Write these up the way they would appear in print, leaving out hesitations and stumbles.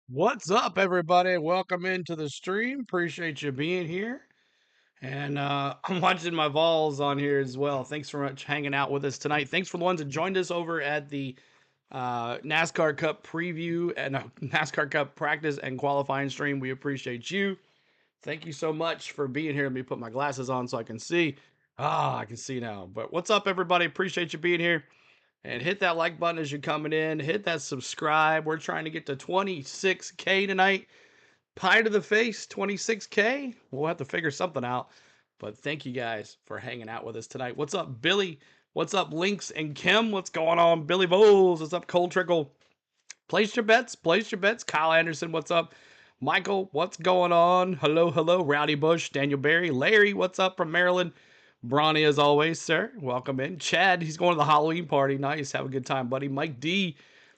What's up, everybody? Welcome into the stream. Appreciate you being here. And I'm watching my Vols on here as well. Thanks so much hanging out with us tonight. Thanks for the ones that joined us over at the NASCAR Cup preview and NASCAR Cup practice and qualifying stream. We appreciate you. Thank you so much for being here. Let me put my glasses on so I can see. I can see now. But what's up, everybody? Appreciate you being here. And hit that like button as you're coming in. Hit that subscribe. We're trying to get to 26K tonight. Pie to the face, 26K. We'll have to figure something out. But thank you guys for hanging out with us tonight. What's up, Billy? What's up, Lynx and Kim? What's going on? Billy Bowles. What's up, Cold Trickle? Place your bets. Place your bets. Kyle Anderson, what's up? Michael, what's going on? Hello, hello. Rowdy Bush, Daniel Barry, Larry, what's up from Maryland? Bronny, as always, sir. Welcome in. Chad, he's going to the Halloween party. Nice. Have a good time, buddy. Mike D,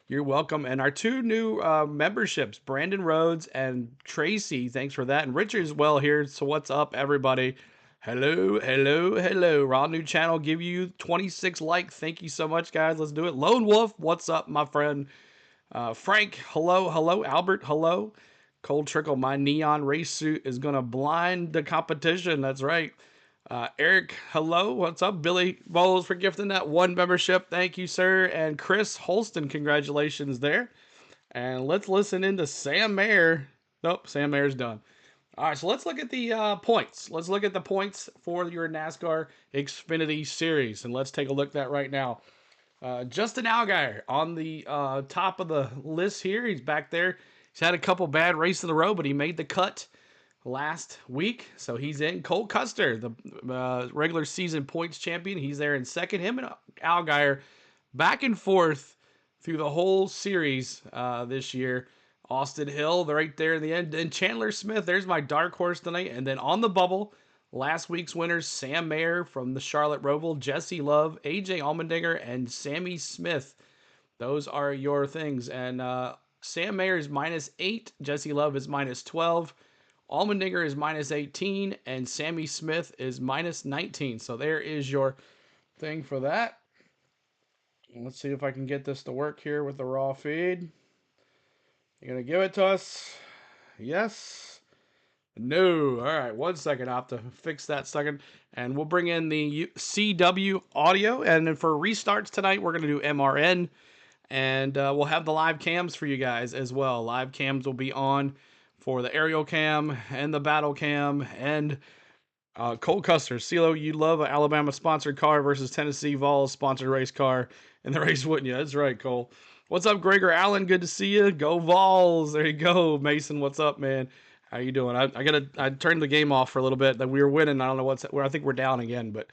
you're welcome. And our two new memberships, Brandon Rhodes and Tracy. Thanks for that. And Richard as well here. So what's up, everybody? Hello, hello, hello. Raw new channel. Give you 26 like. Thank you so much, guys. Let's do it. Lone Wolf, what's up, my friend? Frank, hello, hello. Albert, hello. Cold Trickle, my neon race suit is going to blind the competition. That's right. Eric, hello. What's up? Billy Bowles for gifting that one membership. Thank you, sir. And Chris Holston, congratulations there. And let's listen into Sam Mayer. Nope, Sam Mayer's done. All right, so let's look at the points. Let's look at the points for your NASCAR Xfinity Series. And let's take a look at that right now. Justin Allgaier on the top of the list here. He's back there. He's had a couple bad races in a row, but he made the cut last week, so he's in. Cole Custer, the regular season points champion, he's there in second. Him and Allgaier back and forth through the whole series this year. Austin Hill, they're right there in the end. And Chandler Smith, there's my dark horse tonight. And then on the bubble, last week's winners, Sam Mayer from the Charlotte Roval, Jesse Love, AJ Allmendinger, and Sammy Smith. Those are your things. And Sam Mayer is -8, Jesse Love is -12. Allmendinger is -18, and Sammy Smith is -19. So there is your thing for that. Let's see if I can get this to work here with the raw feed. You're going to give it to us? Yes? No. All right, 1 second. I have to fix that second. And we'll bring in the CW audio. And then for restarts tonight, we're going to do MRN. And we'll have the live cams for you guys as well. Live cams will be on for the aerial cam and the battle cam. And Cole Custer, CeeLo, you love an Alabama sponsored car versus Tennessee Vols sponsored race car in the race, wouldn't you? That's right, Cole. What's up, Gregor Allen? Good to see you. Go Vols. There you go. Mason, what's up, man? How you doing? I turned the game off for a little bit. That we were winning. I don't know where. I think we're down again. But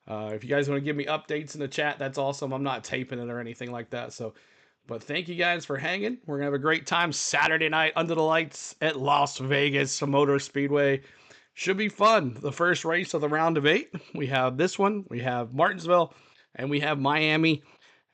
if you guys want to give me updates in the chat, that's awesome. I'm not taping it or anything like that. So, but thank you guys for hanging. We're gonna have a great time Saturday night under the lights at Las Vegas Motor Speedway. Should be fun. The first race of the round of 8. We have this one. We have Martinsville, and we have Miami.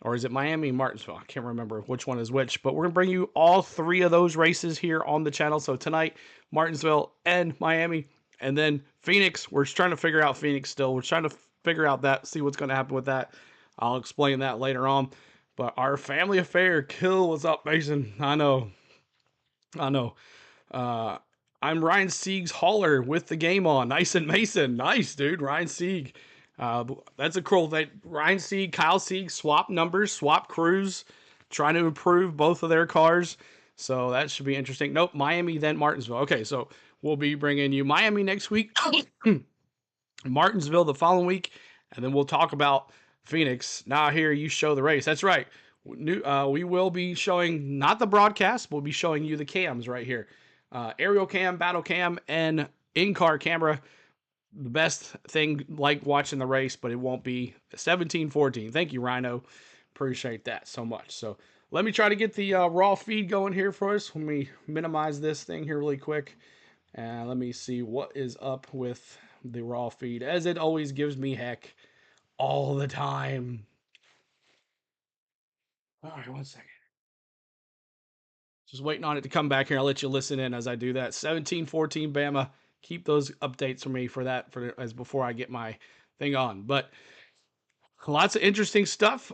Or is it Miami and Martinsville? I can't remember which one is which, but we're going to bring you all 3 of those races here on the channel. So tonight, Martinsville and Miami, and then Phoenix. We're trying to figure out Phoenix still. We're trying to figure out that, see what's going to happen with that. I'll explain that later on. But our family affair, kill, what's up, Mason? I know. I'm Ryan Sieg's hauler with the game on. Nice and Mason. Nice, dude. Ryan Sieg. That's a cool thing. Ryan Sieg, Kyle Sieg, swap numbers, swap crews, trying to improve both of their cars. So that should be interesting. Nope, Miami, then Martinsville. Okay, so we'll be bringing you Miami next week, Martinsville the following week, and then we'll talk about Phoenix. Now here you show the race. That's right. We will be showing, not the broadcast, we'll be showing you the cams right here. Aerial cam, battle cam, and in-car camera. The best thing, like watching the race, but it won't be 17-14. Thank you, Rhino. Appreciate that so much. So let me try to get the raw feed going here for us. Let me minimize this thing here really quick. And let me see what is up with the raw feed, as it always gives me heck all the time. All right, 1 second. Just waiting on it to come back here. I'll let you listen in as I do that. 17-14 Bama. Keep those updates for me for that as before I get my thing on. But lots of interesting stuff.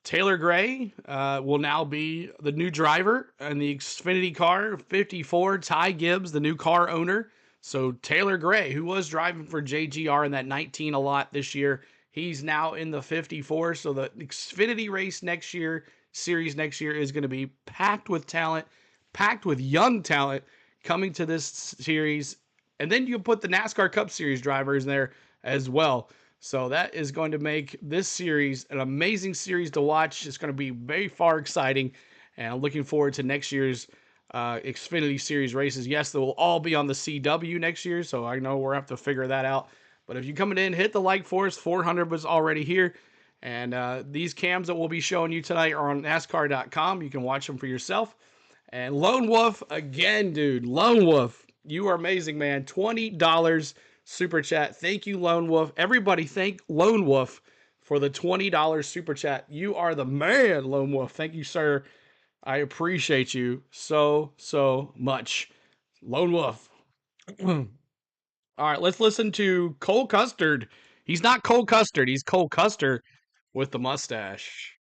Taylor Gray will now be the new driver in the Xfinity car. 54, Ty Gibbs, the new car owner. So Taylor Gray, who was driving for JGR in that 19 a lot this year, he's now in the 54. So the Xfinity race next year, series next year, is going to be packed with talent, packed with young talent coming to this series. And then you put the NASCAR Cup Series drivers in there as well. So that is going to make this series an amazing series to watch. It's going to be very far exciting, and I'm looking forward to next year's Xfinity Series races. Yes, they will all be on the CW next year, so I know we're going to have to figure that out. But if you're coming in, hit the like for us. 400 was already here. And these cams that we'll be showing you tonight are on NASCAR.com. You can watch them for yourself. And Lone Wolf, again, dude. Lone Wolf, you are amazing, man. $20 super chat. Thank you, Lone Wolf. Everybody thank Lone Wolf for the $20 super chat. You are the man, Lone Wolf. Thank you, sir. I appreciate you so much. Lone Wolf. All right, let's listen to Cole Custard. He's not Cole Custard. He's Cole Custer with the mustache.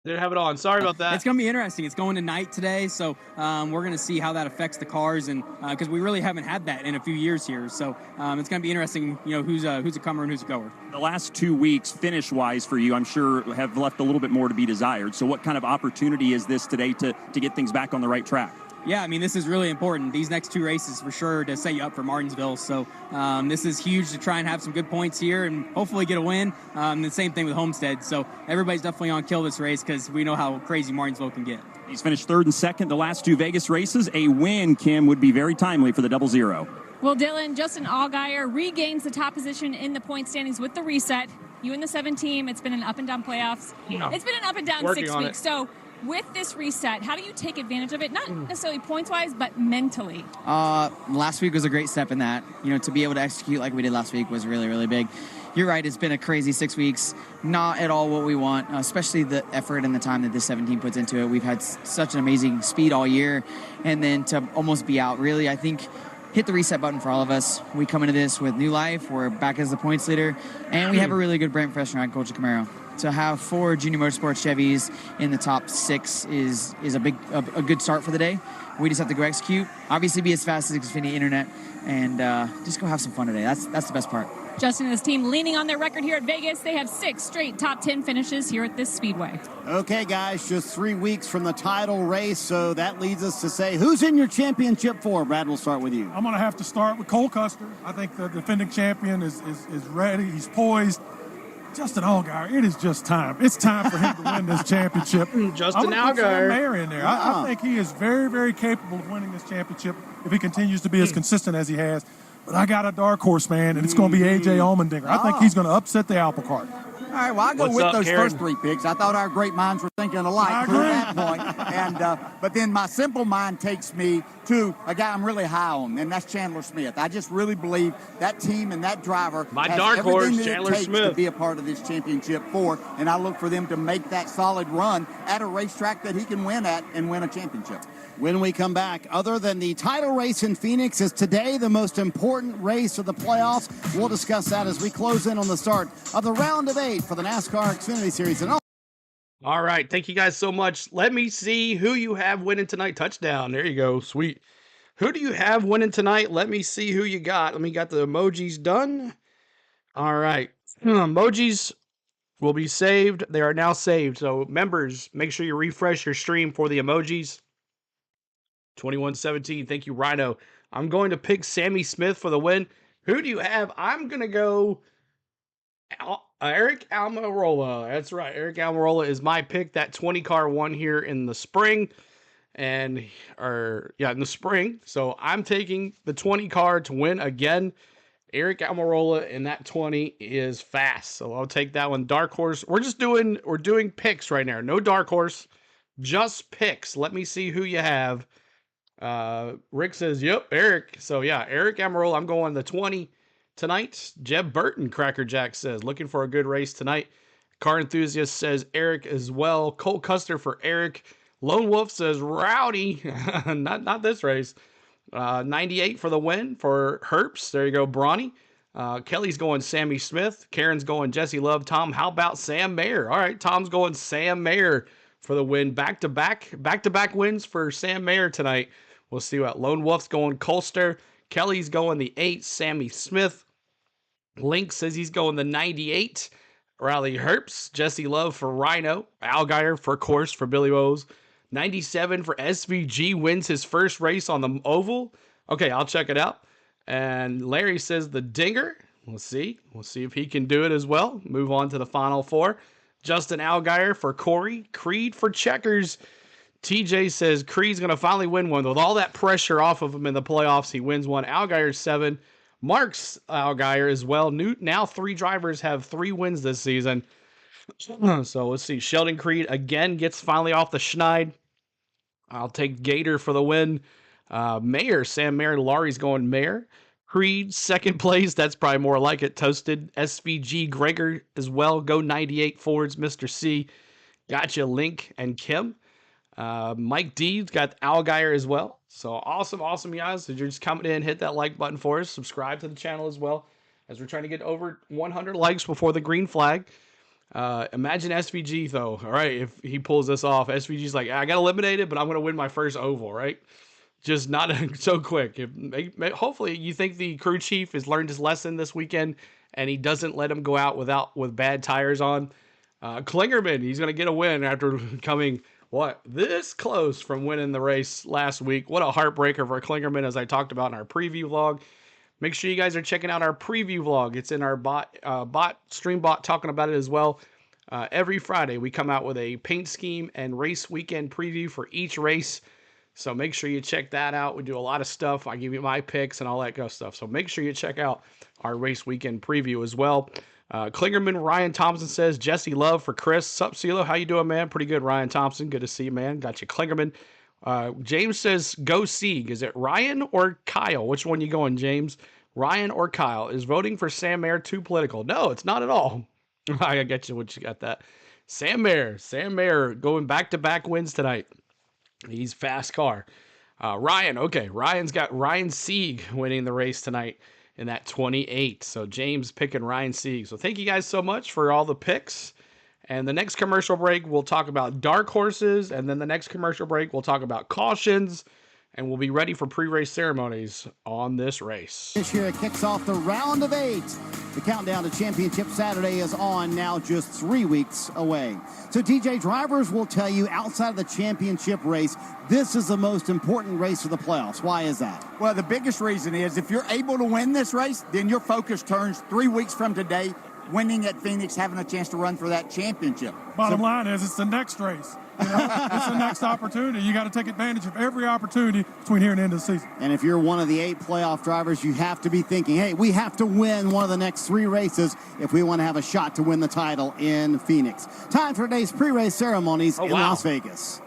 Didn't have it on. Sorry about that. It's going to be interesting. It's going tonight today, so we're going to see how that affects the cars, and because we really haven't had that in a few years here. So it's going to be interesting, who's a comer and who's a goer. The last 2 weeks, finish-wise for you, I'm sure have left a little bit more to be desired. So what kind of opportunity is this today to get things back on the right track? Yeah, I mean, this is really important. These next 2 races for sure to set you up for Martinsville. So this is huge to try and have some good points here and hopefully get a win. The same thing with Homestead. So everybody's definitely on kill this race because we know how crazy Martinsville can get. He's finished 3rd and 2nd the last 2 Vegas races. A win, Kim, would be very timely for the 00. Well, Dylan, Justin Allgaier regains the top position in the point standings with the reset. You and the 7 team, it's been an up and down playoffs. No. It's been an up and down Working 6 weeks. So with this reset, how do you take advantage of it? Not necessarily points-wise, but mentally. Last week was a great step in that. To be able to execute like we did last week was really, really big. You're right, it's been a crazy 6 weeks. Not at all what we want, especially the effort and the time that this 17 puts into it. We've had such an amazing speed all year, and then to almost be out, really, I think, hit the reset button for all of us. We come into this with new life. We're back as the points leader, and we have a really good brand freshener on Colton Camaro. To have 4 Junior Motorsports Chevys in the top 6 is a good start for the day. We just have to go execute. Obviously, be as fast as Xfinity Internet, and just go have some fun today. That's the best part. Justin and his team leaning on their record here at Vegas. They have 6 straight top 10 finishes here at this speedway. Okay, guys, just 3 weeks from the title race, so that leads us to say, who's in your championship for? Brad, we'll start with you. I'm going to have to start with Cole Custer. I think the defending champion is ready. He's poised. Justin Allgaier, it is just time. It's time for him to win this championship. Justin Allgaier. Allgaier. Mayer in there. I think he is very, very capable of winning this championship if he continues to be as consistent as he has. But I got a dark horse, man, and it's going to be A.J. Allmendinger. I think he's going to upset the apple cart. All right, well, I'll go What's with up, those Karen? first 3 picks. I thought our great minds were thinking alike at that point. And but then my simple mind takes me to a guy I'm really high on, and that's Chandler Smith. I just really believe that team and that driver My has dark horse, everything that Chandler it takes Smith. to be a part of this championship for, and I look for them to make that solid run at a racetrack that he can win at and win a championship. When we come back, other than the title race in Phoenix, is today the most important race of the playoffs? We'll discuss that as we close in on the start of the round of 8 for the NASCAR Xfinity Series. And All right. Thank you guys so much. Let me see who you have winning tonight. Touchdown. There you go. Sweet. Who do you have winning tonight? Let me see who you got. Let me got the emojis done. All right. Emojis will be saved. They are now saved. So members, make sure you refresh your stream for the emojis. 2117. Thank you, Rhino. I'm going to pick Sammy Smith for the win. Who do you have? I'm going to go Eric Almirola. That's right. Eric Almirola is my pick. That 20 car won here in the spring. In the spring. So I'm taking the 20 car to win again. Eric Almirola in that 20 is fast. So I'll take that one. Dark horse. We're doing picks right now. No dark horse. Just picks. Let me see who you have. Rick says, yep, Eric. So yeah, Eric Almirola. I'm going the 20. tonight? Jeb Burton, Cracker Jack says, looking for a good race tonight. Car Enthusiast says Eric as well. Colt Custer for Eric. Lone Wolf says Rowdy. not this race. 98 for the win for Herps. There you go, Bronny. Kelly's going Sammy Smith. Karen's going Jesse Love. Tom, how about Sam Mayer? All right, Tom's going Sam Mayer for the win. Back-to-back wins for Sam Mayer tonight. We'll see what Lone Wolf's going Colster. Kelly's going the 8, Sammy Smith. Link says he's going the 98. Riley Herps. Jesse Love for Rhino. Algeyer for course for Billy Bowes. 97 for SVG, wins his first race on the oval. Okay, I'll check it out. And Larry says the Dinger. We'll see. We'll see if he can do it as well. Move on to the final 4. Justin Algeyer for Corey. Creed for Checkers. TJ says Creed's going to finally win one. With all that pressure off of him in the playoffs, he wins one. Algeyer's 7. Mark's Algeyer as well. Now 3 drivers have 3 wins this season. So let's see. Sheldon Creed again gets finally off the schneid. I'll take Gator for the win. Mayer, Sam Mayer. Laurie's going Mayer. Creed, second place. That's probably more like it. Toasted. SVG, Gregor as well. Go 98 Fords, Mr. C. Gotcha, Link and Kim. Mike D's got Algeyer as well. So awesome, guys. If you're just coming in, hit that like button for us. Subscribe to the channel as well, as we're trying to get over 100 likes before the green flag. Imagine SVG though. All right, if he pulls this off, SVG's like, I got eliminated, but I'm going to win my first oval, right? Just not so quick. Hopefully you think the crew chief has learned his lesson this weekend and he doesn't let him go out with bad tires on. Klingerman, he's going to get a win after coming this close from winning the race last week. What a heartbreaker for Klingerman, as I talked about in our preview vlog. Make sure you guys are checking out our preview vlog. It's in our stream bot talking about it as well. Every Friday we come out with a paint scheme and race weekend preview for each race. So make sure you check that out. We do a lot of stuff. I give you my picks and all that good stuff. So make sure you check out our race weekend preview as well. Klingerman, Ryan Thompson says, Jesse Love for Chris. Sup, CeeLo? How you doing, man? Pretty good, Ryan Thompson. Good to see you, man. Got you, Klingerman. James says, go Sieg. Is it Ryan or Kyle? Which one you going, James? Ryan or Kyle? Is voting for Sam Mayer too political? No, it's not at all. I get you what you got that. Sam Mayer going back-to-back wins tonight. He's fast car. Ryan, okay. Ryan's got Ryan Sieg winning the race tonight in that 28. So James picking Ryan Sieg. So thank you guys so much for all the picks. And the next commercial break, we'll talk about dark horses. And then the next commercial break, we'll talk about cautions. And we'll be ready for pre-race ceremonies on this race. This year it kicks off the round of 8. The countdown to Championship Saturday is on now, just 3 weeks away. So DJ, drivers will tell you outside of the championship race, this is the most important race of the playoffs. Why is that? Well, the biggest reason is if you're able to win this race, then your focus turns 3 weeks from today, winning at Phoenix, having a chance to run for that championship. Bottom line is it's the next race. You know, it's the next opportunity. You got to take advantage of every opportunity between here and the end of the season. And if you're one of the 8 playoff drivers, you have to be thinking, hey, we have to win one of the next 3 races if we want to have a shot to win the title in Phoenix. Time for today's pre-race ceremonies in Las Vegas.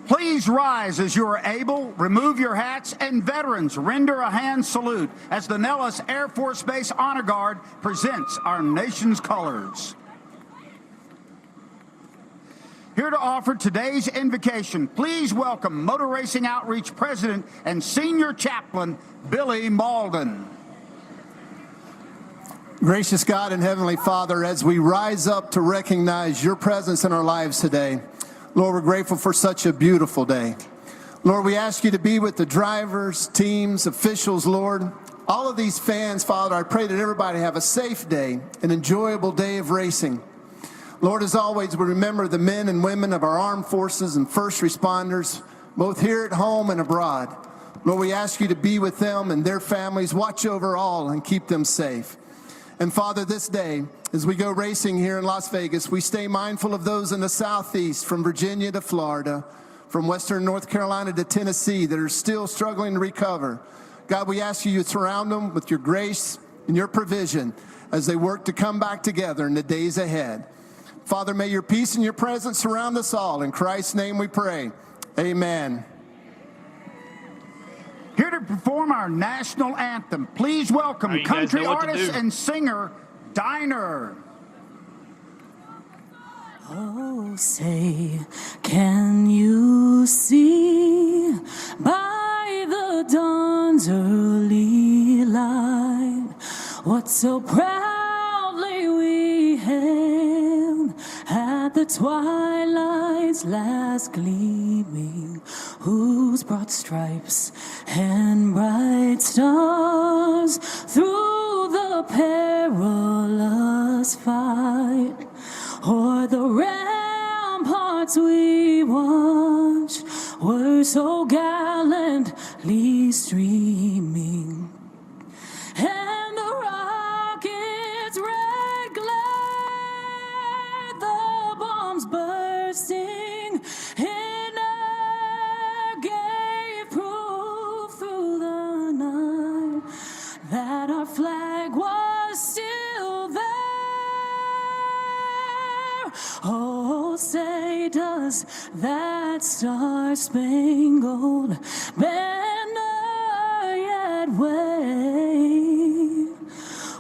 Please rise as you are able, remove your hats, and veterans render a hand salute as the L.as Air Force Base Honor Guard presents our nation's colors. Here to offer today's invocation, please welcome Motor Racing Outreach President and Senior Chaplain, Billy Malden. Gracious God and Heavenly Father, as we rise up to recognize your presence in our lives today, Lord, we're grateful for such a beautiful day. Lord, we ask you to be with the drivers, teams, officials, Lord. All of these fans, Father, I pray that everybody have a safe day, an enjoyable day of racing. Lord, as always, we remember the men and women of our armed forces and first responders, both here at home and abroad. Lord, we ask you to be with them and their families, watch over all and keep them safe. And Father, this day, as we go racing here in Las Vegas, we stay mindful of those in the southeast, from Virginia to Florida, from western North Carolina to Tennessee, that are still struggling to recover. God, we ask you to surround them with your grace and your provision as they work to come back together in the days ahead. Father, may your peace and your presence surround us all. In Christ's name we pray. Amen. Here to perform our national anthem, please welcome All right, you guys country know what to artist do. and singer Diner. Oh, say, can you see by the dawn's early light what so proudly we hailed at the twilight's last gleaming, whose broad stripes and bright stars through the perilous fight o'er the ramparts we watched were so gallantly streaming, and the rocket's red glare, the bombs bursting in air, gave proof through the night that our flag was still there. Oh, say, does that star-spangled banner yet wave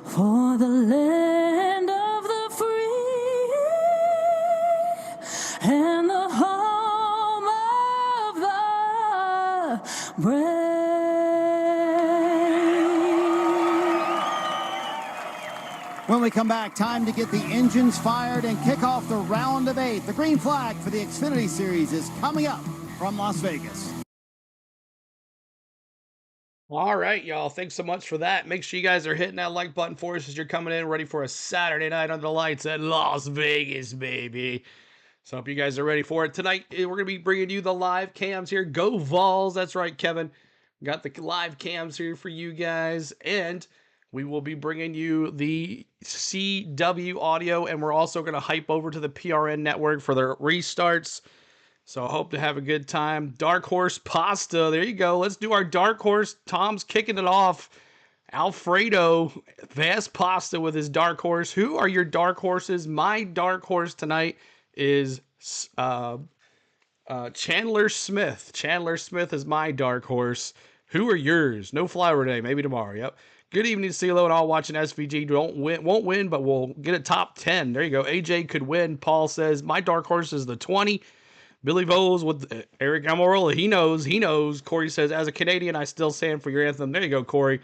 for the land of the free and the home of the brave? When we come back, time to get the engines fired and kick off the round of 8. The green flag for the Xfinity Series is coming up from Las Vegas. All right, y'all. Thanks so much for that. Make sure you guys are hitting that like button for us as you're coming in ready for a Saturday night under the lights at Las Vegas, baby. So I hope you guys are ready for it. Tonight, we're going to be bringing you the live cams here. Go Vols. That's right, Kevin. Got the live cams here for you guys. And we will be bringing you the CW audio, and we're also going to hype over to the PRN network for their restarts. So I hope to have a good time. Dark Horse Pasta. There you go. Let's do our Dark Horse. Tom's kicking it off. Alfredo Vast Pasta with his Dark Horse. Who are your Dark Horses? My Dark Horse tonight is Chandler Smith. Chandler Smith is my Dark Horse. Who are yours? No Flower Day. Maybe tomorrow. Yep. Good evening, CeeLo, and all watching SVG. Won't win, but we'll get a top 10. There you go. AJ could win. Paul says, my Dark Horse is the 20. Billy Voles with Eric Almirola. He knows. Corey says, as a Canadian, I still stand for your anthem. There you go, Corey.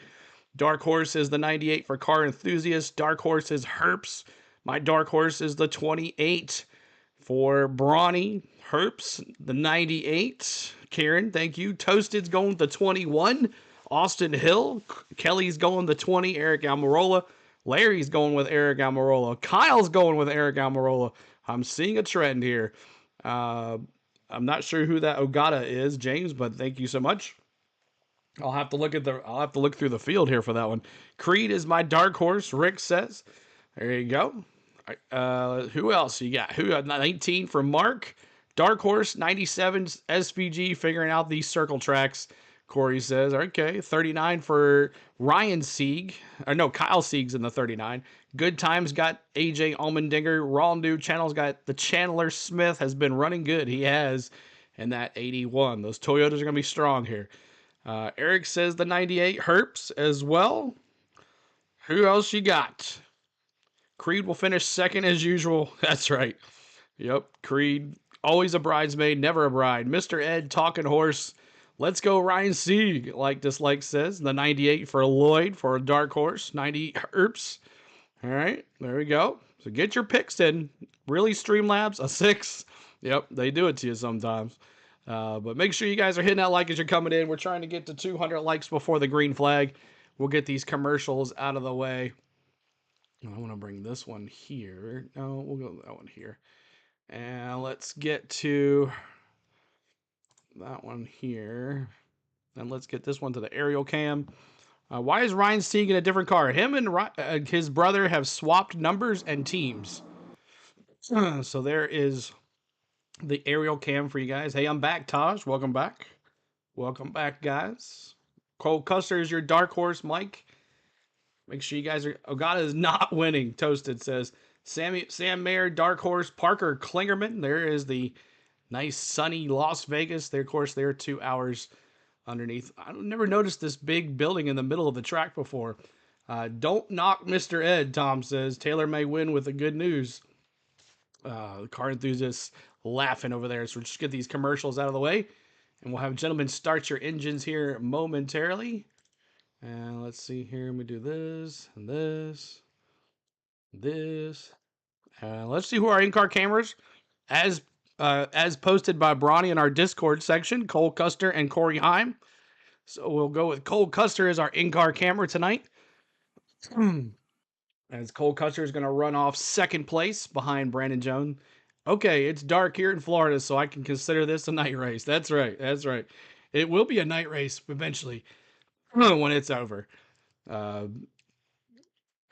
Dark Horse is the 98 for car enthusiasts. Dark Horse is Herps. My Dark Horse is the 28 for Brawny. Herps, the 98. Karen, thank you. Toasted's going the 21. Austin Hill. Kelly's going the 20. Eric Almirola. Larry's going with Eric Almirola. Kyle's going with Eric Almirola. I'm seeing a trend here. I'm not sure who that Ogata is, James, but thank you so much. I'll have to look through the field here for that one. Creed is my Dark Horse, Rick says. There you go. Who else you got? 19 for Mark. Dark Horse, 97 SVG, figuring out these circle tracks. Corey says, okay. 39 for Ryan Sieg. Kyle Sieg's in the 39. Good Times got AJ Allmendinger. Raw New Channel's got the Chandler Smith, has been running good. He has. And that 81. Those Toyotas are going to be strong here. Eric says the 98 Herps as well. Who else you got? Creed will finish second as usual. That's right. Yep. Creed, always a bridesmaid, never a bride. Mr. Ed, Talking Horse. Let's go Ryan Sieg, like Dislike says. The 98 for Lloyd for a Dark Horse. 90 Herps. All right, there we go. So get your picks in. Really, Streamlabs, a 6. Yep, they do it to you sometimes. But make sure you guys are hitting that like as you're coming in. We're trying to get to 200 likes before the green flag. We'll get these commercials out of the way. I want to bring this one here. No, we'll go that one here. And let's get to that one here. And let's get this one to the aerial cam. Why is Ryan Sieg in a different car? Him and his brother have swapped numbers and teams. So there is the aerial cam for you guys. Hey, I'm back, Taj. Welcome back. Welcome back, guys. Cole Custer is your Dark Horse, Mike. Make sure you guys are... Ogata is not winning, Toasted says. Sam Mayer, Dark Horse, Parker Klingerman. There is the nice sunny Las Vegas. There, of course, they're 2 hours underneath. I've never noticed this big building in the middle of the track before. Don't knock Mr. Ed, Tom says. Taylor may win with the good news. Car enthusiasts laughing over there. So we'll just get these commercials out of the way. And we'll have gentlemen start your engines here momentarily. And let's see here. Let me do this and this. This. Let's see who our in-car cameras, as posted by Bronny in our Discord section, Cole Custer and Corey Heim. So we'll go with Cole Custer as our in-car camera tonight. As Cole Custer is going to run off second place behind Brandon Jones. Okay, it's dark here in Florida, so I can consider this a night race. That's right. That's right. It will be a night race eventually when it's over. Our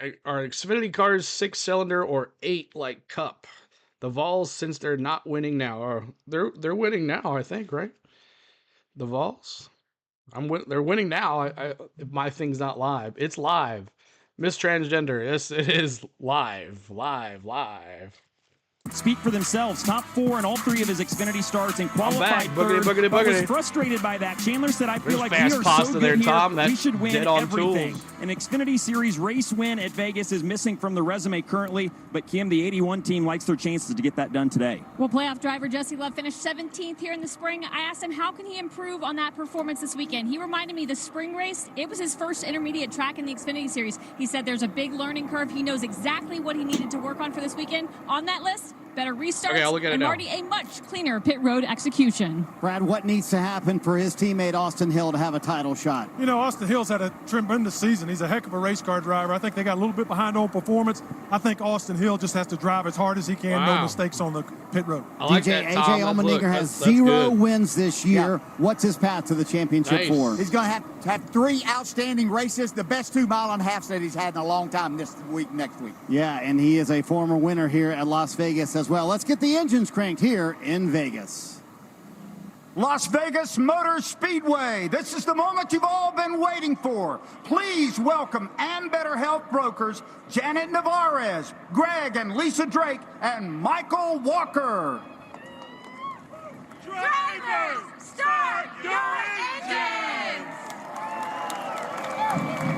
Xfinity cars 6-cylinder or 8 like Cup. The Vols, since they're not winning now, or they're winning now, I think, right? The Vols, they're winning now. If my thing's not live, it's live. Miss Transgender, yes, it is live. Speak for themselves. Top 4 in all 3 of his Xfinity starts and qualified third. Boogity. But was frustrated by that. Chandler said, "I feel like we are pasta so there, good Tom. here. We should win everything." Tools. An Xfinity Series race win at Vegas is missing from the resume currently, but Kim, the 81 team, likes their chances to get that done today. Well, playoff driver Jesse Love finished 17th here in the spring. I asked him how can he improve on that performance this weekend. He reminded me the spring race, it was his first intermediate track in the Xfinity Series. He said there's a big learning curve. He knows exactly what he needed to work on for this weekend. On that list, better restarts, and Marty, a much cleaner pit road execution. Brad, what needs to happen for his teammate Austin Hill to have a title shot? You know, Austin Hill's had a tremendous season. He's a heck of a race car driver. I think they got a little bit behind on performance. I think Austin Hill just has to drive as hard as he can, no mistakes on the pit road. I like DJ that, Tom. AJ Allmendinger has that's 0 good. wins this year. What's his path to the championship for? He's going to have 3 outstanding races, the best 2.5 that he's had in a long time this week, next week. Yeah, and he is a former winner here at Las Vegas as well. Let's get the engines cranked here in Vegas. Las Vegas Motor Speedway. This is the moment you've all been waiting for. Please welcome Ambetter Health Brokers, Janet Navarez, Greg and Lisa Drake, and Michael Walker. Drivers, start your engines!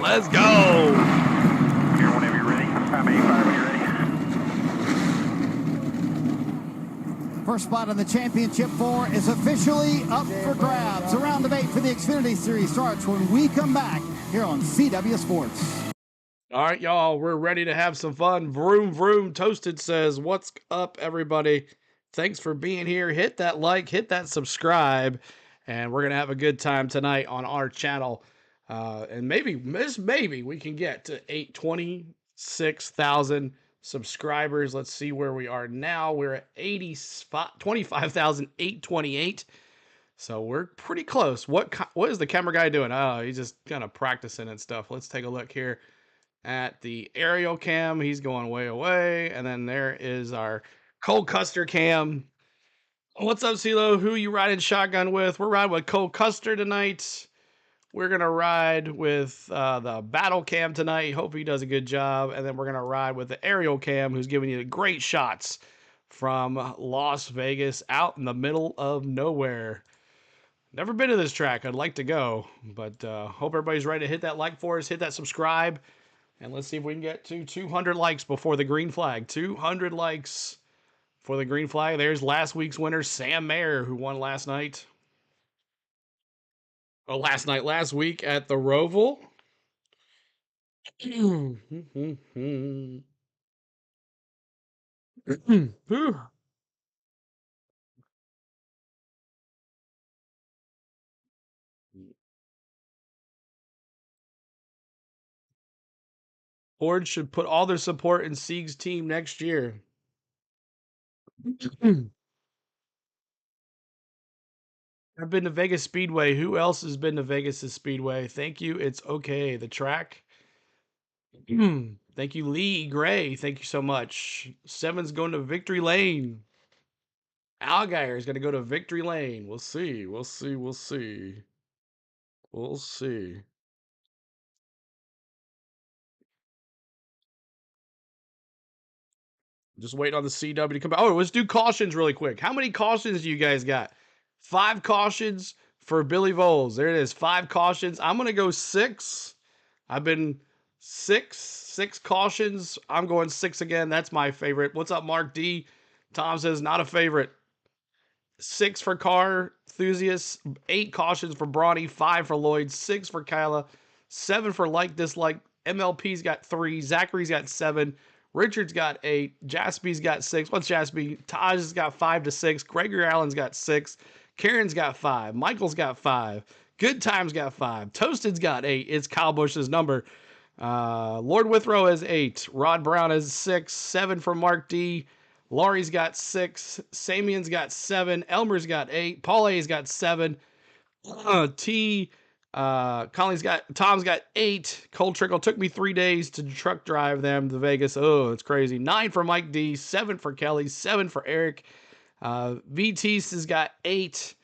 Let's go. Here whenever you're ready. Time 85 when you're ready. First spot in the championship 4 is officially up for grabs. A round of 8 for the Xfinity Series starts when we come back here on CW Sports. All right, y'all, we're ready to have some fun. Vroom, vroom. Toasted says, what's up, everybody? Thanks for being here. Hit that like, hit that subscribe, and we're going to have a good time tonight on our channel. And maybe we can get to 26,000 subscribers. Let's see where we are now. We're at 25,828. So we're pretty close. What is the camera guy doing? Oh, he's just kind of practicing and stuff. Let's take a look here at the aerial cam. He's going way away. And then there is our Cole Custer cam. What's up, CeeLo? Who you riding shotgun with? We're riding with Cole Custer tonight. We're going to ride with the battle cam tonight. Hope he does a good job. And then we're going to ride with the aerial cam, who's giving you the great shots from Las Vegas out in the middle of nowhere. Never been to this track. I'd like to go. But hope everybody's ready to hit that like for us. Hit that subscribe. And let's see if we can get to 200 likes before the green flag. 200 likes for the green flag. There's last week's winner, Sam Mayer, who won last night. Oh, last week at the Roval. Ford should put all their support in Sieg's team next year. I've been to Vegas Speedway. Who else has been to Vegas Speedway? Thank you. It's okay. The track. Thank you, Lee Gray. Thank you so much. Seven's going to Victory Lane. Algeyer is going to go to Victory Lane. We'll see. We'll see. We'll see. We'll see. Just waiting on the CW to come back. Oh, let's do cautions really quick. How many cautions do you guys got? 5 cautions, for Billy Voles. There it is. 5 cautions. I'm going to go 6. I've been 6 cautions. I'm going 6 again. That's my favorite. What's up, Mark D? Tom says, not a favorite. 6 for car enthusiasts, 8 cautions for Brawny, 5 for Lloyd, 6 for Kyla, 7 for like dislike. MLP's got 3, Zachary's got 7, Richard's got 8, Jaspy's got 6. What's Jaspy? Taj has got 5 to 6, Gregory Allen's got 6, Karen's got 5, Michael's got 5, Good Time's got 5, Toasted's got 8. It's Kyle Busch's number. Lord Withrow has 8, Rod Brown has 6, 7 for Mark D. Laurie's got 6, Samian's got 7, Elmer's got 8, Paul A's got 7, Tom's got 8. Cole Trickle took me 3 days to truck drive them to Vegas. Oh, it's crazy. 9 for Mike D, 7 for Kelly, 7 for Eric. VT's has got 8.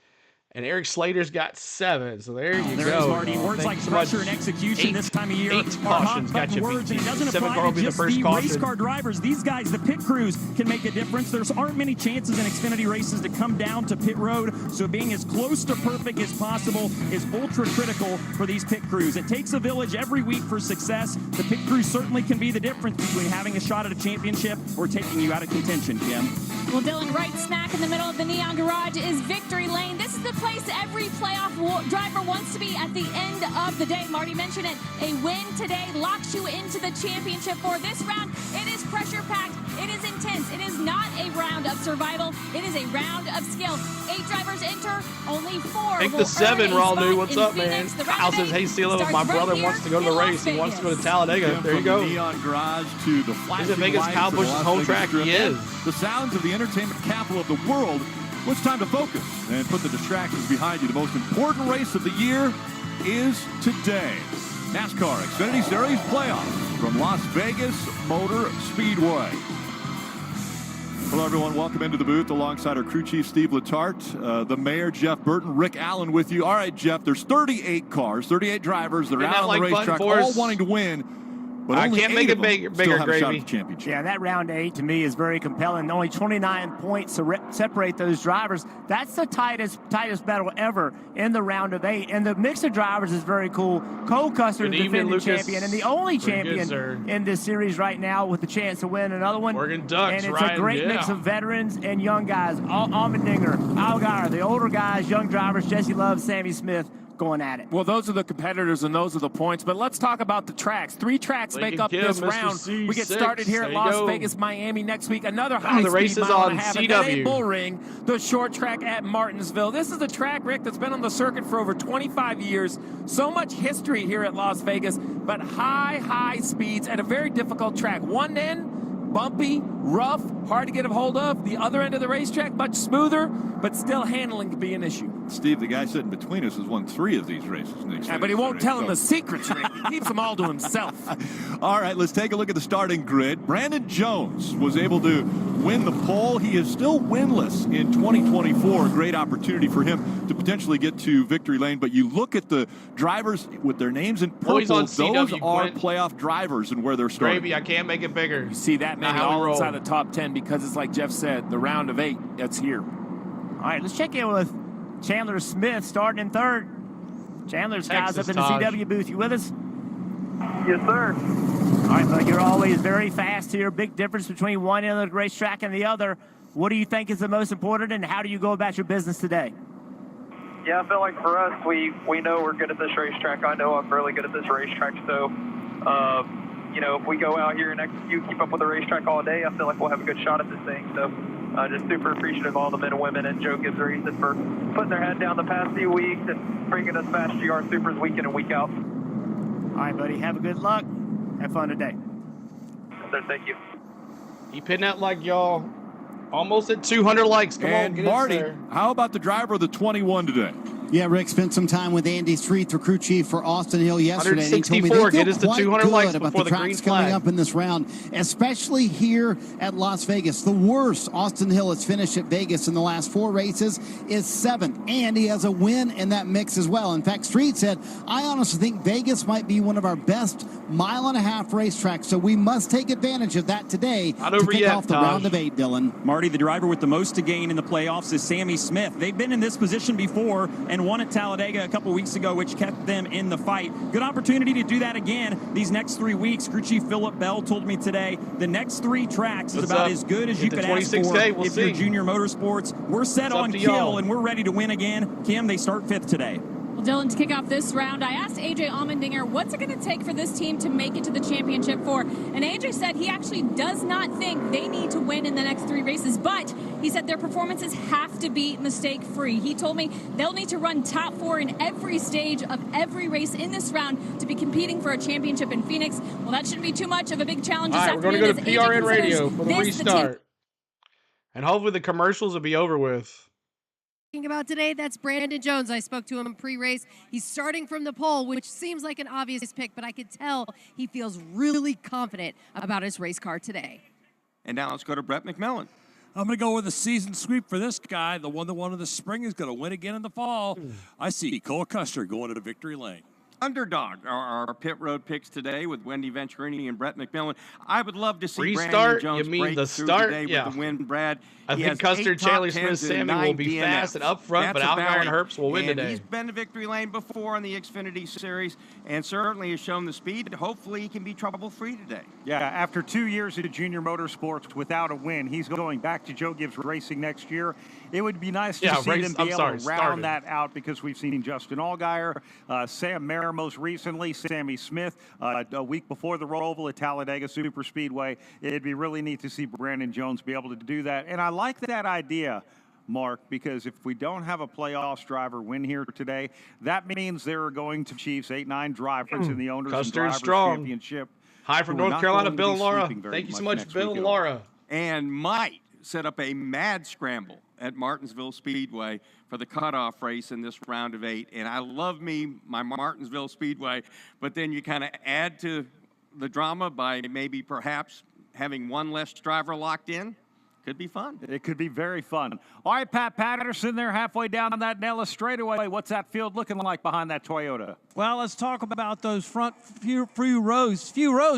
And Eric Slater's got 7. So there you there go. Is Marty. Words like pressure and execution this time of year. 8 cautions got you words, and it doesn't 7 apply car will to be the just first the caution. race car drivers. These guys, the pit crews, can make a difference. There aren't many chances in Xfinity races to come down to pit road, so being as close to perfect as possible is ultra critical for these pit crews. It takes a village every week for success. The pit crews certainly can be the difference between having a shot at a championship or taking you out of contention, Kim. Well, Dylan, right smack in the middle of the Neon Garage is Victory Lane. This is the place every playoff driver wants to be at the end of the day. Marty mentioned it. A win today locks you into the championship. For this round, it is pressure-packed. It is intense. It is not a round of survival. It is a round of skill. 8 drivers enter. Only 4 I think will the 7 earn a Raw spot knew. What's in up, Phoenix. man? The round Kyle of says, 8 hey, CeeLo, if my starts brother right wants to here go to the in Las race, he wants to go to Vegas. Talladega. There you go. From the Neon Garage to the flashing Is it Vegas lights Kyle of the Busch's Las home Vegas track? Strip. He is. The sounds of the entertainment capital of the world. Well, it's time to focus and put the distractions behind you. The most important race of the year is today. NASCAR Xfinity Series Playoffs from Las Vegas Motor Speedway. Hello, everyone. Welcome into the booth alongside our crew chief, Steve Letarte, the mayor, Jeff Burton, Rick Allen with you. All right, Jeff, there's 38 cars, 38 drivers that are out on the racetrack, all wanting to win. But I can't make it bigger, Gravy. Yeah, that round 8 to me is very compelling. Only 29 points to separate those drivers. That's the tightest battle ever in the round of 8. And the mix of drivers is very cool. Cole Custer, the defending champion, and the only champion in this series right now with the chance to win another one. Oregon Ducks, and it's Ryan, a great mix of veterans and young guys. Allmendinger, Allgaier, the older guys, young drivers, Jesse Love, Sammy Smith, going at it. Well, those are the competitors and those are the points, but let's talk about the tracks. 3 tracks make up this round. We get started here at Las Vegas, Miami next week. Another high-speed mile and a half. And then a bull ring, the short track at Martinsville. This is a track, Rick, that's been on the circuit for over 25 years. So much history here at Las Vegas, but high speeds at a very difficult track. One end, bumpy, rough, hard to get a hold of. The other end of the racetrack, much smoother, but still handling can be an issue. Steve, the guy sitting between us, has won 3 of these races. Yeah, but he won't tell him the secrets, Rick. He keeps them all to himself. All right, let's take a look at the starting grid. Brandon Jones was able to win the pole. He is still winless in 2024. A great opportunity for him to potentially get to victory lane. But you look at the drivers with their names in purple, those are playoff drivers and where they're starting. Gravy, I can't make it bigger. You see that many all inside the top 10 because it's like Jeff said, the round of 8, that's here. All right, let's check in with Chandler Smith starting in 3rd. Chandler's guys up in the CW booth. You with us? Yes, sir. All right, but you're always very fast here. Big difference between one end of the racetrack and the other. What do you think is the most important, and how do you go about your business today? Yeah, I feel like for us, we know we're good at this racetrack. I know I'm really good at this racetrack. So, you know, if we go out here and execute, keep up with the racetrack all day, I feel like we'll have a good shot at this thing. So, just super appreciative of all the men and women and Joe Gibbs Racing for putting their head down the past few weeks and bringing us fast GR Supers week in and week out. All right, buddy. Have a good luck. Have fun today. Yes, sir. Thank you. He pinned that like y'all. Almost at 200 likes. Come on, get Marty, it, how about the driver of the 21 today? Yeah, Rick spent some time with Andy Street, the crew chief for Austin Hill yesterday. And he told me they 164, feel get us to quite 200 good likes about before the the green tracks coming flag. up in this round, especially here at Las Vegas. The worst Austin Hill has finished at Vegas in the last 4 races is 7th, and he has a win in that mix as well. In fact, Street said, I honestly think Vegas might be one of our best mile-and-a-half racetracks, so we must take advantage of that today to kick off the round of 8, Dylan. Marty, the driver with the most to gain in the playoffs is Sammy Smith. They've been in this position before, and and won at Talladega a couple weeks ago, which kept them in the fight. Good opportunity to do that again these next 3 weeks. Crew Chief Philip Bell told me today the next 3 tracks is about as good as you could ask for if you're Junior Motorsports. We're set on kill, and we're ready to win again. Kim, they start 5th today. Well, Dylan, to kick off this round, I asked AJ Allmendinger, what's it going to take for this team to make it to the championship four? And AJ said he actually does not think they need to win in the next 3 races, but he said their performances have to be mistake-free. He told me they'll need to run top 4 in every stage of every race in this round to be competing for a championship in Phoenix. Well, that shouldn't be too much of a big challenge this afternoon. We're going to go to PRN Radio for the restart. And hopefully the commercials will be over with. About today, that's Brandon Jones. I spoke to him pre-race. He's starting from the pole, which seems like an obvious pick, but I could tell he feels really confident about his race car today. And now let's go to Brett McMillan. I'm going to go with a season sweep for this guy. The one that won in the spring is going to win again in the fall. I see Cole Custer going to victory lane. Underdog our pit road picks today with Wendy Venturini and Brett McMillan. I would love to see Restart? Brandon Jones You mean break the through start? today Yeah. with the win, Brad. I think Custer, Chandler Smith, Sammy will be fast and up front, but Allgaier and Herbst will win today. He's been to victory lane before on the Xfinity Series and certainly has shown the speed. Hopefully he can be trouble-free today. Yeah, after 2 years at Junior Motorsports without a win, he's going back to Joe Gibbs Racing next year. It would be nice to see them be able to round that out because we've seen Justin Allgaier, Sam Mayer most recently, Sammy Smith a week before the Roval at Talladega Super Speedway. It'd be really neat to see Brandon Jones be able to do that. And I like that idea, Mark, because if we don't have a playoffs driver win here today, that means there are going to Chiefs 8-9 drivers in the Owners and Drivers Championship. Hi from North Carolina, Bill and Laura. Thank you so much, Bill and Laura. And might set up a mad scramble at Martinsville Speedway for the cutoff race in this round of 8. And I love my Martinsville Speedway, but then you kind of add to the drama by maybe perhaps having one less driver locked in. Could be fun. It could be very fun. All right, Pat Patterson there halfway down that Nellis straightaway. What's that field looking like behind that Toyota? Well, let's talk about those front few rows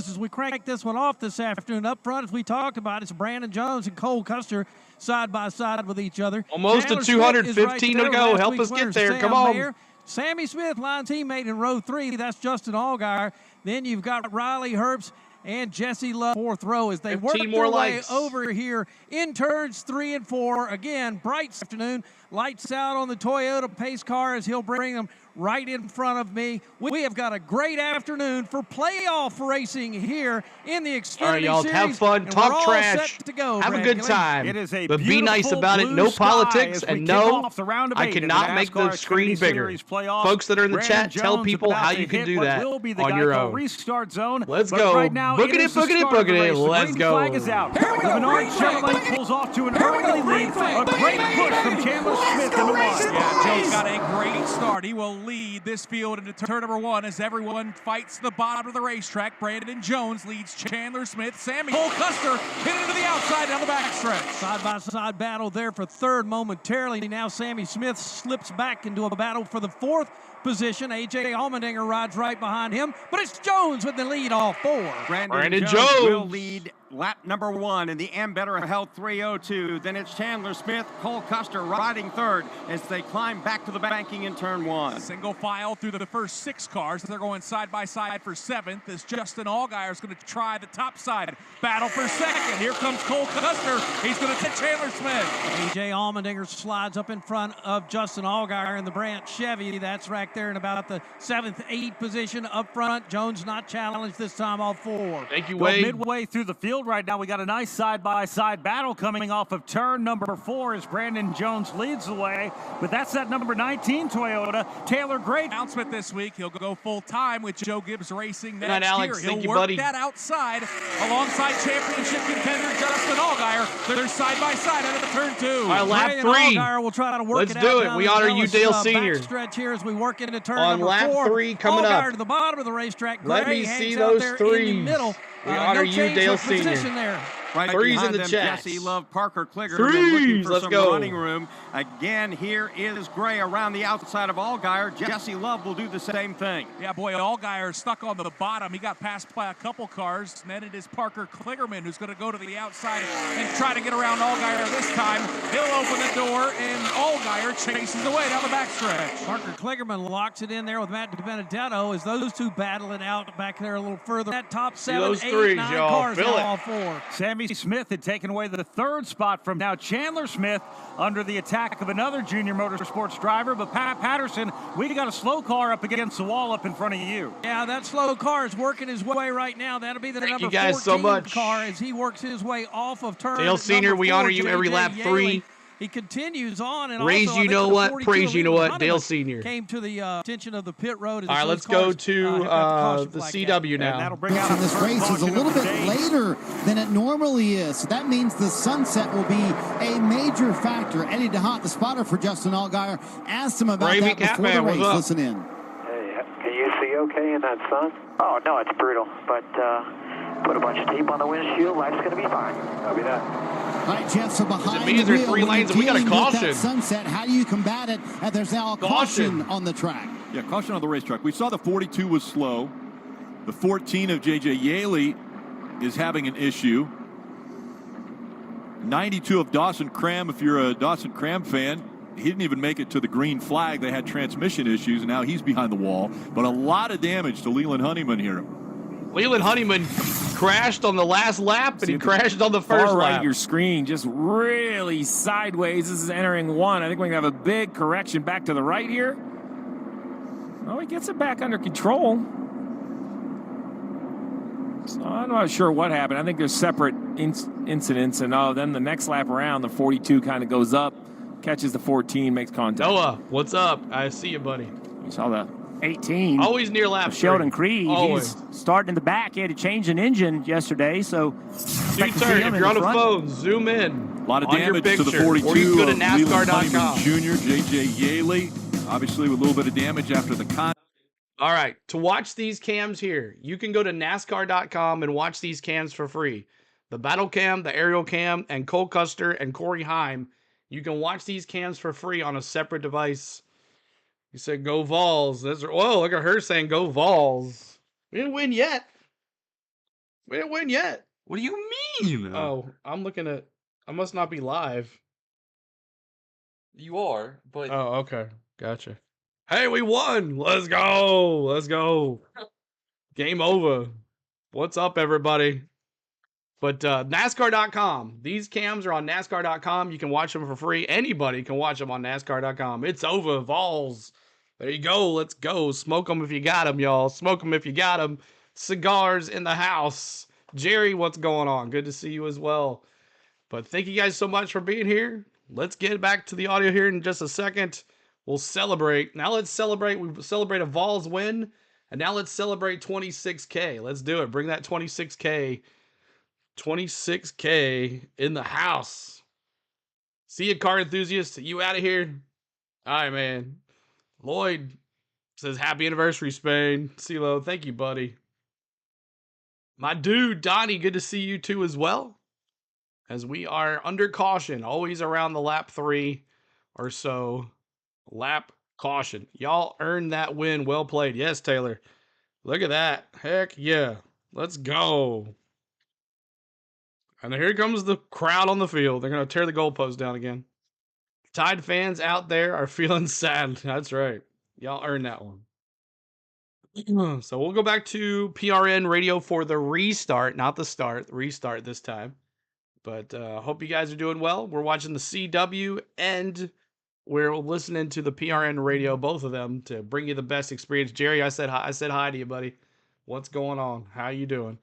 as we crank this one off this afternoon. Up front, as we talked about, it's Brandon Jones and Cole Custer side by side with each other. Almost Chandler a 215 right to go. Last Help us winner, get there. Sam Come on. Mayer. Sammy Smith, line teammate in row 3. That's Justin Allgaier. Then you've got Riley Herbst and Jesse Love, 4th row, as they work their way over here in turns 3 and 4. Again, bright afternoon. Lights out on the Toyota pace car as he'll bring them right in front of me. We have got a great afternoon for playoff racing here in the Xfinity Series. All right, y'all, have fun, talk trash, have a good time, but be nice about it. No politics, and no, I cannot make the screen bigger. Folks that are in the chat, tell people how you can do that on your own. Restart zone. Let's go. Boogity, boogity, boogity. Let's go. Flag is out. The Menard Chevrolet pulls off to an early lead. A great push from Chandler Smith in the one. Yeah, Joe's got a great start. He will lead this field into turn number 1 as everyone fights the bottom of the racetrack. Brandon Jones leads Chandler Smith. Sammy Cole Custer hit it to the outside down the backstretch. Side-by-side battle there for 3rd momentarily. Now Sammy Smith slips back into a battle for the 4th position. AJ Allmendinger rides right behind him, but it's Jones with the lead all 4. Brandon Jones will lead lap number 1 in the Ambetter Health 302. Then it's Chandler Smith, Cole Custer riding 3rd as they climb back to the banking in turn 1. Single file through the first 6 cars. They're going side by side for 7th as Justin Allgaier is going to try the top side. Battle for 2nd. Here comes Cole Custer. He's going to take Chandler Smith. AJ Allmendinger slides up in front of Justin Allgaier in the Brandt Chevy. That's right there in about the 7th, 8th position up front. Jones not challenged this time, all 4. Thank you, Wade. Midway through the field right now, we got a nice side-by-side battle coming off of turn number 4 as Brandon Jones leads the way. But that's that number 19 Toyota, Taylor Gray. Announcement this week, he'll go full-time with Joe Gibbs Racing next year. Alex. He'll Thank you, work buddy. that outside alongside championship contender Justin Allgaier. They're side-by-side out of the turn 2. All right, lap 3. Allgaier will try to work Let's do it. We honor you, Dale Sr. Stretch here as we work into turn on number lap 4. 3 coming Allgaier up. To the bottom of the racetrack. Let Gray me see hangs out those there threes. in the middle. We honor no you, change Dale of position Sr. there. Right Threes behind in the them, chat. Jesse Love, Parker Kliger. Threes, Looking for let's some go. running room. Again, here is Gray around the outside of Allgaier. Jesse Love will do the same thing. Yeah, boy, Allgaier stuck on the bottom. He got passed by a couple cars, and then it is Parker Kligerman who's going to go to the outside and try to get around Allgaier this time. He'll open the door, and Allgaier chases away down the backstretch. Parker Kligerman locks it in there with Matt Benedetto as those two battle it out back there a little further. That top 7, 8, 9 cars now all 4. Sammy Smith had taken away the 3rd spot from now Chandler Smith under the attack of another junior motorsports driver, but Pat Patterson, we got a slow car up against the wall up in front of you. Yeah, that slow car is working his way right now. That'll be the Thank number you guys 14 so much. car as he works his way off of turn. Dale Sr., we honor you every lap 3. He continues on, and Raise also, you know what, praise you know what, Dale Sr. Came to the attention of the pit road. All right, let's go to the CW now. And this race is a little bit later than it normally is, so that means the sunset will be a major factor. Eddie DeHaan, the spotter for Justin Allgaier, asked him about that before the race. Listen in. Hey, can you see okay in that sun? Oh, no, it's brutal, but put a bunch of tape on the windshield, life's going to be fine. Copy that. All right, Jeff, so behind means the there's wheel, 3 lanes and we got a caution. That sunset, how do you combat it? And there's now a caution on the track. Yeah, caution on the racetrack. We saw the 42 was slow. The 14 of J.J. Yaley is having an issue. 92 of Dawson Cram, if you're a Dawson Cram fan, he didn't even make it to the green flag. They had transmission issues, and now he's behind the wall. But a lot of damage to Leland Honeyman here. Leland Honeyman crashed on the last lap, and he crashed on the first far right lap. of your screen, just really sideways. This is entering 1. I think we're going to have a big correction back to the right here. Oh, he gets it back under control. So I'm not sure what happened. I think there's separate incidents, and then the next lap around, the 42 kind of goes up, catches the 14, makes contact. Noah, what's up? I see you, buddy. You saw the 18. Always near lap Sheldon 3. Creed. Always. He's starting in the back. He had to change an engine yesterday, so U-turn. If you're on the phone, zoom in. A lot of on your damage to the picture, 42 or you can go to of Leland NASCAR.com. Honeyman Jr., J.J. Yaley, obviously with a little bit of damage after the All right, to watch these cams here, you can go to NASCAR.com and watch these cams for free. The battle cam, the aerial cam, and Cole Custer and Corey Heim. You can watch these cams for free on a separate device. You said go Vols. Whoa, look at her saying go Vols. We didn't win yet. We didn't win yet. What do you mean? Oh, I'm looking at... I must not be live. You are, but... Oh, okay. Gotcha. Hey, we won. Let's go. Let's go. Game over. What's up, everybody? But NASCAR.com. These cams are on NASCAR.com. You can watch them for free. Anybody can watch them on NASCAR.com. It's over. Vols. There you go. Let's go. Smoke them if you got them, y'all. Smoke them if you got them. Cigars in the house. Jerry, what's going on? Good to see you as well. But thank you guys so much for being here. Let's get back to the audio here in just a second. We'll celebrate. Now let's celebrate. We celebrate a Vols win. And now let's celebrate 26K. Let's do it. Bring that 26K. 26K in the house. See you, car enthusiasts. You out of here? All right, man. Lloyd says, happy anniversary, Spain. CeeLo, thank you, buddy. My dude, Donnie, good to see you too as well. As we are under caution, always around the lap 3 or so. Lap caution. Y'all earned that win. Well played. Yes, Taylor. Look at that. Heck yeah. Let's go. And here comes the crowd on the field. They're going to tear the goalpost down again. Tide fans out there are feeling sad. That's right. Y'all earned that one. So we'll go back to PRN radio for the restart, not the start. The restart this time. But hope you guys are doing well. We're watching the CW and we're listening to the PRN radio, both of them, to bring you the best experience. Jerry, I said hi to you, buddy. What's going on? How you doing?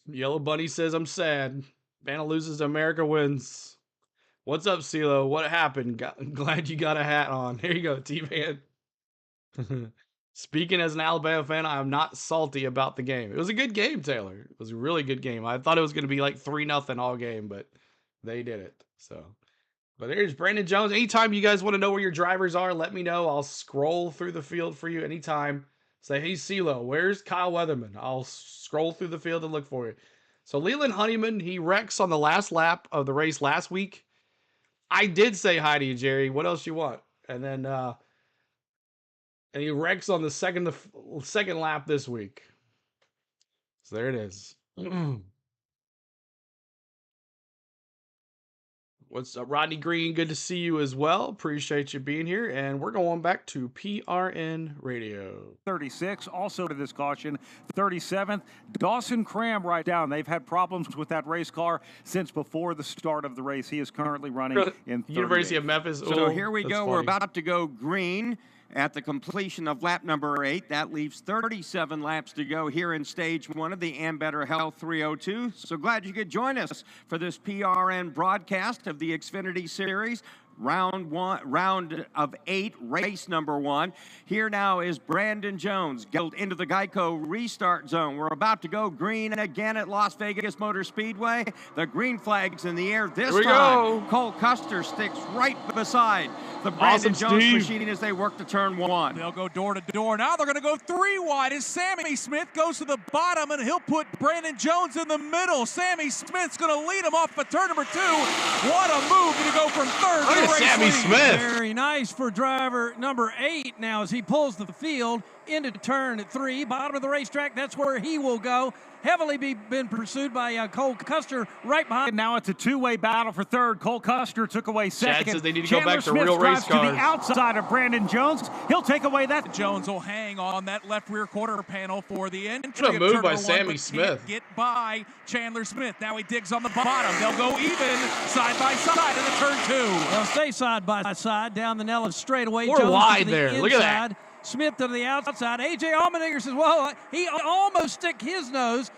Yellow Bunny says, I'm sad. Vanna loses, America wins. What's up, CeeLo? What happened? Glad you got a hat on. Here you go, T-Man. Speaking as an Alabama fan, I am not salty about the game. It was a good game, Taylor. It was a really good game. I thought it was going to be like 3-0 all game, but they did it. So, but there's Brandon Jones. Anytime you guys want to know where your drivers are, let me know. I'll scroll through the field for you anytime. Say, hey, CeeLo, where's Kyle Weatherman? I'll scroll through the field and look for it. So Leland Honeyman, he wrecks on the last lap of the race last week. I did say hi to you, Jerry. What else you want? And then and he wrecks on the second lap this week. So there it is. What's up, Rodney Green? Good to see you as well. Appreciate you being here. And we're going back to PRN Radio. 36, also to this caution. 37th, Dawson Cram right down. They've had problems with that race car since before the start of the race. He is currently running in 38th. University of Memphis. So here we go. Funny. We're about to go green at the completion of lap number 8. That leaves 37 laps to go here in stage 1 of the Ambetter Health 302. So glad you could join us for this PRN broadcast of the Xfinity Series. Round of 8, race number 1. Here now is Brandon Jones into the Geico restart zone. We're about to go green again at Las Vegas Motor Speedway. The green flag's in the air this time. Cole Custer sticks right beside the Brandon Jones machine as they work to turn 1. They'll go door to door. Now they're going to go 3 wide as Sammy Smith goes to the bottom, and he'll put Brandon Jones in the middle. Sammy Smith's going to lead him off of turn number 2. What a move to go from third to Sammy Smith. Very nice for driver number 8 now as he pulls the field into turn 3. Bottom of the racetrack, that's where he will go. Heavily been pursued by Cole Custer right behind. Now it's a two-way battle for third. Cole Custer took away second. Chad says they need to Chandler go back to Smith real race cars. To the outside of Brandon Jones. He'll take away that. Jones will hang on that left rear quarter panel for the entry. What a move by Sammy Smith. Get by Chandler Smith. Now he digs on the bottom. They'll go even side by side into turn 2. They'll stay side by side down the Nellis straightaway. We're wide there. Look at that. Smith to the outside. A.J. Allmendinger says, well, he almost stuck his nose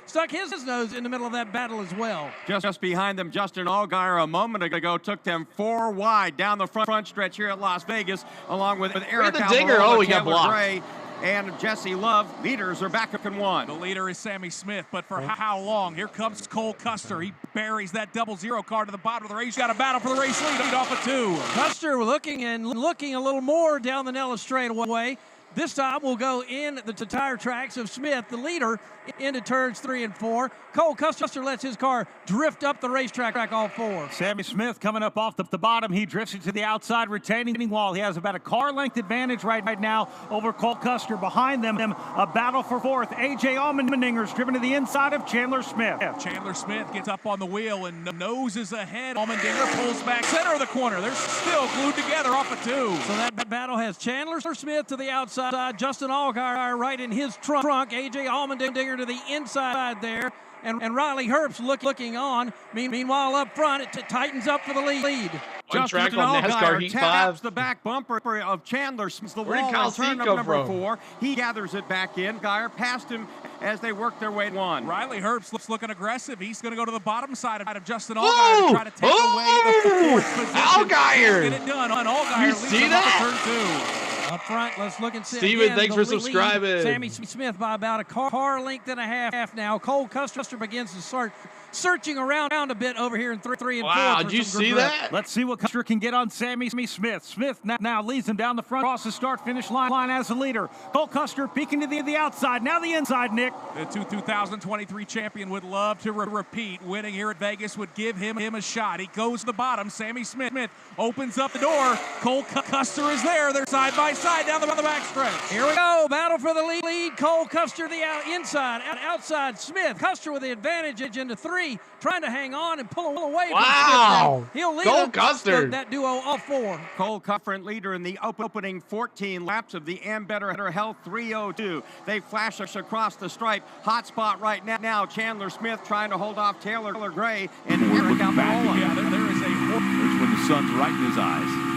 in the middle of that battle as well. Just behind them, Justin Allgaier a moment ago took them 4 wide down the front stretch here at Las Vegas, along with Eric Almirola, he got blocked. Gray, and Jesse Love. Leaders are back up in 1. The leader is Sammy Smith, but for how long? Here comes Cole Custer. He buries that 0 car to the bottom of the race. Got a battle for the race lead off of 2. Custer looking a little more down the Nellis straightaway. This time we'll go in the tire tracks of Smith, the leader, into turns 3 and 4. Cole Custer lets his car drift up the racetrack all 4. Sammy Smith coming up off the bottom. He drifts into the outside retaining wall. He has about a car length advantage right now over Cole Custer. Behind them, a battle for 4th. A.J. Allmendinger's driven to the inside of Chandler Smith. Chandler Smith gets up on the wheel and noses ahead. Allmendinger pulls back center of the corner. They're still glued together off of 2. So that battle has Chandler Smith to the outside. Justin Allgaier right in his trunk. A.J. Allmendinger to the inside there. And Riley Herbst looking on. Meanwhile, up front, it tightens up for the lead. Justin Allgaier taps the back bumper of Chandler Smith. The wall on turn number 4. He gathers it back in. Geier passed him as they work their way 1. Riley Herbst looking aggressive. He's going to go to the bottom side of Justin Allgaier to try to take away the 4th position. Allgaier! Get it done on Allgaier. You see that? Turn 2. Up front, let's look and see. Steven, thanks for subscribing. Sammy Smith by about a car length and a half now. Cole Custer begins to start searching around a bit over here in 3 and 4. Wow, did you see that? Let's see what Custer can get on Sammy Smith. Smith now leads him down the front, across the start-finish line as the leader. Cole Custer peeking to the outside. Now the inside, Nick. The 2023 champion would love to repeat. Winning here at Vegas would give him a shot. He goes to the bottom. Sammy Smith opens up the door. Cole Custer is there. They're side by side down the back stretch. Here we go. Battle for the lead. Cole Custer the inside. Outside Smith. Custer with the advantage into 3. Trying to hang on and pull away. Wow. He'll lead Cole Custer. that duo all 4. Cole Custer, leader in the opening 14 laps of the Ambetter Health 302. They flash us across the stripe. Hot spot right now. Chandler Smith trying to hold off Taylor Gray and Eric Almirola. Yeah, there is a... There's when the sun's right in his eyes.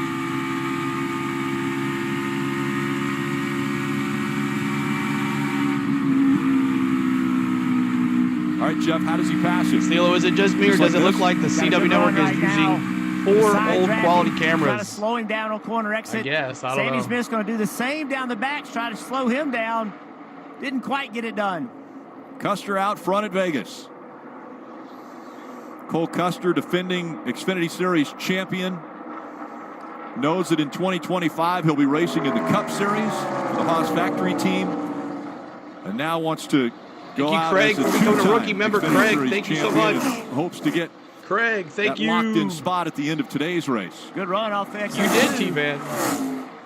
All right, Jeff, how does he pass it? CeeLo, is it just me, or does it look like the CW network is using 4 old quality cameras? Trying to slow him down on corner exit. I guess, I don't know. Sammy Smith's going to do the same down the back, try to slow him down. Didn't quite get it done. Custer out front at Vegas. Cole Custer, defending Xfinity Series champion, knows that in 2025 he'll be racing in the Cup Series for the Haas Factory team. and now wants to go out Craig, as a becoming a two-time rookie member. Xfinity Craig, Series thank you so champion much. and hopes to get Craig, thank that you. locked-in spot at the end of today's race. Good run off the You did, T-Man.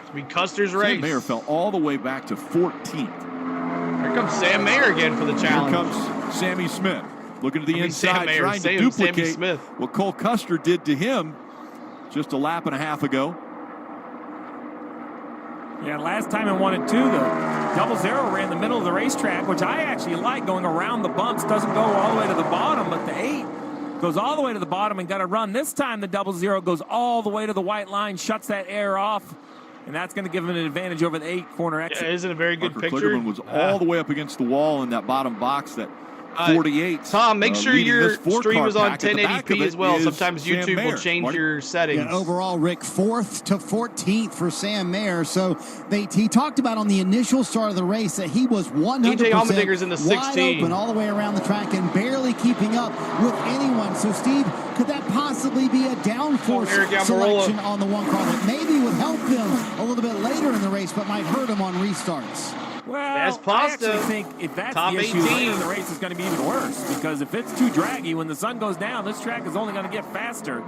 It's be Custer's race. Sam Mayer fell all the way back to 14th. Here comes Sam Mayer again for the challenge. Here comes Sammy Smith. Looking to the inside, Mayer, trying to duplicate what Cole Custer did to him just a lap and a half ago. Yeah, last time in 1 and 2, the double zero ran the middle of the racetrack, which I actually like, going around the bumps. Doesn't go all the way to the bottom, but the 8 goes all the way to the bottom and got a run. This time the double zero goes all the way to the white line, shuts that air off, and that's going to give him an advantage over the 8 corner exit. Yeah, isn't it a very good Parker picture? Kligerman was all the way up against the wall in that bottom box, that 48. Tom, make sure your stream is on 1080p 1080p as well. Sometimes YouTube will change your settings. Yeah, overall, Rick, 4th to 14th for Sam Mayer. So he talked about on the initial start of the race that he was 100% DJ Allmendinger's in the 16. wide open all the way around the track and barely keeping up with anyone. So, Steve, could that possibly be a downforce selection on the one car that maybe would help him a little bit later in the race, but might hurt him on restarts? Well, I actually think if that's the issue, later in the race is going to be even worse, because if it's too draggy, when the sun goes down, this track is only going to get faster.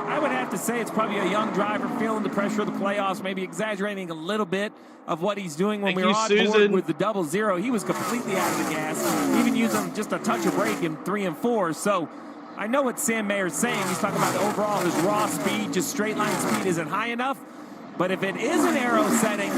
I would have to say it's probably a young driver feeling the pressure of the playoffs, maybe exaggerating a little bit of what he's doing. When we were on board with the double zero, he was completely out of the gas, even using just a touch of brake in 3 and 4. So I know what Sam Mayer's saying. He's talking about overall his raw speed, just straight line speed isn't high enough. But if it is an aero setting,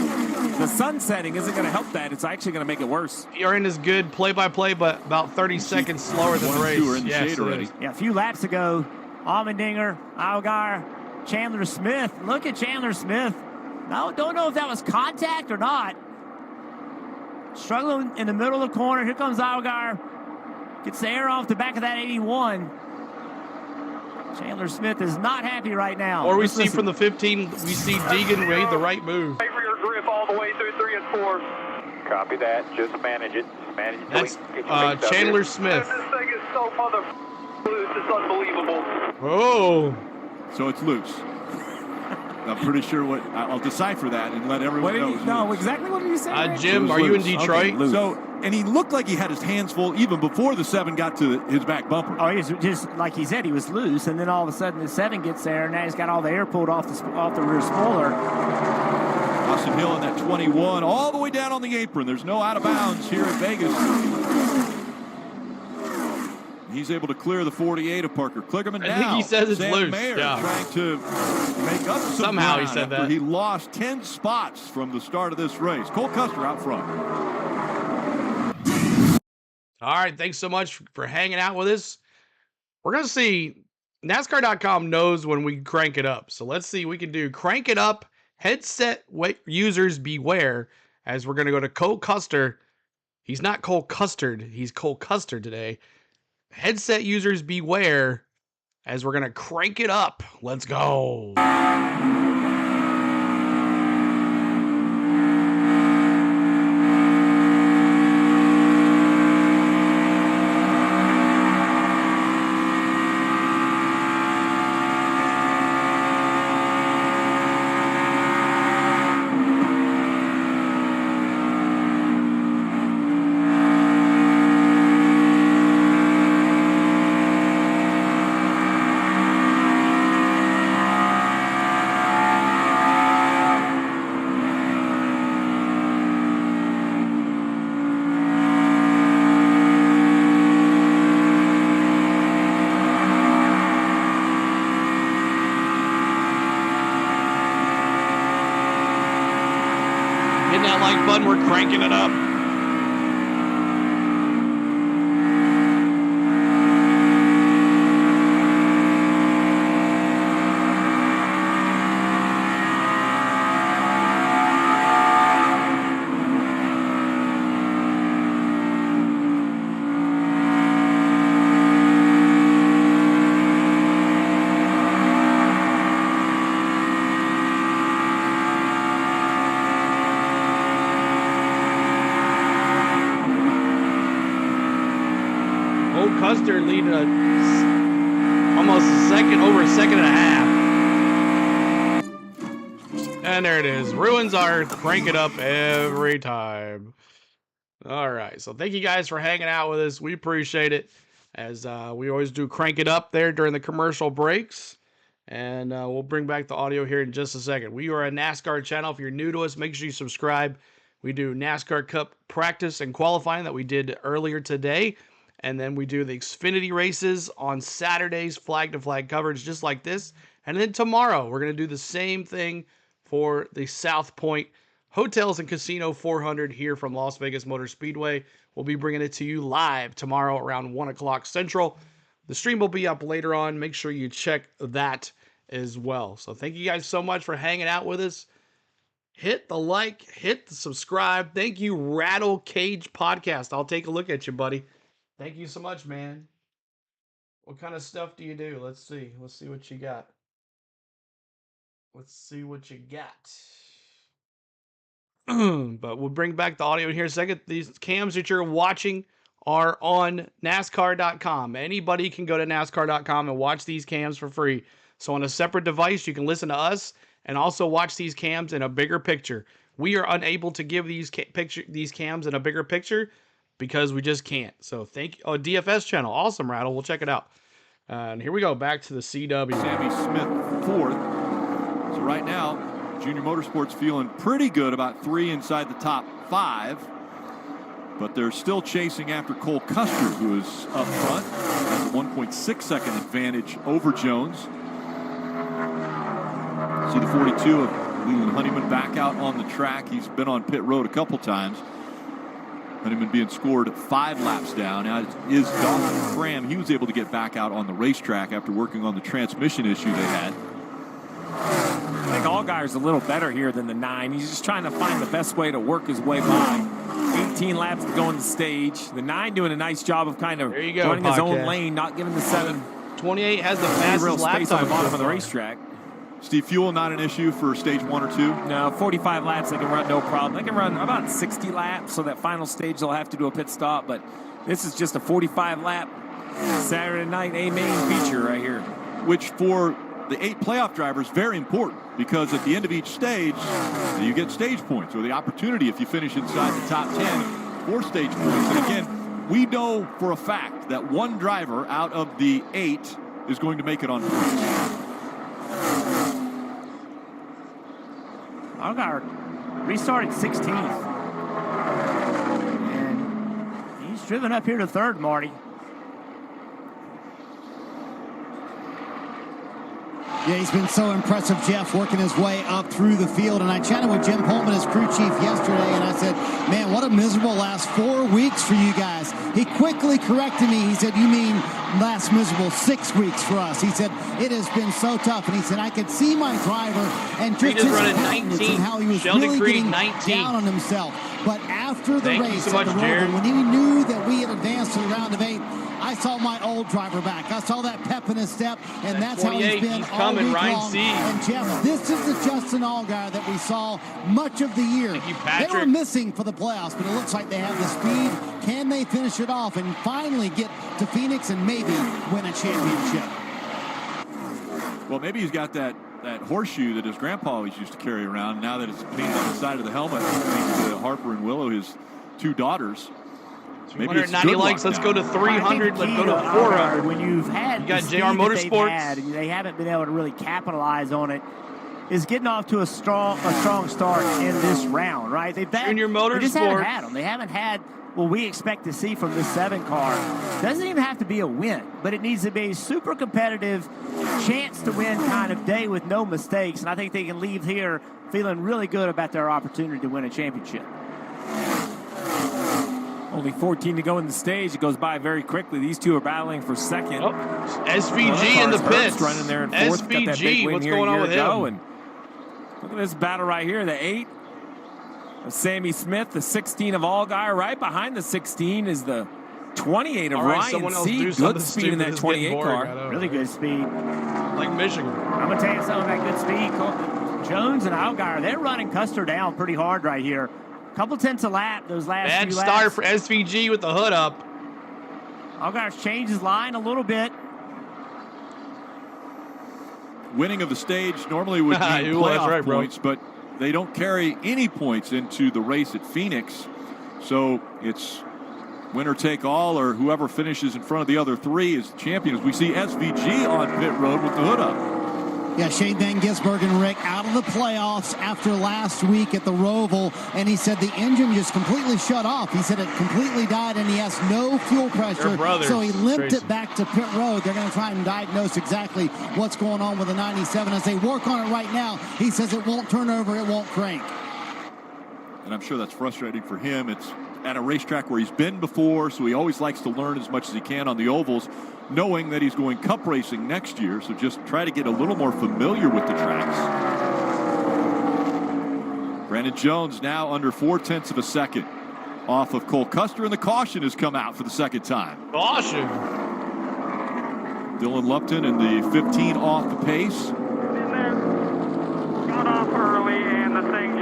the sun setting isn't going to help that. It's actually going to make it worse. You're in as good play-by-play, but about 30 seconds slower than the race. Are in the shade already. Yeah, a few laps ago, Allmendinger, Algar, Chandler Smith. Look at Chandler Smith. No, don't know if that was contact or not. Struggling in the middle of the corner. Here comes Algar. Gets the air off the back of that 81. Chandler Smith is not happy right now. Or we see from the 15, we see Deegan made the right move. Rear grip all the way through 3 and 4. Copy that. Just manage it. Manage it. That's Chandler Smith. This thing is so loose. It's unbelievable. Oh. So it's loose. I'm pretty sure what I'll decipher that and let everyone know. No, exactly what did you say? Jim, are you in Detroit? Okay, so, and he looked like he had his hands full even before the 7 got to his back bumper. Oh, he's just like he said, he was loose, and then all of a sudden the 7 gets there, and now he's got all the air pulled off the rear spoiler. Austin Hill in that 21, all the way down on the apron. There's no out of bounds here at Vegas. He's able to clear the 48 of Parker Kligerman. I think he says it's Sam loose. Mayer Yeah. trying to make up some Somehow he ground said after that. he lost 10 spots from the start of this race. Cole Custer out front. All right, thanks so much for hanging out with us. We're going to see, NASCAR.com knows when we crank it up. So let's see, we can do crank it up, headset users beware, as we're going to go to Cole Custer. He's not Cole Custard, he's Cole Custer today. Headset users beware, as we're going to crank it up. Let's go. Hitting that like button, we're cranking it up. Custer leading almost over a second and a half. And there it is. Ruins our crank it up every time. All right. So thank you guys for hanging out with us. We appreciate it. As we always do, crank it up there during the commercial breaks. And we'll bring back the audio here in just a second. We are a NASCAR channel. If you're new to us, make sure you subscribe. We do NASCAR Cup practice and qualifying that we did earlier today. And then we do the Xfinity races on Saturdays, flag-to-flag coverage just like this. And then tomorrow, we're going to do the same thing for the South Point Hotels and Casino 400 here from Las Vegas Motor Speedway. We'll be bringing it to you live tomorrow around 1 o'clock Central. The stream will be up later on. Make sure you check that as well. So thank you guys so much for hanging out with us. Hit the like, hit the subscribe. Thank you, Rattle Cage Podcast. I'll take a look at you, buddy. Thank you so much, man. What kind of stuff do you do? Let's see. Let's see what you got. Let's see what you got. But we'll bring back the audio in here in a second. These cams that you're watching are on NASCAR.com. Anybody can go to NASCAR.com and watch these cams for free. So on a separate device, you can listen to us and also watch these cams in a bigger picture. We are unable to give these cams in a bigger picture because we just can't. So thank you. Oh, DFS channel. Awesome, Rattle. We'll check it out. And here we go. Back to the CW. Sammy Smith, fourth. So right now, Junior Motorsports feeling pretty good about 3 inside the top 5. But they're still chasing after Cole Custer, who is up front. Has a 1.6 second advantage over Jones. See the 42 of Leland Honeyman back out on the track. He's been on pit road a couple times. Honeyman being scored 5 laps down. Now is Dawson Cram. He was able to get back out on the racetrack after working on the transmission issue they had. I think Allgaier's a little better here than the 9. He's just trying to find the best way to work his way by. 18 laps to go on the stage. The 9 doing a nice job of kind of running his own lane, not giving the 7. 28 has the fastest lap time on the bottom of the racetrack. Steve, fuel not an issue for stage 1 or 2? No, 45 laps they can run no problem. They can run about 60 laps, so that final stage they'll have to do a pit stop. But this is just a 45 lap Saturday night A-main feature right here. Which for the 8 playoff drivers, very important, because at the end of each stage, you get stage points, or the opportunity if you finish inside the top 10 for stage points. And again, we know for a fact that 1 driver out of the 8 is going to make it on points. Allgaier restarted 16th. And he's driven up here to 3rd, Marty. Yeah, he's been so impressive, Jeff, working his way up through the field. And I chatted with Jim Pullman, his crew chief, yesterday, and I said, man, what a miserable last 4 weeks for you guys. He quickly corrected me. He said, you mean last miserable 6 weeks for us. He said, it has been so tough. And he said, I could see my driver and just his countenance and how he was really getting down on himself. But after the race at the Roval, when he knew that we had advanced to the round of 8, I saw my old driver back. I saw that pep in his step, and that's how he's been all week long. And Jeff, this is the Justin Allgaier that we saw much of the year. They were missing for the playoffs, but it looks like they have the speed. Can they finish it off and finally get to Phoenix and maybe win a championship? Well, maybe he's got that horseshoe that his grandpa always used to carry around. Now that it's painted on the side of the helmet, thanks to Harper and Willow, his 2 daughters. 290 likes. Let's go to 300. Let's go to 400. When you've had you got JR Motorsports, and they haven't been able to really capitalize on it, is getting off to a strong start in this round, right? Junior Motorsports. They just haven't had them. They haven't had what we expect to see from this 7 car. Doesn't even have to be a win, but it needs to be a super competitive, chance to win kind of day with no mistakes. And I think they can leave here feeling really good about their opportunity to win a championship. Only 14 to go in the stage. It goes by very quickly. These 2 are battling for 2nd. Oh, SVG in the pits. Running there in 4th. SVG, what's going on with him? And look at this battle right here. The 8 of Sammy Smith, the 16 of Allgaier. Right behind the 16 is the 28 of Ryan C. Good speed in that 28 car. Really good speed. Like Michigan. I'm going to tell you something about good speed. Jones and Allgaier, they're running Custer down pretty hard right here. Couple tenths a lap, those last few laps. Bad start for SVG with the hood up. Allgaier's changed his line a little bit. Winning of the stage normally would mean playoff points, but they don't carry any points into the race at Phoenix. So it's winner take all, or whoever finishes in front of the other three is the champion. As we see SVG on pit road with the hood up. Yeah, Shane Van Gisbergen and Rick out of the playoffs after last week at the Roval, and he said the engine just completely shut off. He said it completely died, and he has no fuel pressure, so he limped it back to pit road. They're going to try and diagnose exactly what's going on with the 97 as they work on it right now. He says it won't turn over, it won't crank. And I'm sure that's frustrating for him. It's at a racetrack where he's been before, so he always likes to learn as much as he can on the ovals, knowing that he's going cup racing next year, so just try to get a little more familiar with the tracks. Brandon Jones now under 0.4 of a second off of Cole Custer, and the caution has come out for the second time. Caution! Dylan Lupton in the 15 off the pace. Got off early, and the thing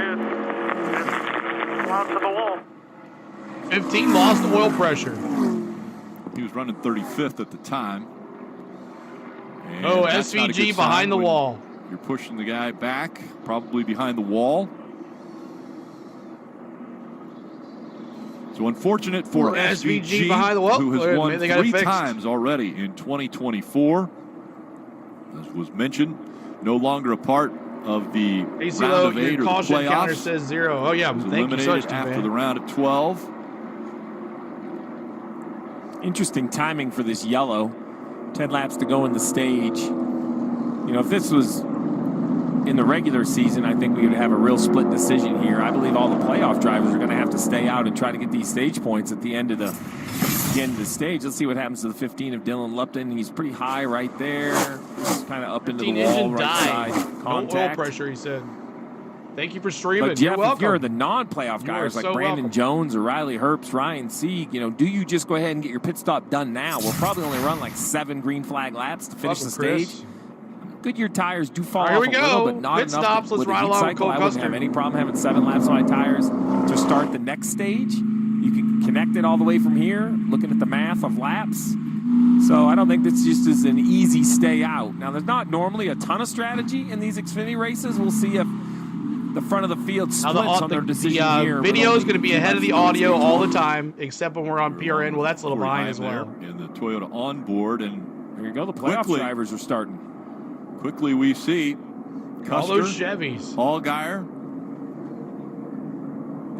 just lost to the wall. 15 lost oil pressure. He was running 35th at the time. And SVG behind the wall. You're pushing the guy back, probably behind the wall. So unfortunate for SVG behind the wall, who has won 3 times already in 2024. As was mentioned, no longer a part of the round of 8 or the caution playoffs. counter says 0. Oh yeah, thank you so much, after the round of 12. Interesting timing for this yellow. 10 laps to go in the stage. You know, if this was in the regular season, I think we would have a real split decision here. I believe all the playoff drivers are going to have to stay out and try to get these stage points at the end of the stage. Let's see what happens to the 15 of Dylan Lupton. He's pretty high right there. He's kind of up into the wall right side. Contact. No oil pressure, he said. Thank you for streaming. But Jeff, if you're the non-playoff guys like Brandon Jones or Riley Herbst, Ryan Sieg, you know, do you just go ahead and get your pit stop done now? We'll probably only run like 7 green flag laps to finish the stage. Goodyear tires do fall off a little, but not pit enough stops. Let's with ride the heat along cycle. I wouldn't have any problem having 7 laps on my tires to start the next stage. You can connect it all the way from here, looking at the math of laps. So I don't think this just is an easy stay out. Now, there's not normally a ton of strategy in these Xfinity races. We'll see if the front of the field splits on their decision here. The video is going to be ahead of the audio all the time, except when we're on PRN. Well, that's a little behind as well. In the Toyota onboard, and there you go. The playoff drivers are starting. Quickly we see Custer, all those Chevys, Allgaier,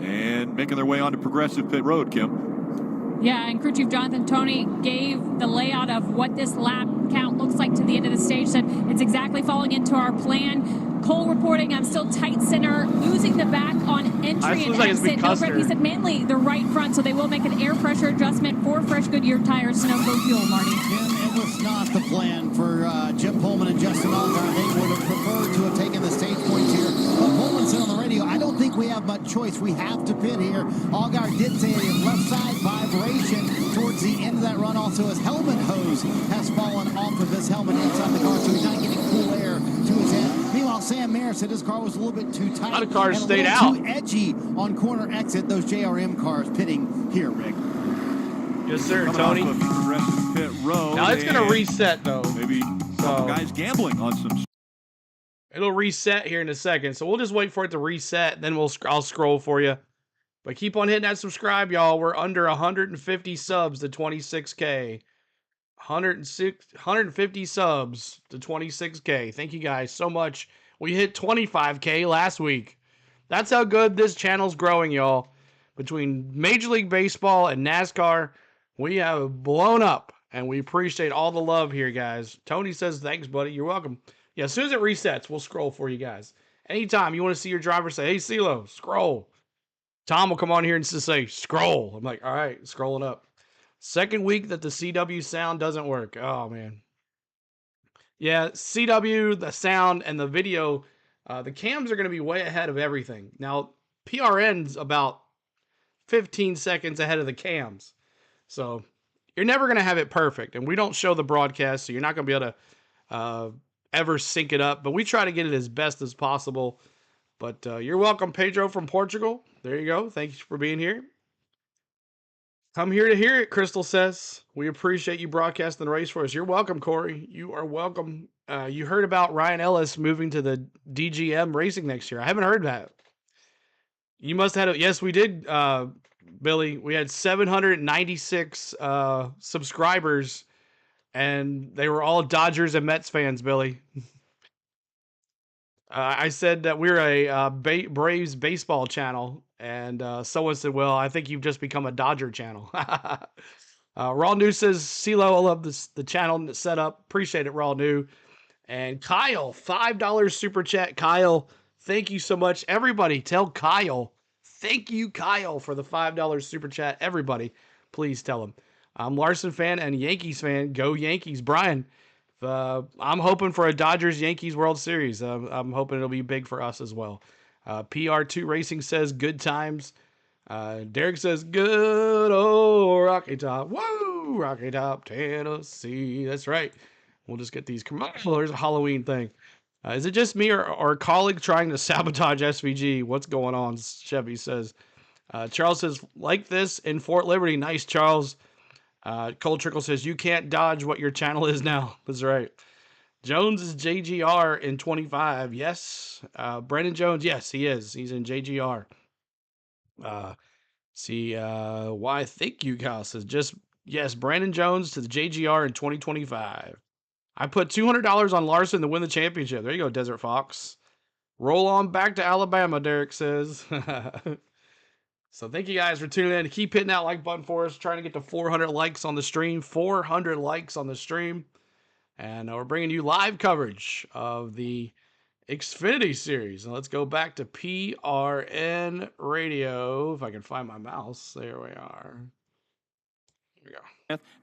and making their way onto Progressive Pit Road, Kim. Yeah, and crew chief Jonathan Tony gave the layout of what this lap count looks like to the end of the stage. Said it's exactly falling into our plan. Cole reporting, I'm still tight center, losing the back on entry and exit. No grip. He said mainly the right front, so they will make an air pressure adjustment for fresh Goodyear tires, no low fuel, Marty. It was not the plan for Jim Pullman and Justin Allgaier. They would have preferred to have taken the stage points here. But Pullman said on the radio, I don't think we have much choice. We have to pit here. Allgaier did say a left side vibration towards the end of that run. Also, his helmet hose has fallen off of his helmet inside the car, so he's not getting cool air to his head. Meanwhile, Sam Mayer said his car was a little bit too tight. A lot of cars and stayed a out. Too edgy on corner exit. Those JRM cars pitting here, Rick. Yes, sir, Tony. Pit road, now it's going to reset, though. Maybe some guys gambling on some. It'll reset here in a second, so we'll just wait for it to reset, then I'll scroll for you. But keep on hitting that subscribe, y'all. We're under 150 subs to 26K. 150 subs to 26K. Thank you guys so much. We hit 25K last week. That's how good this channel's growing, y'all. Between Major League Baseball and NASCAR, we have blown up, and we appreciate all the love here, guys. Tony says, thanks, buddy. You're welcome. Yeah, as soon as it resets, we'll scroll for you guys. Anytime you want to see your driver say, hey, CeeLo, scroll. Tom will come on here and just say, scroll. I'm like, all right, scrolling up. Second week that the CW sound doesn't work. Oh, man. Yeah, CW, the sound, and the video, the cams are going to be way ahead of everything. Now, PRN's about 15 seconds ahead of the cams. So, you're never going to have it perfect. And we don't show the broadcast, so you're not going to be able to ever sync it up. But we try to get it as best as possible. But you're welcome, Pedro from Portugal. There you go. Thank you for being here. I'm here to hear it, Crystal says. We appreciate you broadcasting the race for us. You're welcome, Corey. You are welcome. You heard about Ryan L.as moving to the DGM racing next year. I haven't heard that. You must have had it. Yes, we did Billy, we had 796 subscribers, and they were all Dodgers and Mets fans, Billy. I said that we're a Braves baseball channel, and someone said, well, I think you've just become a Dodger channel. Raw New says, CeeLo, I love the channel set up. Appreciate it, Raw New. And Kyle, $5 super chat. Kyle, thank you so much. Everybody, tell Kyle. Thank you, Kyle, for the $5 super chat. Everybody, please tell him. I'm Larson fan and Yankees fan. Go Yankees. Brian, I'm hoping for a Dodgers-Yankees World Series. I'm hoping it'll be big for us as well. PR2 Racing says, good times. Derek says, good old Rocky Top. Woo! Rocky Top, Tennessee. That's right. We'll just get these commercials. There's a Halloween thing. Is it just me or a colleague trying to sabotage SVG? What's going on? Chevy says. Charles says, like this in Fort Liberty. Nice, Charles. Cole Trickle says, you can't dodge what your channel is now. That's right. Jones is JGR in 25. Yes. Brandon Jones, yes, he is. He's in JGR. Why thank you, Kyle says, yes, Brandon Jones to the JGR in 2025. I put $200 on Larson to win the championship. There you go, Desert Fox. Roll on back to Alabama, Derek says. So thank you guys for tuning in. Keep hitting that like button for us. Trying to get to 400 likes on the stream. 400 likes on the stream. And we're bringing you live coverage of the Xfinity Series. And let's go back to PRN Radio. If I can find my mouse. There we are. Here we go.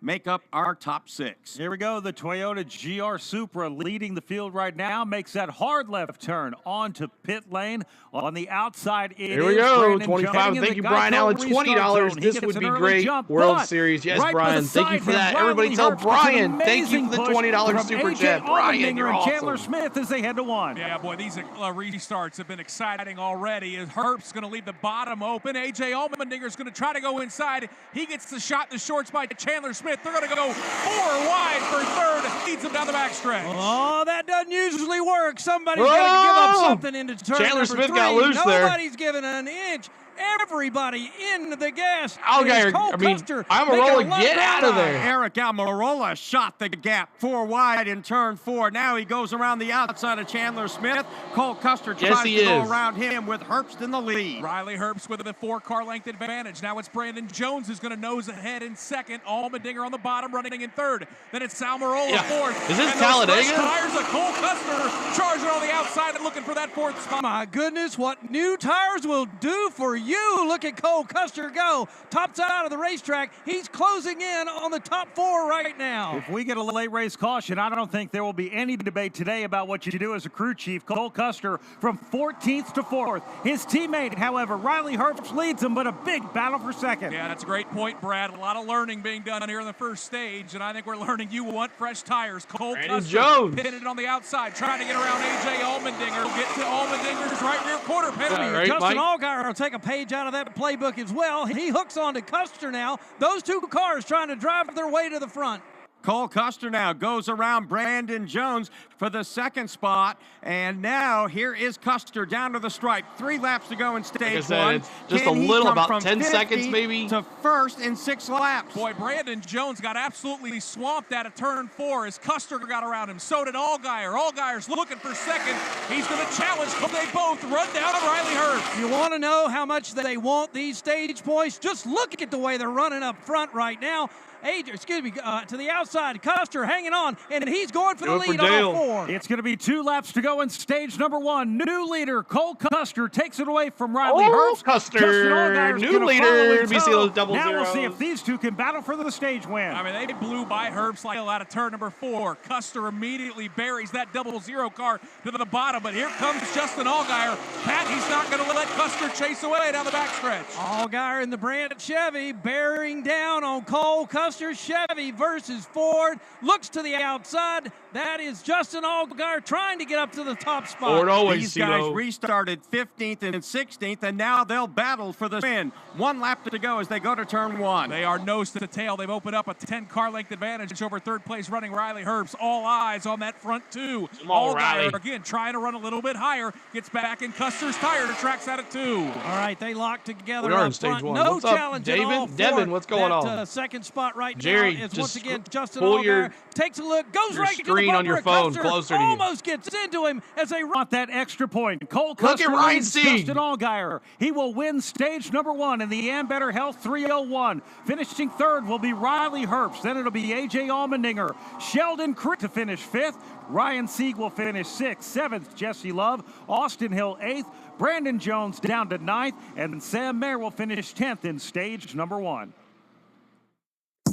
Make up our top 6. Here we go. The Toyota GR Supra leading the field right now. Makes that hard left turn onto pit lane. On the outside, here we go. 25. Thank you, Brian Allen. $20. This would be great. World Series. Yes, Brian. Thank you for that. Everybody tell Brian. Thank you for the $20 super chat. Brian, you're awesome. Chandler Smith as they head to 1. Yeah, boy, these restarts have been exciting already. Herbst's going to leave the bottom open. A.J. Allmendinger's going to try to go inside. He gets the shot in the shorts by Chandler Smith. They're going to go 4 wide for third. Leads them down the backstretch. Oh, that doesn't usually work. Somebody's got to give up something into turn Chandler Smith 3. got loose there. Nobody's giving an inch. Everybody in the gas. Almerola, get out of there. Eric Almirola shot the gap 4 wide in turn 4. Now he goes around the outside of Chandler Smith. Cole Custer tries to go around him with Herbst in the lead. Riley Herbst with a 4-car length advantage. Now it's Brandon Jones who's going to nose ahead in second. Allmendinger on the bottom running in third. Then it's Almirola fourth. Is this Talladega? Tires of Cole Custer charging on the outside and looking for that 4th spot. My goodness, what new tires will do for you. Look at Cole Custer go. Top side of the racetrack. He's closing in on the top 4 right now. If we get a late race caution, I don't think there will be any debate today about what you do as a crew chief. Cole Custer from 14th to 4th. His teammate, however, Riley Herbst leads him, but a big battle for second. Yeah, that's a great point, Brad. A lot of learning being done here in the first stage, and I think we're learning you want fresh tires. Cole Custer pitted on the outside, trying to get around A.J. Allmendinger. We'll get to Allmendinger's right rear quarter panel. Justin Allgaier will take a page out of that playbook as well. He hooks on to Custer now. Those 2 cars trying to drive their way to the front. Cole Custer now goes around Brandon Jones for the 2nd spot. And now here is Custer down to the stripe. 3 laps to go in stage 1. It's just a little, about 10 seconds maybe. To first in 6 laps. Boy, Brandon Jones got absolutely swamped out of turn 4 as Custer got around him. So did Allgaier. Allgaier's looking for second. He's going to challenge. They both run down Riley Herbst. You want to know how much they want these stage points? Just look at the way they're running up front right now. To the outside, Custer hanging on, and he's going for the lead on all 4. It's going to be 2 laps to go in stage number 1. New leader, Cole Custer, takes it away from Riley Herbst. Custer, new leader. Now we'll see if these 2 can battle for the stage win. I mean, they blew by Herbst like out of turn number 4. Custer immediately buries that 00 car to the bottom, but here comes Justin Allgaier. Pat, he's not going to let Custer chase away down the backstretch. Allgaier in the brand Chevy bearing down on Cole Custer. Custer Chevy versus Ford. Looks to the outside. That is Justin Allgaier trying to get up to the top spot. Ford always, These guys restarted 15th and 16th, and now they'll battle for the win. 1 lap to go as they go to turn 1. They are nose to tail. They've opened up a 10-car length advantage over third place running Riley Herbst. All eyes on that front 2. Allgaier again trying to run a little bit higher. Gets back in Custer's tire. Tracks out at 2. All right, they lock together. We are in stage 1. No what's challenge up, at all. Devin, what's going on? Second spot right Jerry, now is just once again Justin pull Allgaier. Takes a look, goes right to the bumper on your phone Custer, closer to you. almost gets into him as they Want that extra point. Cole Look Custer at Ryan leads Sieg. Justin Allgaier. He will win stage number 1 in the Ambetter Health 301. Finishing third will be Riley Herbst. Then it'll be A.J. Allmendinger. Sheldon Creek to finish 5th. Ryan Sieg will finish 6th. 7th, Jesse Love. Austin Hill 8th. Brandon Jones down to 9th. And Sam Mayer will finish 10th in stage number 1.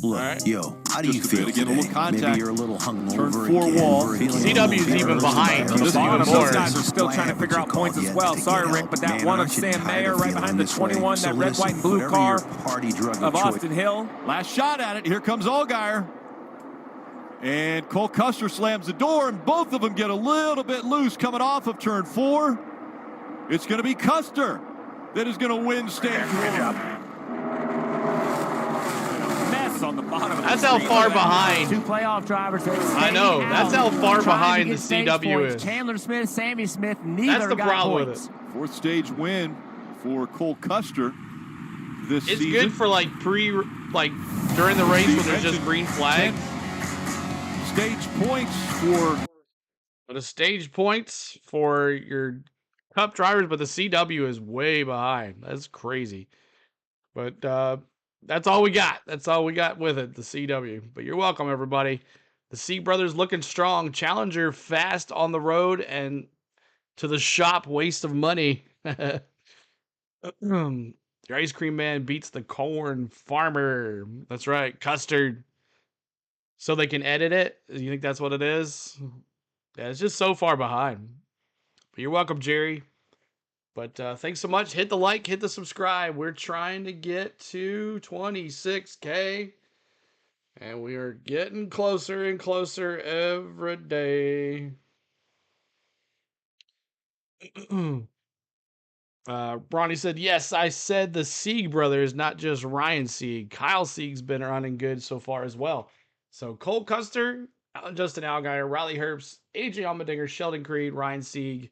Look, yo, how do you feel today? Maybe you're a little hungover. Turn 4 wall. CW's even behind. The bottom, those guys are still trying to figure out points as well. Sorry, Rick, but that one of Sam Mayer right behind the 21, that red, white, and blue car of Austin Hill. Last shot at it. Here comes Allgaier. And Cole Custer slams the door, and both of them get a little bit loose coming off of turn 4. It's going to be Custer that is going to win stage 1. On the bottom. That's how far behind. 2 playoff drivers. I know. That's how far behind the CW is. Chandler Smith, Sammy Smith, neither That's the got problem points. with it. 4th stage win for Cole Custer this It's season. good for during the race when there's just green flag. Stage points for. But the stage points for your Cup drivers, but the CW is way behind. That's crazy. But that's all we got. That's all we got with it, the CW. But you're welcome, everybody. The C brothers looking strong. Challenger fast on the road and to the shop, waste of money. Your ice cream man beats the corn farmer. That's right, custard. So they can edit it? You think that's what it is? Yeah, it's just so far behind. But you're welcome, Jerry. But thanks so much. Hit the like, hit the subscribe. We're trying to get to 26K. And we are getting closer and closer every day. Bronny said, yes, I said the Sieg brothers, not just Ryan Sieg. Kyle Sieg's been running good so far as well. So Cole Custer, Justin Allgaier, Riley Herbst, A.J. Allmendinger, Sheldon Creed, Ryan Sieg,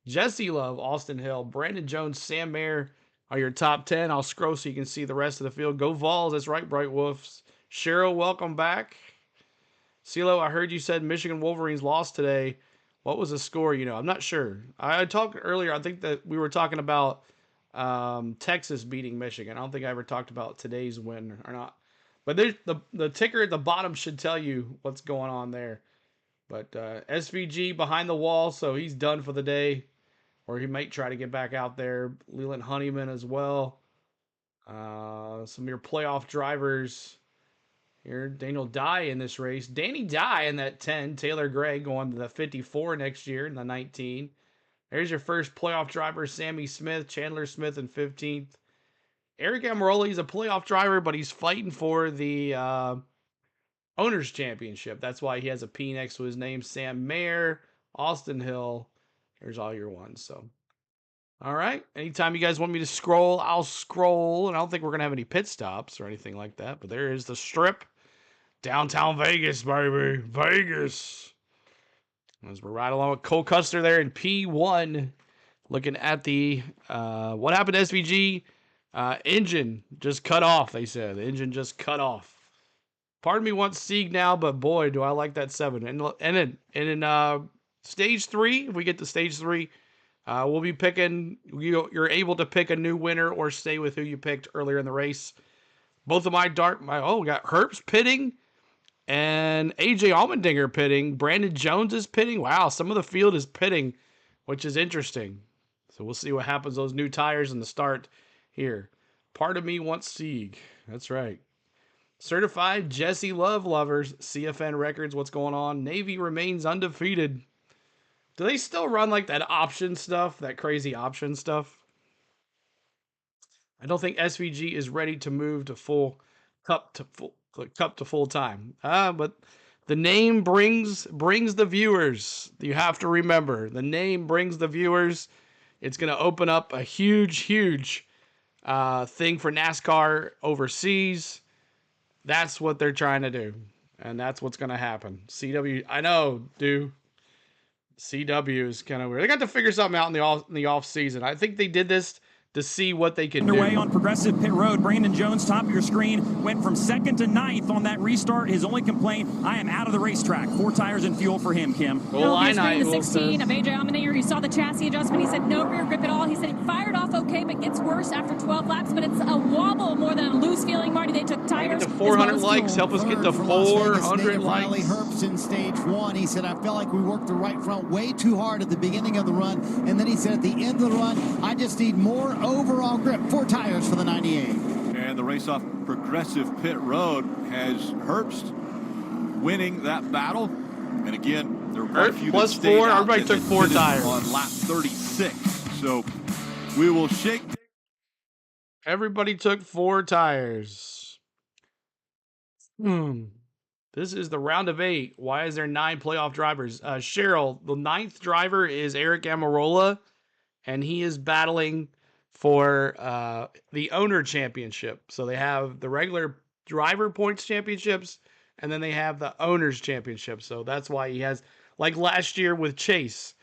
Jesse Love, Austin Hill, Brandon Jones, Sam Mayer are your top 10. I'll scroll so you can see the rest of the field. Go Vols. That's right, Bright Wolves. Cheryl, welcome back. CeeLo, I heard you said Michigan Wolverines lost today. What was the score? I'm not sure. I talked earlier. I think that we were talking about Texas beating Michigan. I don't think I ever talked about today's win or not. But there's the ticker at the bottom should tell you what's going on there. But SVG behind the wall, so he's done for the day. Or he might try to get back out there. Leland Honeyman as well. Some of your playoff drivers here. Daniel Dye in this race. Danny Dye in that 10. Taylor Gray going to the 54 next year in the 19. There's your first playoff driver. Sammy Smith, Chandler Smith in 15th. Eric Amaroli is a playoff driver, but he's fighting for the Owners Championship. That's why he has a P next to his name. Sam Mayer, Austin Hill. There's all your ones. So, all right. Anytime you guys want me to scroll, I'll scroll. And I don't think we're going to have any pit stops or anything like that. But there is the strip. Downtown Vegas, baby. Vegas. As we're right along with Cole Custer there in P1. Looking at the, what happened to SVG? Engine just cut off, they said. The engine just cut off. Part of me wants Sieg now, but boy, do I like that 7. And in stage 3, if we get to stage 3, we'll be picking, you're able to pick a new winner or stay with who you picked earlier in the race. Both of we got Herbst pitting and A.J. Allmendinger pitting. Brandon Jones is pitting. Wow, some of the field is pitting, which is interesting. So we'll see what happens, those new tires in the start here. Part of me wants Sieg. That's right. Certified Jesse Love lovers, CFN Records, what's going on? Navy remains undefeated. Do they still run like that option stuff, that crazy option stuff? I don't think SVG is ready to move to full Cup to full time. But the name brings the viewers. You have to remember, the name brings the viewers. It's going to open up a huge thing for NASCAR overseas. That's what they're trying to do, and that's what's going to happen. CW, I know, dude. CW is kind of weird. They got to figure something out in the off season. I think they did this to see what they can do. Underway on Progressive Pit Road. Brandon Jones, top of your screen, went from 2nd to 9th on that restart. His only complaint, I am out of the racetrack. 4 tires and fuel for him, Kim. Well, the 16 of A.J. Allmendinger. He saw the chassis adjustment. He said no rear grip at all. He said it fired off okay, but gets worse after 12 laps. But it's a wobble more than a loose feeling, Marty. They took tires. Get to 400 likes. Help us get to 400 likes. Riley Herbst in stage 1. He said, I felt like we worked the right front way too hard at the beginning of the run. And then he said at the end of the run, I just need more overall grip. 4 tires for the 98. And the race off Progressive Pit Road has Herbst winning that battle. And again, there were quite a few plus 4. Everybody took 4 tires on lap 36. So we will shake. Everybody took 4 tires. This is the round of 8. Why is there 9 playoff drivers? Cheryl, the 9th driver is Eric Amarola, and he is battling for the owner championship. So they have the regular driver points championships, and then they have the owners championship. So that's why he has, like last year with Chase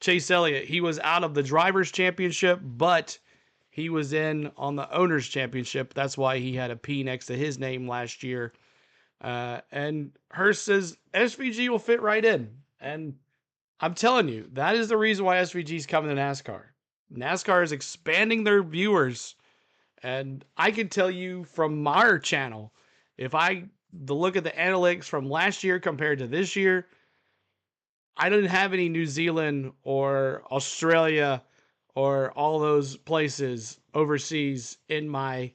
Elliott, he was out of the drivers championship, but he was in on the owners championship. That's why he had a P next to his name last year. And Hurst says SVG will fit right in. And I'm telling you, that is the reason why SVG is coming to NASCAR. NASCAR is expanding their viewers, and I can tell you from our channel, if I look at the analytics from last year compared to this year, I didn't have any New Zealand or Australia or all those places overseas in my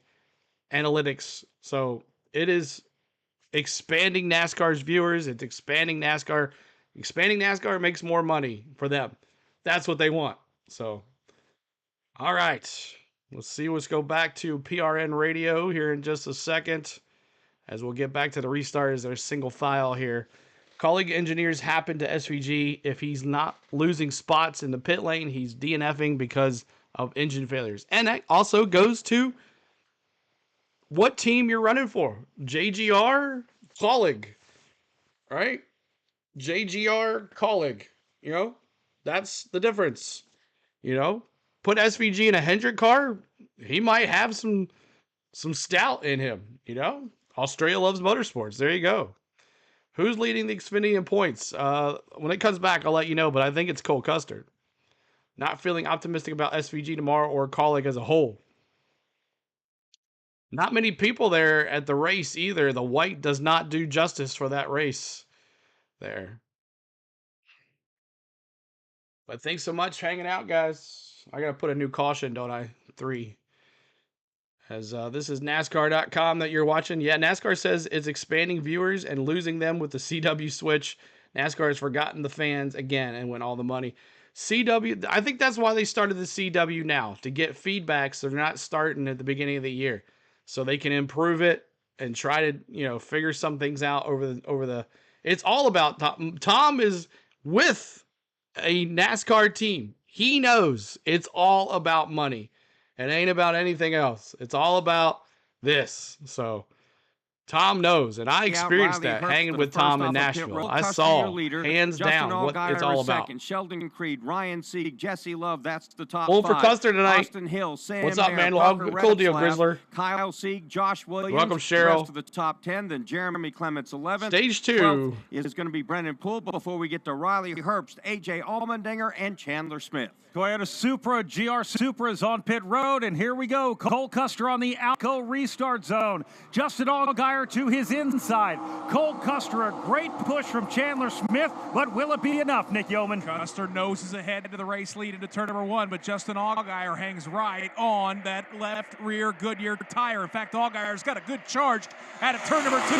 analytics. So it is expanding NASCAR's viewers. It's expanding NASCAR. Expanding NASCAR makes more money for them. That's what they want. So all right, let's go back to PRN radio here in just a second, as we'll get back to the restart as there's single file here. Colleague engineers happen to SVG. If he's not losing spots in the pit lane, he's DNFing because of engine failures. And that also goes to what team you're running for. JGR, colleague, right? JGR, colleague, that's the difference, Put SVG in a Hendrick car, he might have some stout in him, Australia loves motorsports. There you go. Who's leading the Xfinity in points? When it comes back, I'll let you know, but I think it's Cole Custer. Not feeling optimistic about SVG tomorrow or Colleague as a whole. Not many people there at the race either. The white does not do justice for that race there. But thanks so much for hanging out, guys. I got to put a new caution, don't I? 3. As this is NASCAR.com that you're watching. Yeah, NASCAR says it's expanding viewers and losing them with the CW switch. NASCAR has forgotten the fans again and won all the money. CW, I think that's why they started the CW now, to get feedback so they're not starting at the beginning of the year. So they can improve it and try to, figure some things out over the it's all about Tom. Tom is with a NASCAR team. He knows it's all about money. It ain't about anything else. It's all about this. So Tom knows, and I experienced that hanging with Tom in Nashville. I saw, hands down, what it's all about. Sheldon Creed, Ryan Sieg, Jesse Love, that's the top Pull for Custer tonight. Austin Hill, Sam What's up, man? Cool deal, Grizzler. Kyle Sieg, Josh Williams. Welcome, Cheryl. The rest of the top 10. Then Jeremy Clements, 11th. Stage 2 is going to be Brendan Poole before we get to Riley Herbst, A.J. Allmendinger, and Chandler Smith. Toyota Supra, GR Supra is on pit road, and here we go. Cole Custer on the Alco restart zone. Justin Allgaier to his inside. Cole Custer, a great push from Chandler Smith, but will it be enough, Nick Yeoman? Custer noses ahead to the race lead into turn number 1, but Justin Allgaier hangs right on that left rear Goodyear tire. In fact, Allgaier's got a good charge out of turn number 2.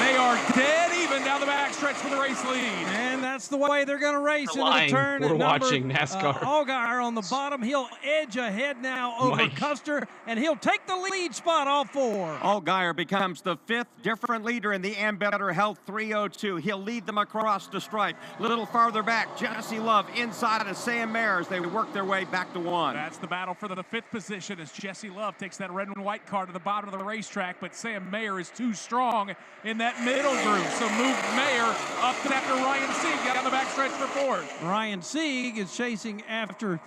They are dead even down the back stretch. stretch for the race lead. And that's the way they're going to race into the turn. We're watching NASCAR. Allgaier on the bottom. He'll edge ahead now over Custer, and he'll take the lead spot off 4. Allgaier becomes the 5th different leader in the Ambetter Health 302. He'll lead them across the stripe. A little farther back, Jesse Love inside of Sam Mayer as they work their way back to 1. That's the battle for the 5th position as Jesse Love takes that red and white car to the bottom of the racetrack, but Sam Mayer is too strong in that middle group, so move Mayer up after Ryan Sieg down the backstretch for 4th. Ryan Sieg is chasing after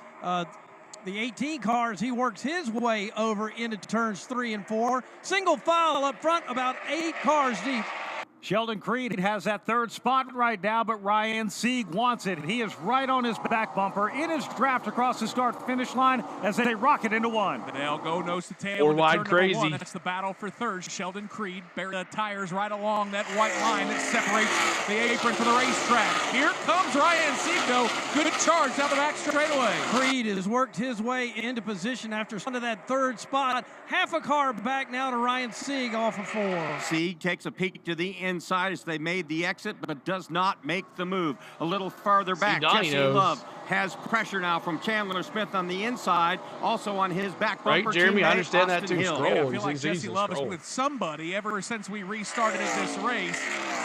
the 18 cars. He works his way over into turns 3 and 4. Single file up front, about 8 cars deep. Sheldon Creed has that 3rd spot right now, but Ryan Sieg wants it. He is right on his back bumper in his draft across the start-finish line as they rocket into 1. They'll go nose to tail. Or wide crazy. 1. That's the battle for 3rd. Sheldon Creed buries the tires right along that white line that separates the apron from the racetrack. Here comes Ryan Sieg, though. Good charge down the back straightaway. Creed has worked his way into position after into that 3rd spot. Half a car back now to Ryan Sieg off of 4. Sieg takes a peek to the inside as they made the exit, but does not make the move. A little farther back, Jesse Love has pressure now from Chandler Smith on the inside, also on his back bumper. Right, Jeremy, I understand Austin that too. Hill. Yeah, I feel like Jesse Love is with somebody ever since we restarted this race.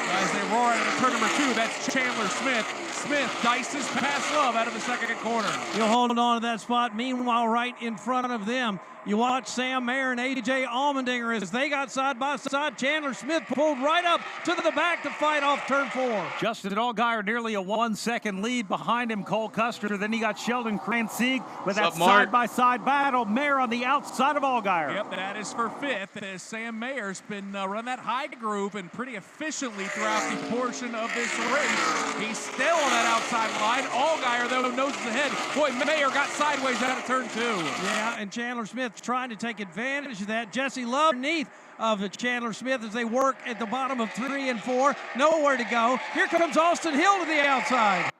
As they roar out of turn number 2, that's Chandler Smith. Smith dices past Love out of the 2nd corner. You'll hold on to that spot. Meanwhile, right in front of them, you watch Sam Mayer and A.J. Allmendinger as they got side by side. Chandler Smith pulled right up to the back to fight off turn 4. Justin Allgaier nearly a 1-second lead behind him, Cole Custer. Then he got Sheldon Sieg with that side-by-side battle. Mayer on the outside of Allgaier. Yep, that is for 5th as Sam Mayer's been running that high groove and pretty efficiently throughout the portion of this race. He's still on that outside line. Allgaier, though, noses ahead. Boy, Mayer got sideways out of turn 2. Yeah, and Chandler Smith trying to take advantage of that. Jesse Love underneath of Chandler Smith as they work at the bottom of 3 and 4. Nowhere to go. Here comes Austin Hill to the outside.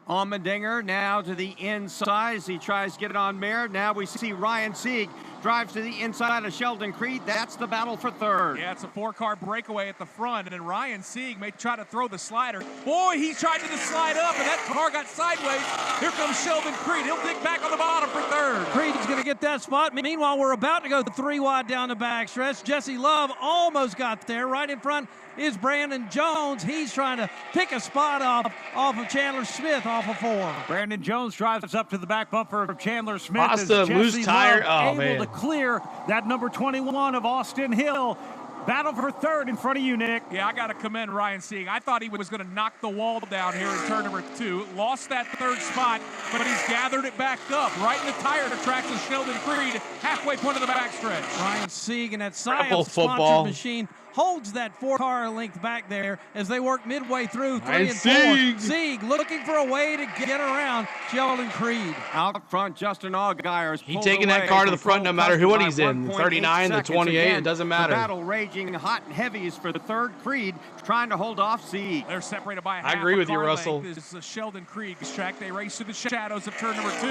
Allmendinger now to the inside as he tries to get it on Mayer. Now we see Ryan Sieg drives to the inside of Sheldon Creed. That's the battle for 3rd. Yeah, it's a 4-car breakaway at the front, and then Ryan Sieg may try to throw the slider. Boy, he tried to slide up, and that car got sideways. Here comes Sheldon Creed. He'll dig back on the bottom for 3rd. Creed's going to get that spot. Meanwhile, we're about to go 3 wide down the backstretch. Jesse Love almost got there. Right in front is Brandon Jones. He's trying to pick a spot off of Chandler Smith off of 4. Brandon Jones drives up to the back bumper of Chandler Smith. Pasta, loose tire. Oh, man. To clear that number 21 of Austin Hill. Battle for 3rd in front of you, Nick. Yeah, I got to commend Ryan Sieg. I thought he was going to knock the wall down here in turn number 2. Lost that 3rd spot, but he's gathered it back up. Right in the tire tracks of Sheldon Creed, halfway point of the backstretch. Ryan Sieg and that Science-sponsored machine holds that 4-car length back there as they work midway through 3 and 4. Sieg looking for a way to get around Sheldon Creed. Out front, Justin Allgaier. He's taking that car to the front no matter what he's in. 39 to 28, it doesn't matter. The battle raging hot and heavy is for the 3rd. Creed trying to hold off Sieg. They're separated by half. I agree with you, Russell. This is Sheldon Creed's track. They race through the shadows of turn number 2.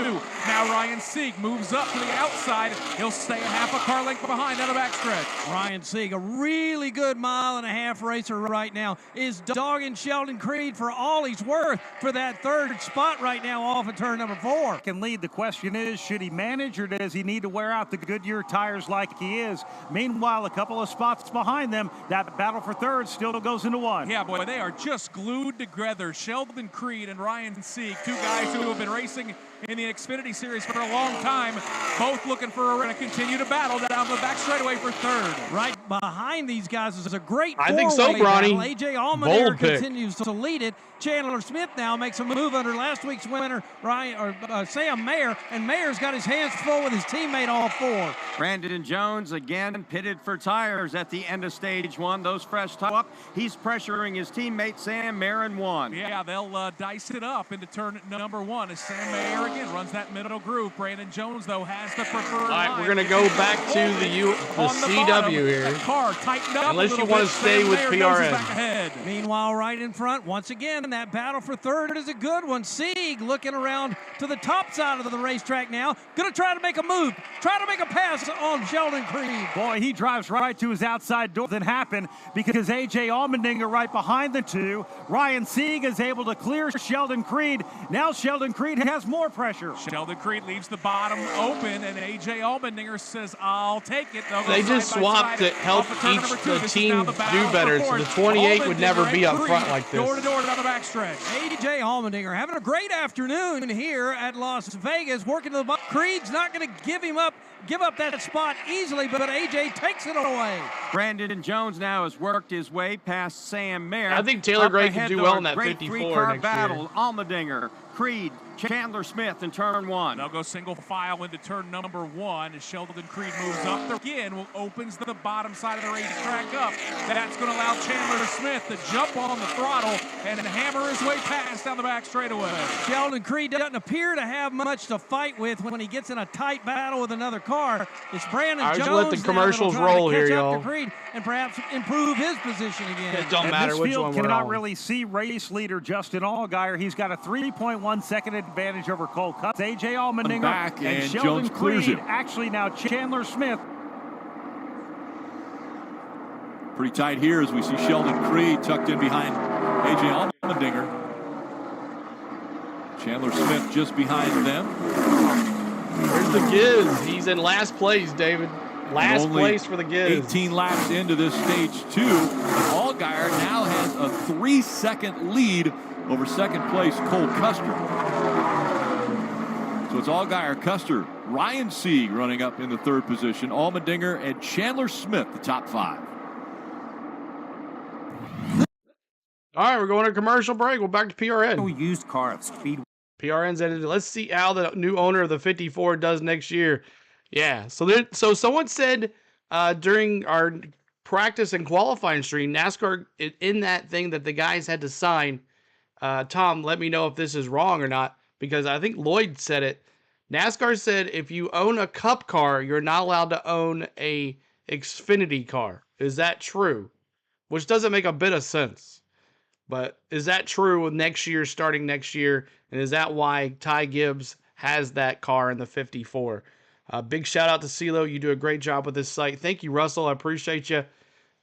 Now Ryan Sieg moves up to the outside. He'll stay a half a car length behind on the backstretch. Ryan Sieg, a really good 1.5-mile racer right now, is dogging Sheldon Creed for all he's worth for that 3rd spot right now off of turn number 4. Can lead. The question is, should he manage or does he need to wear out the Goodyear tires like he is? Meanwhile, a couple of spots behind them, that battle for 3rd still goes into 1. Yeah, boy, they are just glued together. Sheldon Creed and Ryan Sieg, 2 guys who have been racing in the Xfinity Series for a long time, both looking for to continue to battle down the back straightaway for 3rd. Right behind these guys is a great I think so, Bronny. A.J. Allmendinger continues to lead it. Chandler Smith now makes a move under last week's winner, Sam Mayer, and Mayer's got his hands full with his teammate all 4. Brandon Jones again pitted for tires at the end of stage 1. Those fresh top up. He's pressuring his teammate Sam Mayer in 1. Yeah, they'll dice it up into turn number 1 as Sam Mayer again runs that middle groove. Brandon Jones, though, has the preferred line. All right, we're going to go back to the CW here. car tightened up Unless a you little want bit. to stay Sam with Mayer noses PRN. back ahead. Meanwhile, right in front, once again, that battle for third is a good one. Sieg looking around to the top side of the racetrack now. Going to try to make a move, try to make a pass on Sheldon Creed. Boy, he drives right to his outside door. Doesn't happen because A.J. Allmendinger right behind the two. Ryan Sieg is able to clear Sheldon Creed. Now Sheldon Creed has more pressure. Sheldon Creed leaves the bottom open, and A.J. Allmendinger says, I'll take it. They just swapped to help each the team do better, so the 28 would never be up front like this. Door to door down the backstretch. A.J. Allmendinger having a great afternoon here at Las Vegas, working to the bottom. Creed's not going to give up that spot easily, but A.J. takes it away. Brandon Jones now has worked his way past Sam Mayer. I think Taylor Gray can do well in that 54 three-car next battle. year. Allmendinger, Creed, Chandler Smith in turn one. They'll go single file into turn number one as Sheldon Creed moves up. There again, opens the bottom side of the racetrack up. That's going to allow Chandler Smith to jump on the throttle and hammer his way past down the back straightaway. Sheldon Creed doesn't appear to have much to fight with when he gets in a tight battle with another car. It's Brandon Jones. Just let the commercials roll here, y'all. Creed and perhaps improve his position again. It don't matter which one we're on. Cannot really see race leader Justin Allgaier. He's got a 3.1 second advantage over Cole Cup. A.J. Allmendinger back, and Sheldon Jones clears Creed. it. Actually, now Chandler Smith. Pretty tight here as we see Sheldon Creed tucked in behind A.J. Allmendinger. Chandler Smith just behind them. Where's the Giz? He's in last place, David. Last place for the Giz. 18 laps into this stage two. And Allgaier now has a 3-second lead over second place Cole Custer. So it's Allgaier, Custer, Ryan Sieg running up in the third position, Allmendinger and Chandler Smith, the top five. All right, we're going to commercial break. We're back to PRN. Used car of Speedway. PRN's edited. Let's see how the new owner of the 54 does next year. Yeah, so someone said during our practice and qualifying stream, NASCAR, in that thing that the guys had to sign, Tom, let me know if this is wrong or not, because I think Lloyd said it. NASCAR said if you own a Cup car, you're not allowed to own a Xfinity car. Is that true? Which doesn't make a bit of sense. But is that true with next year, starting next year? And is that why Ty Gibbs has that car in the 54? Big shout out to CeeLo. You do a great job with this site. Thank you, Russell. I appreciate you.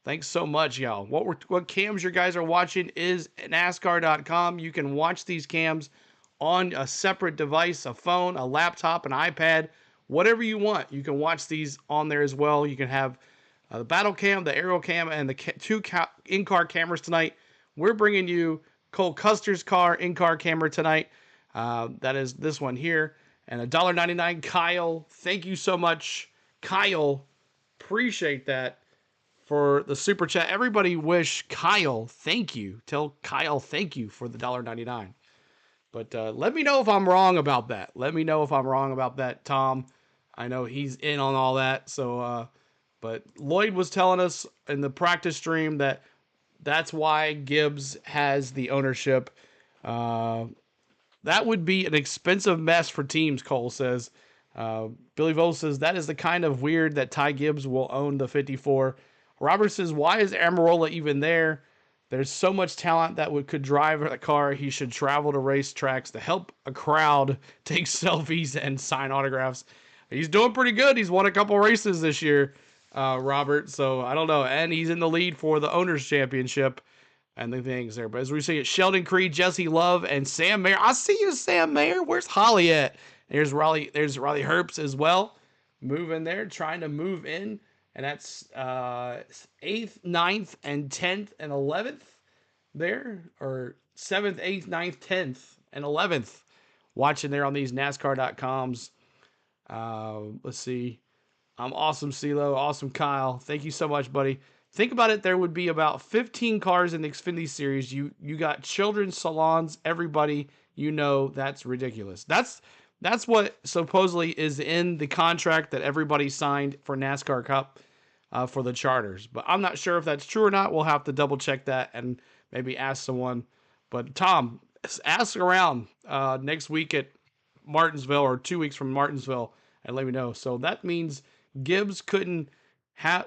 Thanks so much, y'all. What cams you guys are watching is NASCAR.com. You can watch these cams on a separate device, a phone, a laptop, an iPad, whatever you want. You can watch these on there as well. You can have the battle cam, the aerial cam, and the two in-car cameras tonight. We're bringing you Cole Custer's car in-car camera tonight. That is this one here. And $1.99, Kyle. Thank you so much, Kyle. Appreciate that for the super chat. Everybody wish Kyle thank you. Tell Kyle thank you for the $1.99. But let me know if I'm wrong about that. Let me know if I'm wrong about that, Tom. I know he's in on all that. So, but Lloyd was telling us in the practice stream that that's why Gibbs has the ownership. That would be an expensive mess for teams, Cole says. Billy Vole says, that is the kind of weird that Ty Gibbs will own the 54. Robert says, why is Amarola even there? There's so much talent that could drive a car. He should travel to racetracks to help a crowd take selfies and sign autographs. He's doing pretty good. He's won a couple races this year, Robert. So I don't know. And he's in the lead for the Owners' Championship and the things there. But as we see it, Sheldon Creed, Jesse Love, and Sam Mayer. I see you, Sam Mayer. Where's Holly at? There's Riley Herbst as well. Moving there, trying to move in. And that's 8th, 9th, and 10th, and 11th there. Or 7th, 8th, 9th, 10th, and 11th. Watching there on these NASCAR.coms. Let's see. I'm awesome, CeeLo. Awesome, Kyle. Thank you so much, buddy. Think about it. There would be about 15 cars in the Xfinity Series. You got children's salons. Everybody, that's ridiculous. That's what supposedly is in the contract that everybody signed for NASCAR Cup for the charters. But I'm not sure if that's true or not. We'll have to double check that and maybe ask someone. But Tom, ask around next week at Martinsville or 2 weeks from Martinsville and let me know. So that means Gibbs couldn't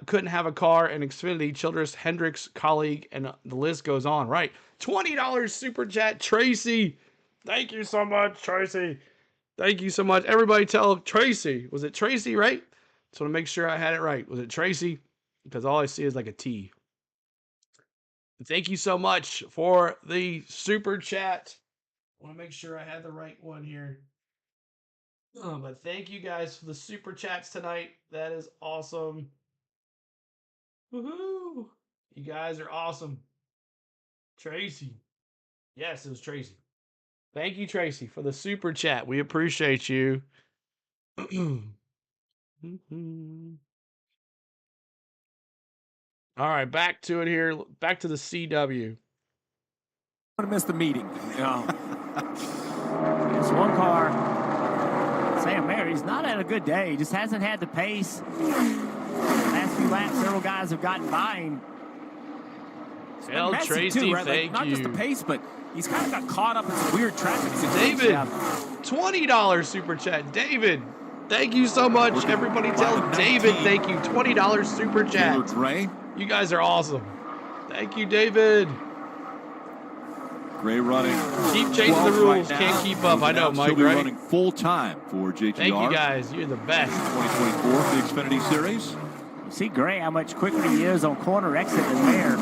couldn't have a car in Xfinity, Childress, Hendricks, colleague, and the list goes on. Right. $20 super chat, Tracy. Thank you so much, Tracy. Thank you so much. Everybody tell Tracy. Was it Tracy, right? Just want to make sure I had it right. Was it Tracy? Because all I see is like a T. Thank you so much for the super chat. I want to make sure I had the right one here. But thank you guys for the super chats tonight. That is awesome. Woohoo! You guys are awesome. Tracy. Yes, it was Tracy. Thank you, Tracy, for the super chat. We appreciate you. All right, back to it here. Back to the CW. I'm going to miss the meeting. It's one car. Sam Mary's not had a good day. He just hasn't had the pace. Last few laps, several guys have gotten by him. Tell Tracy, too, right? thank Not you. just the pace, but he's kind of got caught up in some weird traffic. David, $20 super chat. David, thank you so much. Everybody tell David thank you. $20 super chat. Gray. You guys are awesome. Thank you, David. Gray running. Keep changing the rules. Right Can't keep up. I know, Mike, He'll be right? running full time for JTR. Thank you, guys. You're the best. 2024 for the Xfinity Series. You see Gray, how much quicker he is on corner exit than Mayer.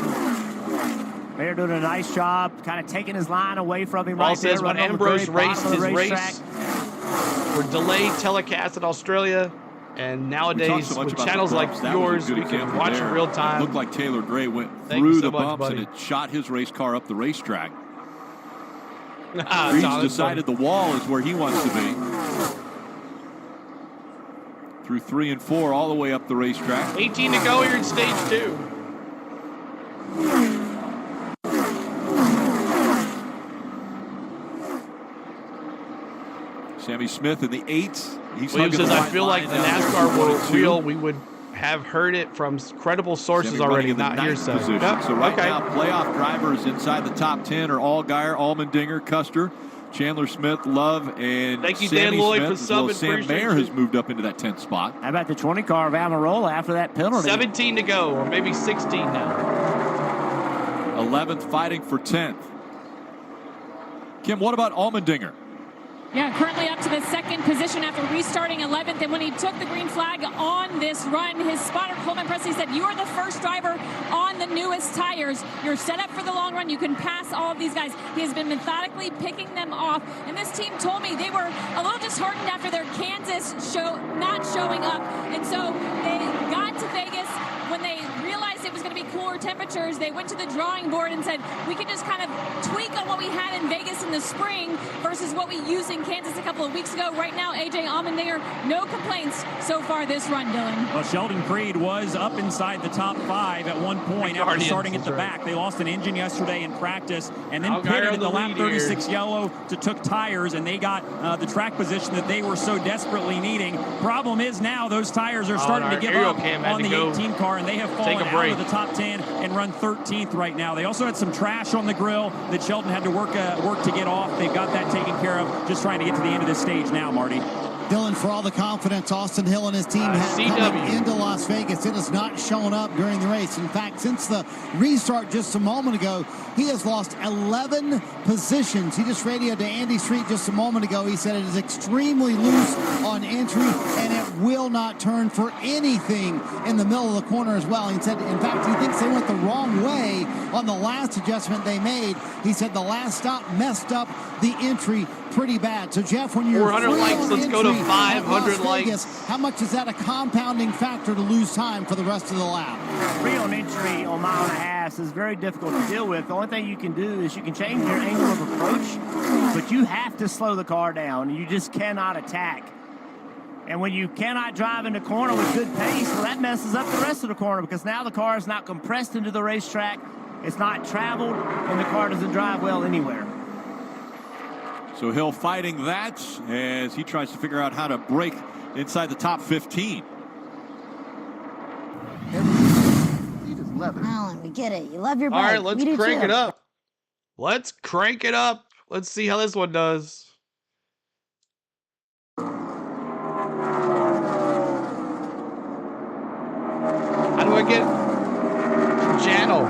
Mayer doing a nice job, kind of taking his line away from him. Paul right says there, when running over the Ambrose very bottom raced of the his racetrack. race, we're delayed telecast in Australia. And nowadays, so with channels like yours, we can watch in real time. Looked like Taylor Gray went Thank through you so the much, bumps buddy. and it shot his race car up the racetrack. Nah, Reach Tom, decided the wall is where he wants to be. Through 3 and 4, all the way up the racetrack. 18 to go here in stage 2. Sammy Smith in the 8th. He's William says, I feel like the NASCAR wheel, we would have heard it from credible sources Sammy already, running in the not 9th hearsay. position. Yep, So right okay. now, playoff drivers inside the top 10 are Allgaier, Allmendinger, Custer, Chandler Smith, Love, and Thank you, Sammy Dan Lloyd, Smith, for as well as subbing. Sam Appreciate Mayer you. has moved up into that 10th spot. How about the 20 car of Amarola after that penalty? 17 to go, or maybe 16 now. 11th fighting for 10th. Kim, what about Allmendinger? Yeah, currently up to the second position after restarting 11th. And when he took the green flag on this run, his spotter, Coleman Presley, said, you are the first driver on the newest tires. You're set up for the long run. You can pass all of these guys. He has been methodically picking them off. And this team told me they were a little disheartened after their Kansas show not showing up. And so they got to Vegas. When they realized it was going to be cooler temperatures, they went to the drawing board and said, we can just kind of tweak on what we had in Vegas in the spring versus what we used in Kansas a couple of weeks ago. Right now, A.J. Allmendinger, no complaints so far this run, Dylan. Well, Sheldon Creed was up inside the top 5 at one point after starting at the back. They lost an engine yesterday in practice and then pitted at the lap 36 yellow to took tires, and they got the track position that they were so desperately needing. Problem is now those tires are starting to give up on the 18 car, and they have fallen out of the top 10 and run 13th right now. They also had some trash on the grill that Sheldon had to work to get off. They've got that taken care of, just trying to get to the end of this stage now, Marty. Dylan, for all the confidence Austin Hill and his team have coming into Las Vegas, it has not shown up during the race. In fact, since the restart just a moment ago, he has lost 11 positions. He just radioed to Andy Street just a moment ago. He said it is extremely loose on entry, and it will not turn for anything in the middle of the corner as well. He said, in fact, he thinks they went the wrong way on the last adjustment they made. He said the last stop messed up the entry pretty bad. So, Jeff, when you're 400 likes, let's go to 500 Vegas, likes. how much is that a compounding factor to lose time for the rest of the lap? Free on entry on mile and a half is very difficult to deal with. The only thing you can do is you can change your angle of approach, but you have to slow the car down. You just cannot attack. And when you cannot drive in the corner with good pace, well, that messes up the rest of the corner because now the car is not compressed into the racetrack, it's not traveled, and the car doesn't drive well anywhere. So Hill fighting that as he tries to figure out how to break inside the top 15. You just love it. Alan, we get it. You love your bike. All right, let's crank it up. Let's crank it up. Let's see how this one does. do I get channel?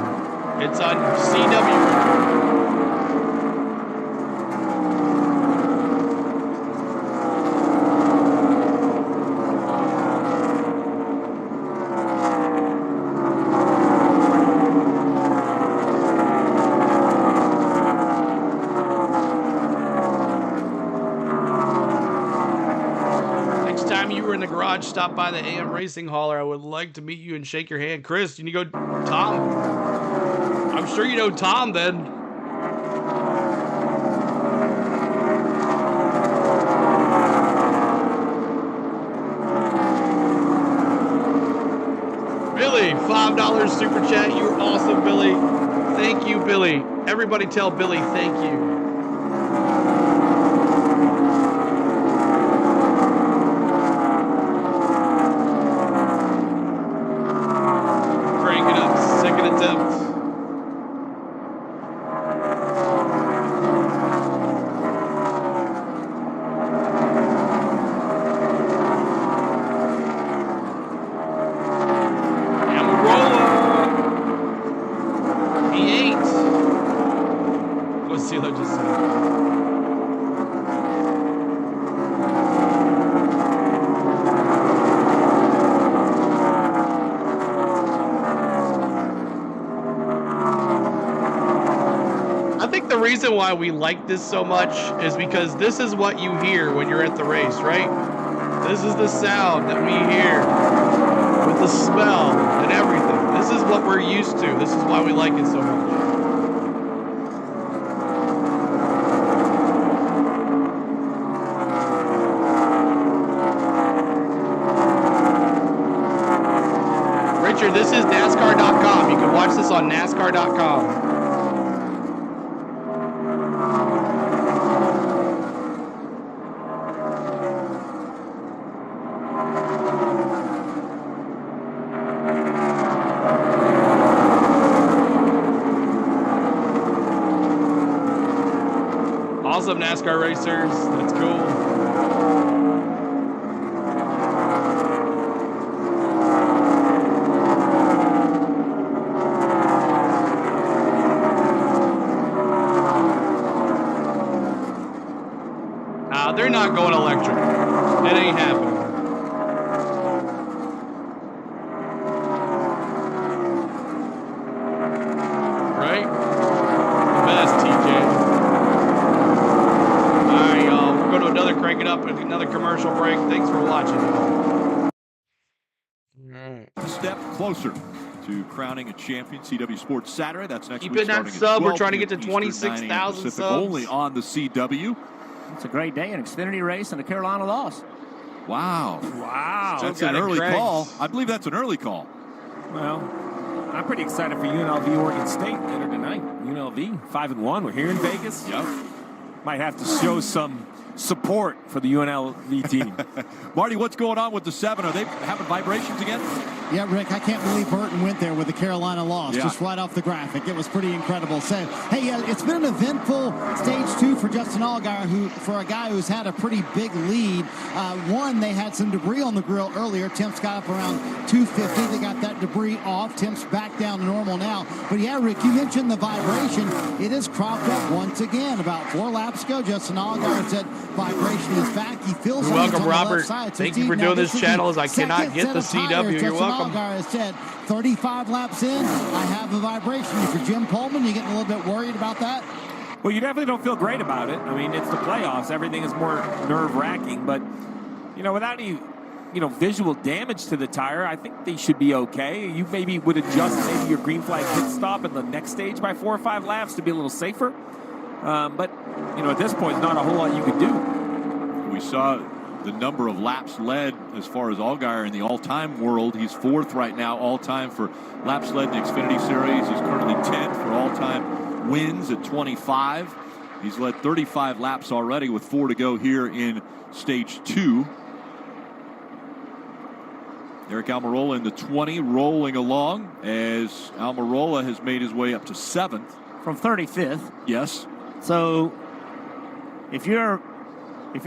It's on CW. Stop by the AM Racing Hauler. I would like to meet you and shake your hand. Chris, you go Tom. I'm sure you know Tom then. Billy, $5 super chat. You were awesome, Billy. Thank you, Billy. Everybody tell Billy thank you. Why we like this so much is because this is what you hear when you're at the race, right? This is the sound that we hear with the smell and everything. This is what we're used to. This is why we like it so much. Richard, this is NASCAR.com. You can watch this on NASCAR.com. Awesome NASCAR racers. That's cool. They're not going electric. It ain't happening. Right? The best, TJ. Crank it up and another commercial break. Thanks for watching. A step closer to crowning a champion. CW Sports Saturday. That's next week. Keep in that sub. We're trying to get to 26,000 subs. Only on the CW. It's a great day, an Xfinity race and a Carolina loss. Wow. Wow. That's an early call. I believe that's an early call. Well, I'm pretty excited for UNLV Oregon State later tonight. UNLV 5-1. We're here in Vegas. Yep. Might have to show some support for the UNLV team. Marty, what's going on with the 7? Are they having vibrations again? Yeah, Rick, I can't believe Burton went there with the Carolina loss, Yeah. just right off the graphic. It was pretty incredible. So, hey, it's been an eventful stage 2 for Justin Allgaier, who, for a guy who's had a pretty big lead. One, they had some debris on the grill earlier. Temps got up around 250. They got that debris off. Temps back down to normal now. But yeah, Rick, you mentioned the vibration. It has cropped up once again. About 4 laps ago, Justin Allgaier said vibration is back. He feels You're welcome, on the Robert. left side. So Thank you for doing this channel as I cannot get the CW. You're welcome. Allgaier has said 35 laps in, I have a vibration. For Jim Pullman, you getting a little bit worried about that? Well, you definitely don't feel great about it. I mean, it's the playoffs. Everything is more nerve-wracking. But, without any, visual damage to the tire, I think they should be okay. You maybe would adjust maybe your green flag pit stop in the next stage by 4 or 5 laps to be a little safer. But, at this point, not a whole lot you could do. We saw the number of laps led as far as Allgaier in the all-time world. He's 4th right now all-time for laps led in the Xfinity Series. He's currently 10th for all-time wins at 25. He's led 35 laps already with 4 to go here in stage 2. Eric Almirola in the 20, rolling along as Almirola has made his way up to 7th. From 35th. Yes. So if you're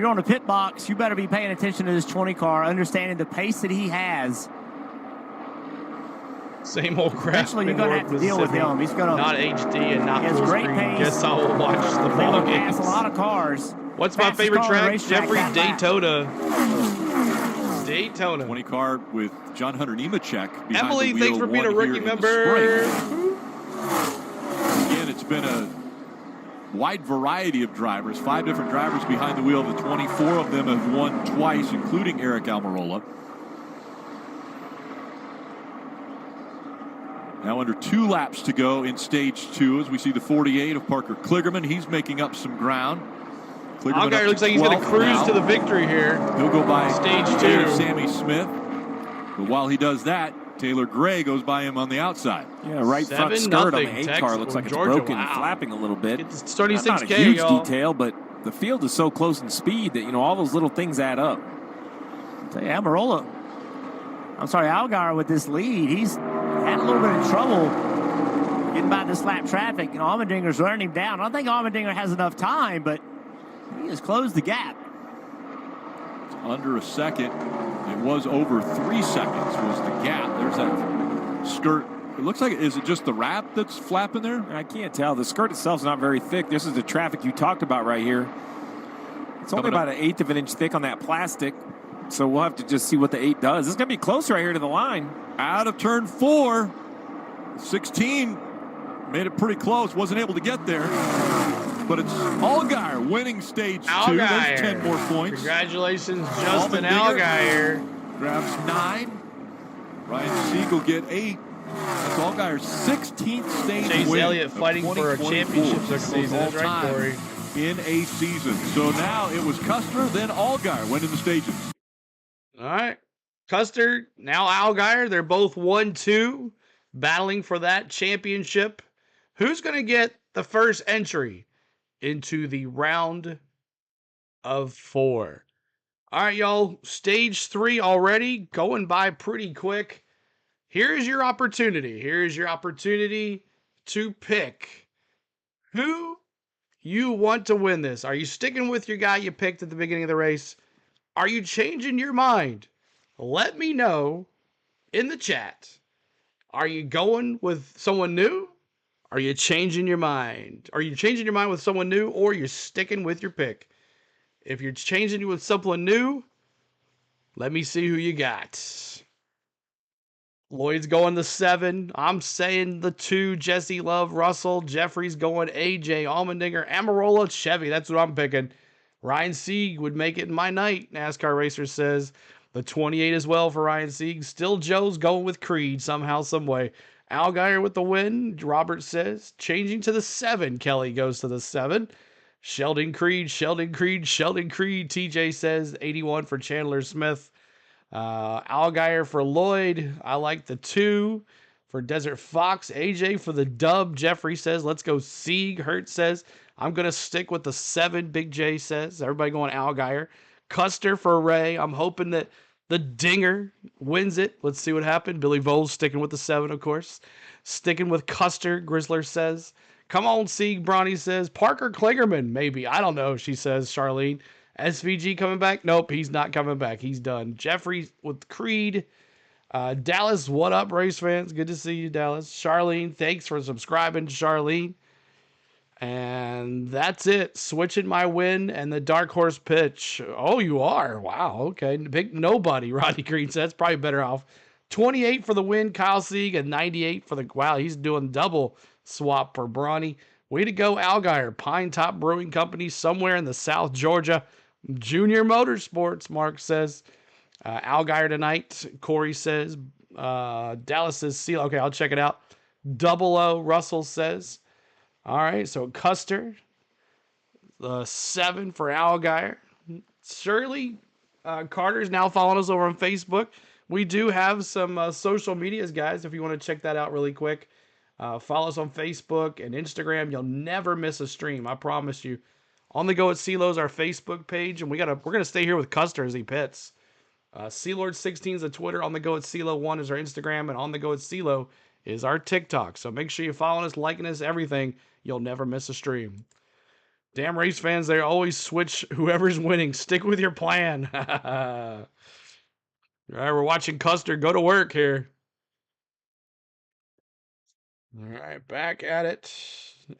on the pit box, you better be paying attention to this 20 car, understanding the pace that he has. Same old crap. Eventually, you're going to have to deal with him. He's going to not HD and not full great screen. pace. Guess I will watch the ball games. Pass a lot of cars. What's my favorite track? Jeffrey, Daytona. Daytona. 20 car with John Hunter Nemechek. Emily, thanks for being a rookie member. Again, it's been a wide variety of drivers. 5 different drivers behind the wheel. The 24 of them have won twice, including Eric Almirola. Now under 2 laps to go in stage 2 as we see the 48 of Parker Kligerman. He's making up some ground. Allgaier looks like he's going to cruise to the victory here. He'll go by stage 2. Sammy Smith. But while he does that, Taylor Gray goes by him on the outside. Yeah, right front skirt on the 8 car looks like it's broken and flapping a little bit. It's 36K, not a huge detail, but the field is so close in speed that, all those little things add up. Allgaier with this lead. He's had a little bit of trouble getting by this lap traffic. Allmendinger's running him down. I don't think Allmendinger has enough time, but he has closed the gap. It's under a second. It was over 3 seconds was the gap. There's that skirt. It looks like, is it just the wrap that's flapping there? I can't tell. The skirt itself is not very thick. This is the traffic you talked about right here. It's only about 1/8 of an inch thick on that plastic. So we'll have to just see what the 8 does. It's going to be close right here to the line. Out of turn 4. 16 made it pretty close. Wasn't able to get there. But it's Allgaier winning stage 2. There's 10 more points. Congratulations, Justin Allgaier. Grabs 9. Ryan Siegel get 8. That's Allgaier's 16th stage Chase win. Elliott fighting for a championship this season. That's right, Corey. In a season. So now it was Custer, then Allgaier winning the stages. All right. Custer, now Allgaier. They're both 1-2, battling for that championship. Who's going to get the first entry into the round of 4? All right, y'all. Stage 3 already going by pretty quick. Here's your opportunity. Here's your opportunity to pick who you want to win this. Are you sticking with your guy you picked at the beginning of the race? Are you changing your mind? Let me know in the chat. Are you going with someone new? Are you changing your mind? Are you changing your mind with someone new, or you're sticking with your pick? If you're changing with someone new, let me see who you got. Lloyd's going the 7. I'm saying the 2. Jesse Love, Russell. Jeffrey's going AJ, Allmendinger, Almirola, Chevy. That's what I'm picking. Ryan Sieg would make it in my night, NASCAR Racer says. The 28 as well for Ryan Sieg. Still Joe's going with Creed somehow, some way. Allgaier with the win, Robert says. Changing to the 7. Kelly goes to the 7. Sheldon Creed. TJ says 81 for Chandler Smith. Allgaier for Lloyd. I like the 2 for Desert Fox. AJ for the dub. Jeffrey says, let's go Sieg. Hurt says, I'm going to stick with the 7. Big J says, everybody going Allgaier. Custer for Ray. I'm hoping that the Dinger wins it. Let's see what happened. Billy Voles sticking with the 7, of course. Sticking with Custer, Grizzler says. Come on, Sieg, Bronny says. Parker Kligerman, maybe. I don't know, she says, Charlene. SVG coming back? Nope, he's not coming back. He's done. Jeffrey with Creed. Dallas, what up, race fans? Good to see you, Dallas. Charlene, thanks for subscribing to Charlene. And that's it. Switching my win and the dark horse pitch. Oh, you are? Wow, okay. Pick nobody, Rodney Green says. Probably better off. 28 for the win, Kyle Sieg, and 98 for the... Wow, he's doing double swap for Bronny. Way to go, Allgaier. Pine Top Brewing Company, somewhere in the South Georgia. Junior Motorsports, Mark says. Allgaier tonight, Corey says. Dallas says, seal. Okay, I'll check it out. 00, Russell says. All right, so Custer, 7 for Allgaier. Shirley Carter's now following us over on Facebook. We do have some social medias, guys, if you want to check that out really quick. Follow us on Facebook and Instagram. You'll never miss a stream, I promise you. On the Go at CeeLo is our Facebook page, and we're gonna stay here with Custer as he pits. Sealord16 is the Twitter. On the Go at CeeLo1 is our Instagram, and On the Go at CeeLo is our TikTok. So make sure you're following us, liking us, everything. You'll never miss a stream. Damn race fans, they always switch whoever's winning. Stick with your plan. All right, we're watching Custer go to work here. All right, back at it.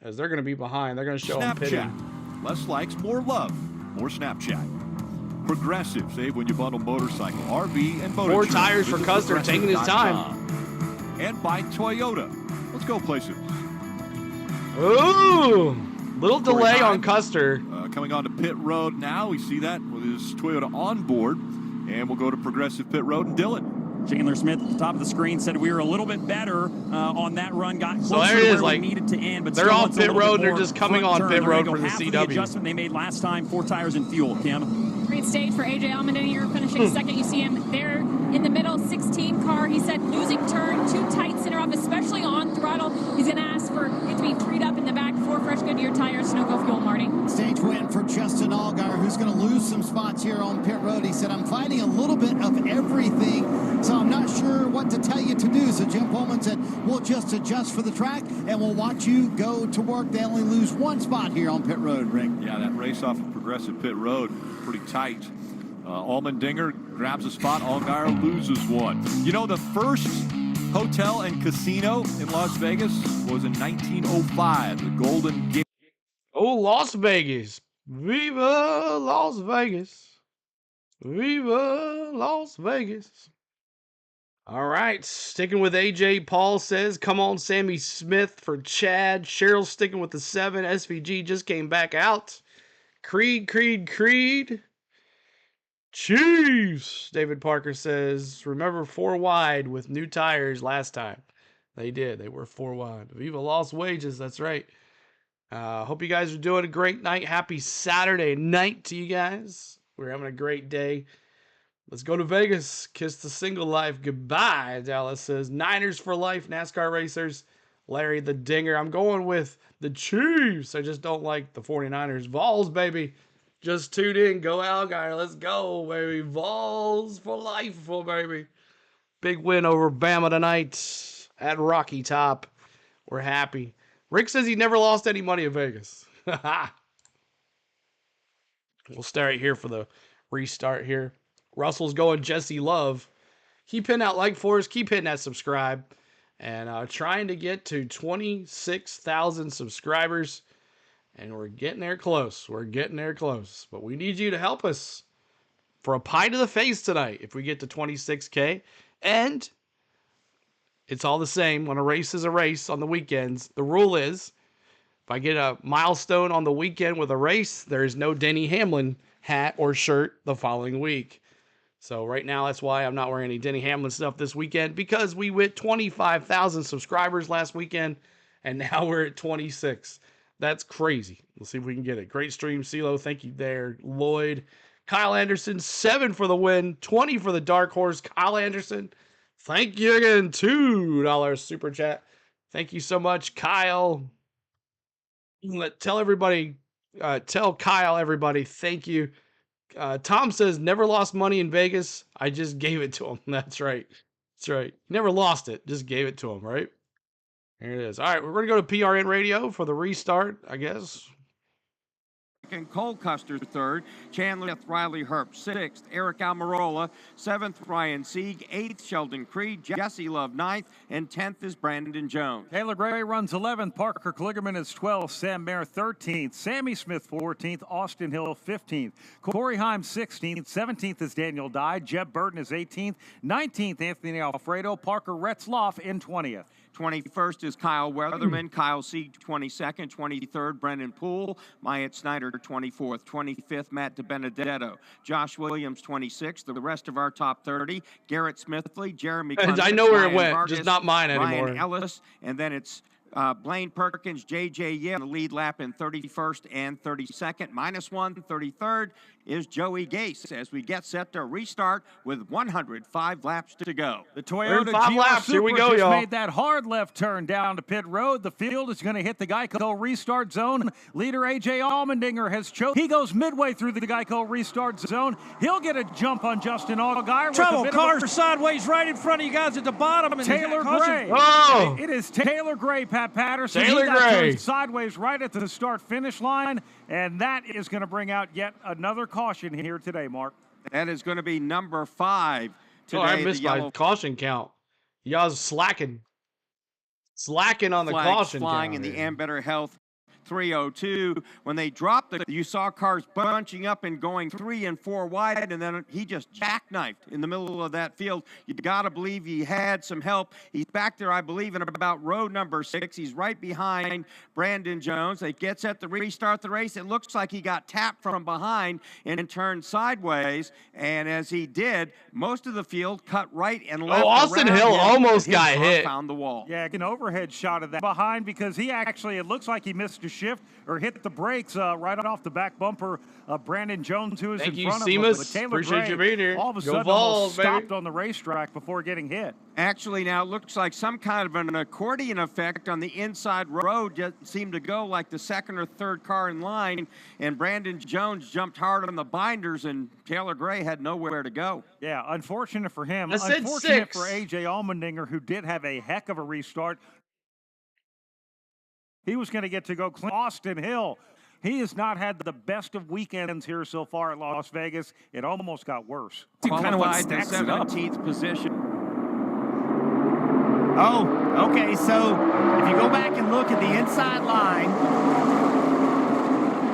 As they're going to be behind. They're going to show them pitting. Snapchat. Less likes, more love. More Snapchat. Progressive. Save when you bundle motorcycle, RV, and motor. 4 tires for Custer, taking his time. And by Toyota. Let's go places. Ooh! Little delay on Custer. Coming onto pit road now. We see that with his Toyota on board. And we'll go to Progressive Pit Road and Dillon. Chandler Smith at the top of the screen said we were a little bit better on that run, got closer so there it to is, where like, we needed to end. But they're on pit road, they're just coming on pit road for the CW. The adjustment they made last time, 4 tires and fuel, Kim. Great stage for AJ Allmendinger finishing second. You see him there in the middle, 16 car. He said losing turn, too tight center off, especially on throttle. He's going to ask for it to be freed up in the back. 4 fresh Goodyear tires, no go fuel, Marty. Stage win for Justin Allgaier, who's going to lose some spots here on pit road. He said, I'm fighting a little bit of everything, so I'm not sure what to tell you to do. So Jim Pullman said, we'll just adjust for the track, and we'll watch you go to work. They only lose 1 spot here on pit road, Rick. Yeah, that race off of Progressive Pit Road, pretty tight. Allmendinger grabs a spot. Allgaier loses 1. You know, the first hotel and casino in Las Vegas was in 1905, the Golden Gate. Oh, Las Vegas. Viva Las Vegas. Viva Las Vegas. All right, sticking with AJ. Paul says, come on, Sammy Smith for Chad. Cheryl sticking with the 7. SVG just came back out. Creed. Chiefs. David Parker says, remember 4 wide with new tires last time. They did. They were 4 wide. Viva Las Wages. That's right. Hope you guys are doing a great night. Happy Saturday night to you guys. We're having a great day. Let's go to Vegas. Kiss the single life goodbye. Dallas says, Niners for life, NASCAR racers. Larry the Dinger. I'm going with the Chiefs. I just don't like the 49ers. Vols, baby. Just tuned in. Go Allgaier. Let's go, baby. Vols for life, baby. Big win over Bama tonight at Rocky Top. We're happy. Rick says he never lost any money in Vegas. We'll stay right here for the restart here. Russell's going Jesse Love. Keep hitting that like for us. Keep hitting that subscribe. And trying to get to 26,000 subscribers. And we're getting there close. But we need you to help us for a pie to the face tonight if we get to 26K. And it's all the same. When a race is a race on the weekends, the rule is if I get a milestone on the weekend with a race, there is no Denny Hamlin hat or shirt the following week. So right now, that's why I'm not wearing any Denny Hamlin stuff this weekend, because we hit 25,000 subscribers last weekend, and now we're at 26. That's crazy. We'll see if we can get it. Great stream, CeeLo. Thank you there. Lloyd. Kyle Anderson, 7 for the win, 20 for the dark horse. Kyle Anderson, thank you again. $2 super chat. Thank you so much, Kyle. Tell Kyle, everybody, thank you. Tom says, never lost money in Vegas. I just gave it to him. That's right. Never lost it. Just gave it to him, right? Here it is. All right, we're going to go to PRN Radio for the restart, I guess. And Cole Custer 3rd, Chandler 5th, Riley Herbst 6th, Eric Almirola 7th, Ryan Sieg 8th, Sheldon Creed, Jesse Love 9th, and 10th is Brandon Jones. Taylor Gray runs 11th, Parker Kligerman is 12th, Sam Mayer 13th, Sammy Smith 14th, Austin Hill 15th, Corey Heim 16th, 17th is Daniel Dye, Jeb Burton is 18th, 19th Anthony Alfredo, Parker Retzloff in 20th. 21st is Kyle Weatherman, Kyle Sieg 22nd, 23rd Brendan Poole, Myatt Snyder 24th, 25th Matt DiBenedetto, Josh Williams 26th, the rest of our top 30, Garrett Smithley, Jeremy Clemens, I know where Ryan it went, Vargas, just not mine anymore. Ryan Ellis, and then it's Blaine Perkins, J.J. Yip, the lead lap in 31st and 32nd. -1, 33rd is Joey Gase as we get set to restart with 105 laps to go. The Toyota GR Supra just made that hard left turn down to pit road. The field is going to hit the Geico restart zone. Leader A.J. Allmendinger has chosen. He goes midway through the Geico restart zone. He'll get a jump on Justin Allgaier. Trouble, cars sideways right in front of you guys at the bottom. And Taylor Gray. Oh! It is Taylor Gray, Pat Patterson. Taylor Gray. Sideways right at the start-finish line, and that is going to bring out yet another caution here today, Mark. That is going to be number 5 today. I missed my caution count. Y'all's slacking. slacking on the Flags caution flying count in the here. Ambetter Health 302. When they dropped it, you saw cars bunching up and going 3 and 4 wide, and then he just jackknifed in the middle of that field. You got to believe he had some help. He's back there, I believe, in about row number 6. He's right behind Brandon Jones. They get set to restart the race. It looks like he got tapped from behind and turned sideways, and as he did, most of the field cut right and left. Austin Hill almost got hit. Found the wall. Yeah, an overhead shot of that behind because he actually, it looks like he missed a shift or hit the brakes right off the back bumper of Brandon Jones, who is in front of him. But Taylor Appreciate Gray you being here. all of a Go sudden Vols, almost baby. stopped on the racetrack before getting hit. Actually, now it looks like some kind of an accordion effect on the inside road. Just seemed to go like the second or third car in line, and Brandon Jones jumped hard on the binders, and Taylor Gray had nowhere to go. Yeah, unfortunate for him. I said Unfortunate 6. for A.J. Allmendinger, who did have a heck of a restart. He was going to get to go clean. Austin Hill. He has not had the best of weekends here so far at Las Vegas. It almost got worse. Kind of what stacks it up. 17th position. Oh, okay. So if you go back and look at the inside line,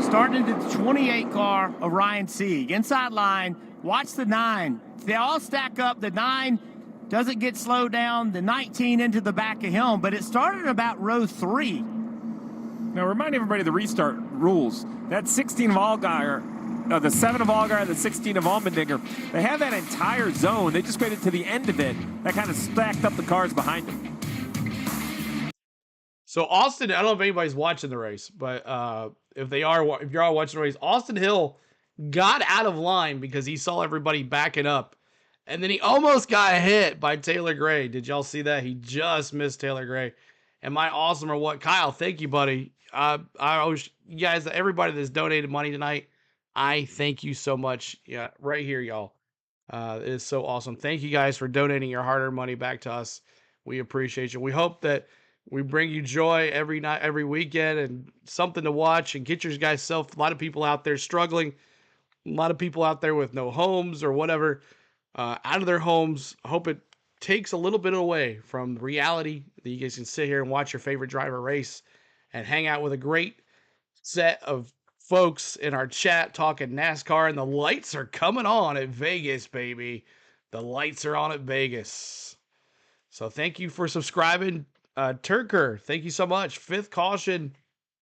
starting at the 28 car of Ryan Sieg. Inside line, watch the 9. They all stack up. The 9 doesn't get slowed down. The 19 into the back of him, but it started about row 3. Now, remind everybody of the restart rules. That 16 of Allgaier, the 7 of Allgaier, the 16 of Allmendinger, they have that entire zone. They just waited to the end of it. That kind of stacked up the cars behind them. So Austin, I don't know if anybody's watching the race, but if you're all watching the race, Austin Hill got out of line because he saw everybody backing up, and then he almost got hit by Taylor Gray. Did y'all see that? He just missed Taylor Gray. Am I awesome or what? Kyle, thank you, buddy. I always, you guys, everybody that's donated money tonight, I thank you so much. Yeah, right here, y'all. It is so awesome. Thank you guys for donating your hard-earned money back to us. We appreciate you. We hope that we bring you joy every night, every weekend, and something to watch and get your guys self. A lot of people out there struggling. A lot of people out there with no homes or whatever, out of their homes. I hope it takes a little bit away from reality that you guys can sit here and watch your favorite driver race and hang out with a great set of folks in our chat talking NASCAR, and the lights are coming on at Vegas, baby. The lights are on at Vegas. So thank you for subscribing. Turker, thank you so much. Fifth caution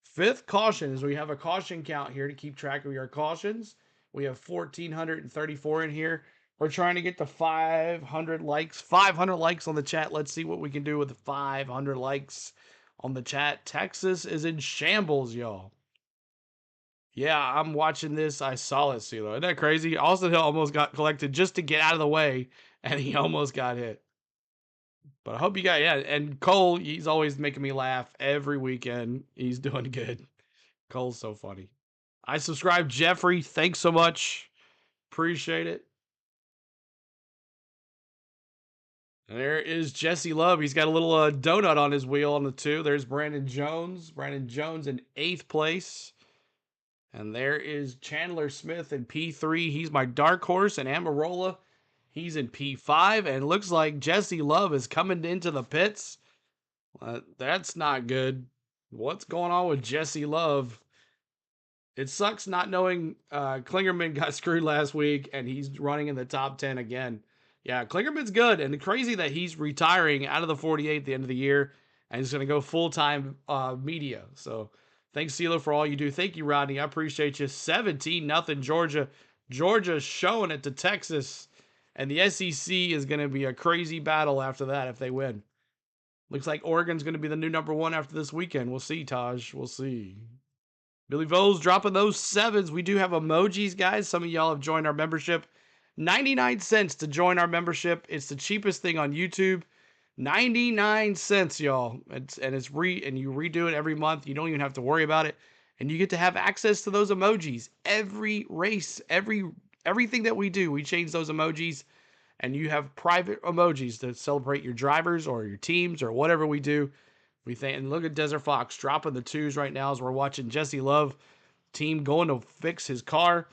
is we have a caution count here to keep track of your cautions. We have 1,434 in here. We're trying to get to 500 likes. 500 likes on the chat. Let's see what we can do with the 500 likes on the chat. Texas is in shambles, y'all. Yeah, I'm watching this. I saw it, CeeLo. Isn't that crazy? Austin Hill almost got collected just to get out of the way, and he almost got hit. But I hope you got, yeah. And Cole, he's always making me laugh every weekend. He's doing good. Cole's so funny. I subscribed Jeffrey. Thanks so much. Appreciate it. And there is Jesse Love. He's got a little donut on his wheel on the 2. There's Brandon Jones. Brandon Jones in 8th place. And there is Chandler Smith in P3. He's my dark horse. And Amarola, he's in P5. And it looks like Jesse Love is coming into the pits. That's not good. What's going on with Jesse Love? It sucks not knowing Klingerman got screwed last week, and he's running in the top 10 again. Yeah, Klingerman's good, and crazy that he's retiring out of the 48 at the end of the year, and he's going to go full-time media. So thanks, CeeLo, for all you do. Thank you, Rodney. I appreciate you. 17-0 Georgia. Georgia's showing it to Texas, and the SEC is going to be a crazy battle after that if they win. Looks like Oregon's going to be the new number 1 after this weekend. We'll see, Taj. We'll see. Billy Voles dropping those 7s. We do have emojis, guys. Some of y'all have joined our membership. 99 cents to join our membership. It's the cheapest thing on YouTube. 99 cents, y'all. And you redo it every month. You don't even have to worry about it. And you get to have access to those emojis. Every race, everything that we do, we change those emojis. And you have private emojis to celebrate your drivers or your teams or whatever we do. We think, and look at Desert Fox dropping the 2s right now as we're watching Jesse Love team going to fix his car.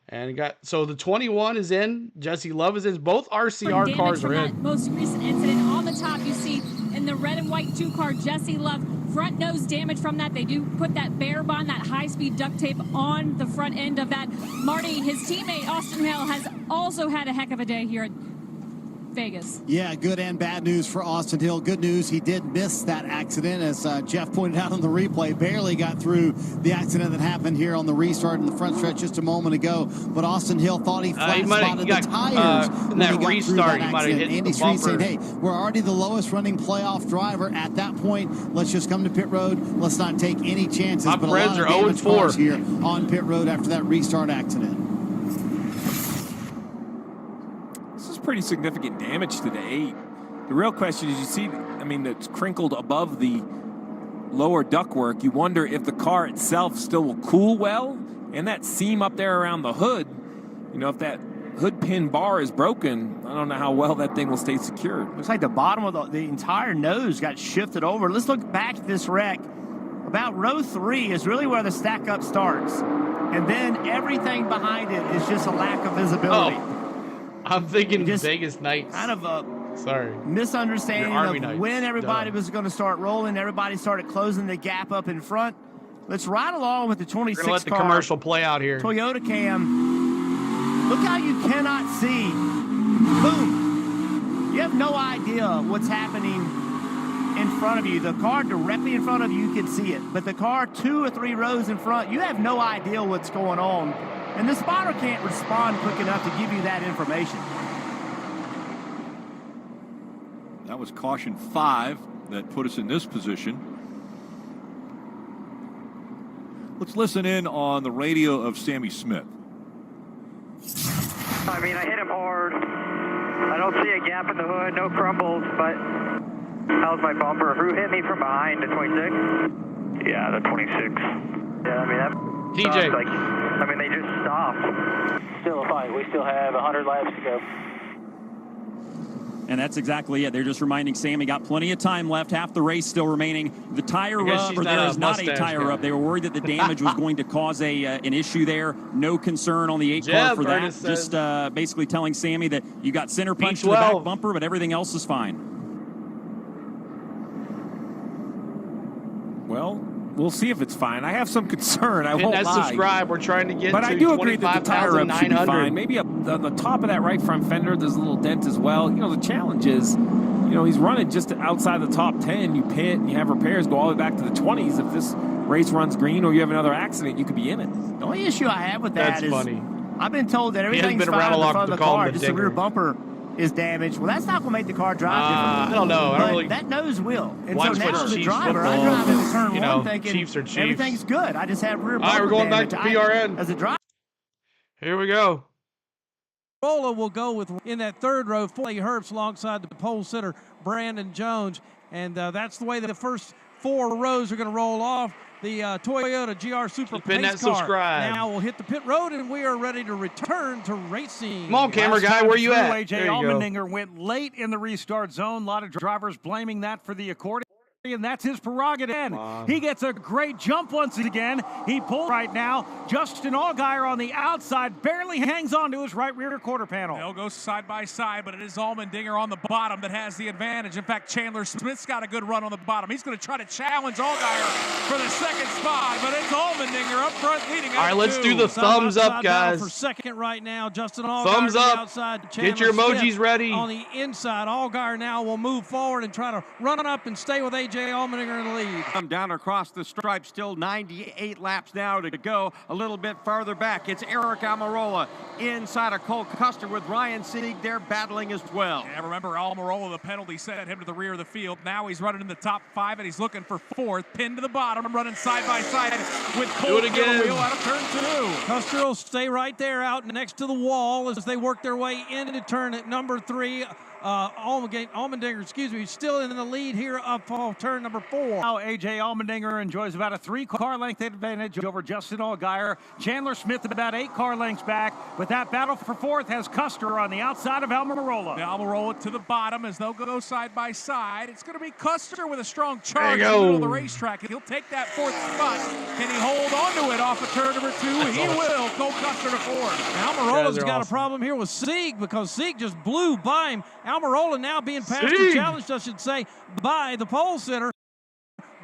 And so the 21 is in. Jesse Love is in. Both RCR cars are in. That most recent incident on the top, you see in the red and and white 2 car, Jesse Love. Front nose damage from that. They do put that bare bond, that high-speed duct tape on the front end of that. Marty, his teammate Austin Hill has also had a heck of a day here at Vegas. Yeah, good and bad news for Austin Hill. Good news, he did miss that accident, as Jeff pointed out on the replay. Barely got through the accident that happened here on the restart in the front stretch just a moment ago. But Austin Hill thought he flat-spotted the tires in that restart. He might have hit Andy the Street bumper. said, hey, we're already the lowest running playoff driver at that point. Let's just come to pit road. Let's not take any chances. My but friends a lot are of damage 0-4 cars here on pit road after that restart accident. Pretty significant damage to the 8. The real question is, you see, I mean, it's crinkled above the lower ductwork. You wonder if the car itself still will cool well, and that seam up there around the hood, you know, if that hood pin bar is broken, I don't know how well that thing will stay secured. Looks like the bottom of the entire nose got shifted over. Let's look back at this wreck. About row 3 is really where the stack up starts, and then everything behind it is just a lack of visibility. Oh. I'm thinking Vegas Nights. Kind of a sorry misunderstanding of when everybody was going to start rolling. Everybody started closing the gap up in front. Let's ride along with the 26 We're gonna let the car commercial play out here. Toyota Cam. Look how you cannot see. Boom. You have no idea what's happening in front of you. The car directly in front of you can see it. But the car 2 or 3 rows in front, you have no idea what's going on. And the spotter can't respond quick enough to give you that information. That was caution 5 that put us in this position. Let's listen in on the radio of Sammy Smith. I mean, I hit him hard. I don't see a gap in the hood, no crumbles, but how's my bumper? Who hit me from behind, the 26? Yeah, the 26. Yeah, I mean, that DJ. Like, I mean, they just stopped. Still a fight. We still have 100 laps to go. And that's exactly it. They're just reminding Sammy got plenty of time left, half the race still remaining. The tire rub, or there is not a tire rub. They were worried that the damage was going to cause an issue there. No concern on the 8 car for that. Just basically telling Sammy that you got center punch to the back bumper, but everything else is fine. Well, we'll see if it's fine. I have some concern. I won't lie. Subscribe. We're trying to get but to I do agree that the tire rub should be 25,900. fine. Maybe on the top of that right front fender, there's a little dent as well. You know, the challenge is, you know, he's running just outside the top 10. You pit and you have repairs go all the way back to the 20s. If this race runs green or you have another accident, you could be in it. The only issue I have with that is funny. I've been told that everything's fine in the front of the car, just the rear bumper is damaged. Well, that's not going to make the car drive differently. I don't know. I don't really that nose will. And watch so now much as a Chiefs driver, football. I drive into turn You 1 know, thinking Chiefs are Chiefs. everything's good. I just have rear bumper All right, we're going back damage. to PRN. As a driver. Here we go. Rolla will go with, in that 3rd row, Foley Herbst alongside the pole sitter, Brandon Jones. And that's the way that the first 4 rows are going to roll off. The Toyota GR Super Pace car subscribe. now will hit the pit road, and we are ready to return to racing. Come on, camera guy, where you at? AJ Allmendinger went late in the restart zone. A lot of drivers blaming that for the accordion. And that's his prerogative. He gets a great jump once again. He pulls right now. Justin Allgaier on the outside barely hangs on to his right rear quarter panel. They'll go side by side, but it is Allmendinger on the bottom that has the advantage. In fact, Chandler Smith's got a good run on the bottom. He's going to try to challenge Allgaier for the second spot, but it's Allmendinger up front leading. All right, let's do the thumbs up, guys. For second right now, Justin Allgaier thumbs on the up. outside. Get your emojis Smith ready. On the inside, Allgaier now will move forward and try to run up and stay with AJ Allmendinger in the lead. Come down across the stripe, still 98 laps now to go. A little bit farther back, it's Eric Almirola inside of Cole Custer with Ryan Sieg. They're battling as well. Yeah, remember Almirola, the penalty sent him to the rear of the field. Now he's running in the top 5, and he's looking for 4th. Pinned to the bottom, running side by side with Cole wheel out of turn 2. Custer will stay right there out next to the wall as they work their way into turn at number 3. Allmendinger, still in the lead here up off turn number 4. Now AJ Allmendinger enjoys about a 3-car length advantage over Justin Allgaier. Chandler Smith about 8 car lengths back, but that battle for 4th has Custer on the outside of Almirola. Almirola to the bottom as they'll go side by side. It's going to be Custer with a strong charge in There you the middle go. of the racetrack. He'll take that 4th spot. Can he hold on to it? off of turn number 2. He will. Cole Custer to 4. Almirola's got a problem here with Sieg because Sieg just blew by him. Almirola now being passed and challenged, I should say, by the pole sitter.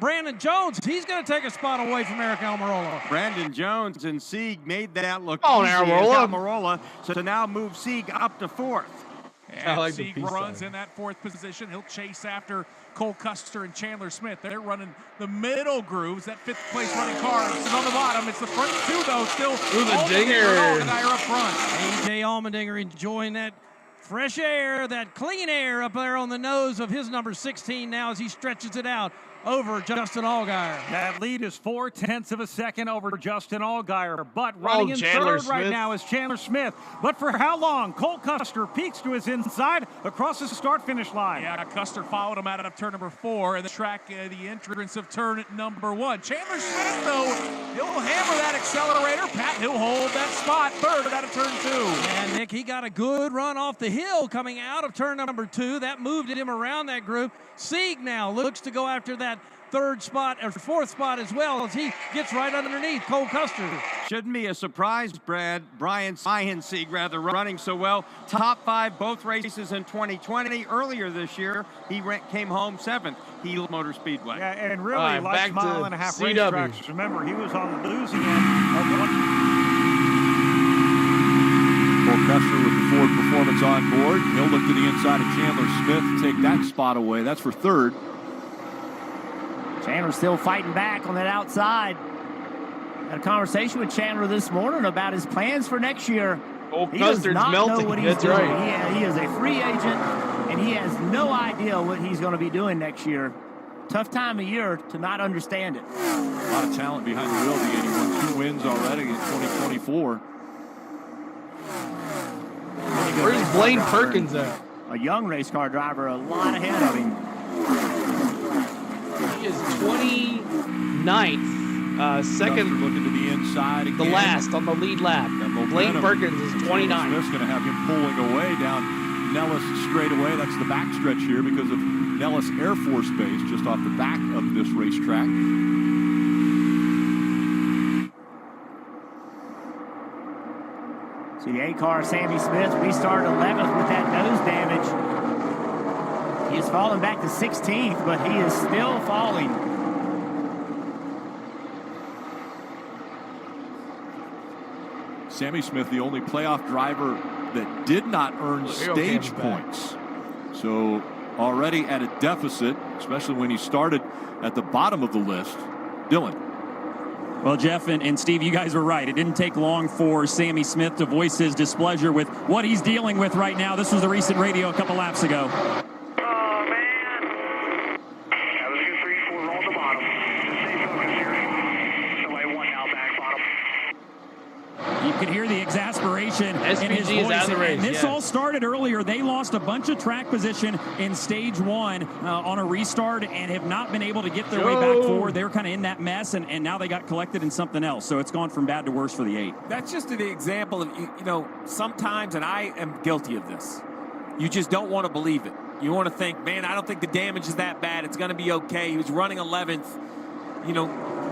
Brandon Jones, he's going to take a spot away from Eric Almirola. Brandon Jones and Sieg made that look easy. Almirola, so to now move Sieg up to 4th. And Sieg runs in that 4th position. He'll chase after Cole Custer and Chandler Smith. They're running the middle grooves. That 5th place running car is on the bottom. It's the front 2, though, still. Ooh, the dinger. Allmendinger up front. A.J. Allmendinger enjoying that fresh air, that clean air up there on the nose of his number 16 now as he stretches it out over Justin Allgaier. That lead is 0.4 of a second over Justin Allgaier, but running in third right now is Chandler Smith. But for how long? Cole Custer peeks to his inside across the start-finish line. Yeah, Custer followed him out of turn number 4 and the track the entrance of turn number 1. Chandler Smith, though, he'll hammer that accelerator. Pat, he'll hold that spot third out of turn 2. And Nick, he got a good run off the hill coming out of turn number 2. That moved him around that group. Sieg now looks to go after that 3rd spot or 4th spot as well as he gets right underneath Cole Custer. Shouldn't be a surprise, Brad. Brian Sieg running so well. Top 5 both races in 2020. Earlier this year, he came home 7th. Heel Motor Speedway. Yeah, and really like mile-and-a-half racetracks. Remember, he was on the losing end of one. Cole Custer with the Ford Performance on board. He'll look to the inside of Chandler Smith to take that spot away. That's for 3rd. Chandler still fighting back on that outside. Had a conversation with Chandler this morning about his plans for next year. He does not know what he's doing. Right. He is a free agent, and he has no idea what he's going to be doing next year. Tough time of year to not understand it. A lot of talent behind the wheel. The 81, 2 wins already in 2024. Where's Blaine Perkins at? A young race car driver, a lot ahead of him. He is 29th, second. Looking to the inside again. The last on the lead lap. Blaine Perkins is 29th. Smith's going to have him pulling away down Nellis straightaway. That's the backstretch here because of Nellis Air Force Base, just off the back of this racetrack. See the 8-car, Sammy Smith, restarted 11th with that nose damage. He is falling back to 16th, but he is still falling. Sammy Smith, the only playoff driver that did not earn stage points. So already at a deficit, especially when he started at the bottom of the list. Dylan. Well, Jeff and Steve, you guys were right. It didn't take long for Sammy Smith to voice his displeasure with what he's dealing with right now. This was the recent radio a couple laps ago. You can hear the exasperation in his voice. And this all started earlier. They lost a bunch of track position in stage 1 on a restart and have not been able to get their way back forward. They're kind of in that mess, and now they got collected in something else. So it's gone from bad to worse for the 8. That's just the example of, you know, sometimes, and I am guilty of this, you just don't want to believe it. You want to think, man, I don't think the damage is that bad. It's going to be okay. He was running 11th. You know,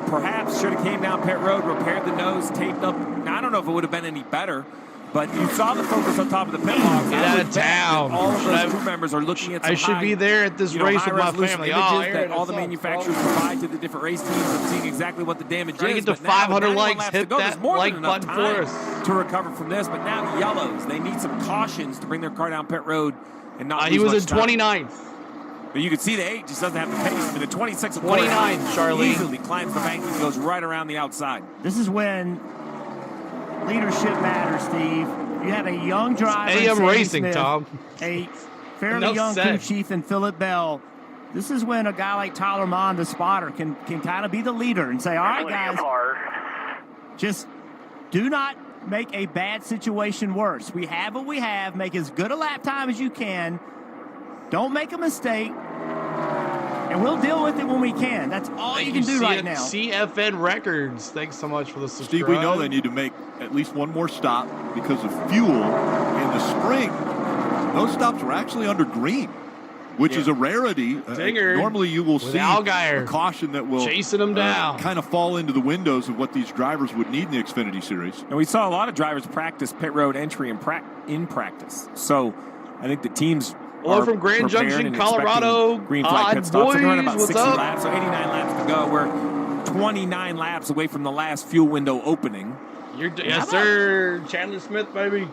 perhaps should have came down pit road, repaired the nose, taped up. Now, I don't know if it would have been any better, but you saw the focus on top of the pit box. Get out of town. All of those crew members are looking at some I should be there at this race with my family. Images that all the manufacturers provide to the different race teams and seeing exactly what the damage is. Get to 500 likes, hit that like button for us. To recover from this, but now yellows. They need some cautions to bring their car down pit road and not lose he was much in time. 29th. But you can see the 8 just doesn't have the pace. I mean, the 26 of 29, Charlie. Easily climbs the bank and goes right around the outside. This is when leadership matters, Steve. You have a young driver, AM Racing, Smith, Tom. a fairly young crew chief in Philip Bell. This is when a guy like Tyler Mond, the spotter, can kind of be the leader and say, all right, guys, just do not make a bad situation worse. We have what we have. Make as good a lap time as you can. Don't make a mistake, and we'll deal with it when we can. That's all you can do right now. CFN Records, thanks so much for the subscribe. Steve, we know they need to make at least one more stop because of fuel. In the spring, those stops were actually under green which is a rarity. Dinger Normally you will see Allgaier a caution that will chasing them down. kind of fall into the windows of what these drivers would need in the Xfinity Series. And we saw a lot of drivers practice pit road entry in practice. So I think the teams Hello from Grand Junction, Colorado. Green flag pit stops. Boys, We're running about what's 60 up? laps, so 89 laps to go. We're 29 laps away from the last fuel window opening. Yes, sir. Chandler Smith, baby.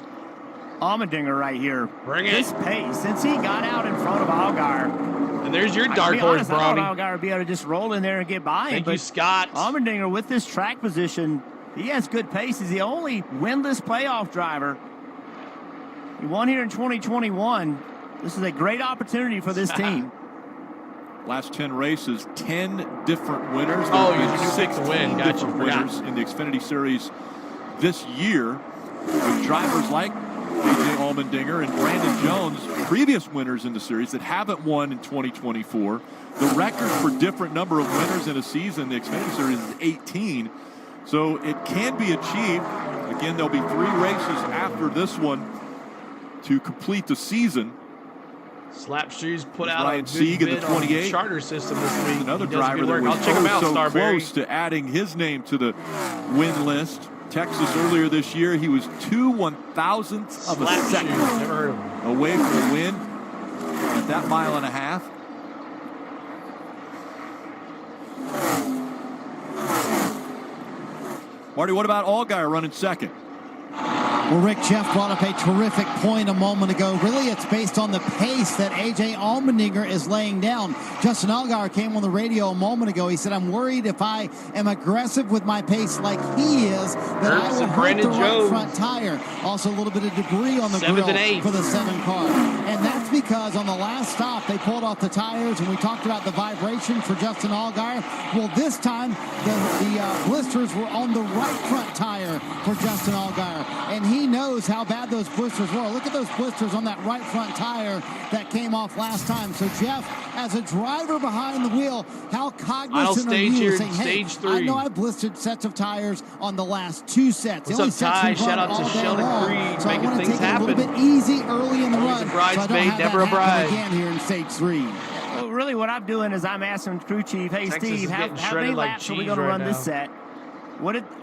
Allmendinger right here. Bring it. This pace, since he got out in front of Allgaier. And there's your dark horse, Brownie. I thought Allgaier would be able to just roll in there and get by him. Thank you, Scott. Allmendinger, with this track position, he has good pace. He's the only winless playoff driver. He won here in 2021. This is a great opportunity for this team. Last 10 races, 10 different winners. Oh, There have you been picked the win. 16 Gotcha. different winners in the Xfinity Series this year, with drivers like A.J. Allmendinger and Brandon Jones, previous winners in the series that haven't won in 2024. The record for different number of winners in a season, the Xfinity Series, is 18. So it can be achieved. Again, there'll be 3 races after this one to complete the season. Slap Shoes put out Ryan a good Sieg in the bid on 28. charter system this week. Another He does driver good that work. was I'll check him out, so Starberry. close to adding his name to the win list. Texas earlier this year, he was 2 1,000ths of a Slap second Shoes. Never heard of him. away from the win at that 1.5 miles. Marty, what about Allgaier running second? Well, Rick, Jeff brought up a terrific point a moment ago. Really, it's based on the pace that A.J. Allmendinger is laying down. Justin Allgaier came on the radio a moment ago. He said, I'm worried if I am aggressive with my pace like he is, that I will hurt the right front tire. Also, a little bit of debris on the grill for the 7 car. And that's because on the last stop, they pulled off the tires, and we talked about the vibration for Justin Allgaier. Well, this time, the blisters were on the right front tire for Justin Allgaier. And he knows how bad those blisters were. Look at those blisters on that right front tire that came off last time. So, Jeff, as a driver behind the wheel, how cognizant are you of saying, hey, I know I blistered sets of tires on the last 2 sets. What's up, Ty? Shout out to Sheldon Creed, so making I want to things take it a happen. little bit easy early in the run, so I don't have Deborah that happen again here in stage 3. Well, really what I'm doing is I'm asking crew chief, hey, Texas Steve, is how getting many shredded like laps are we cheese going to right run this now. set?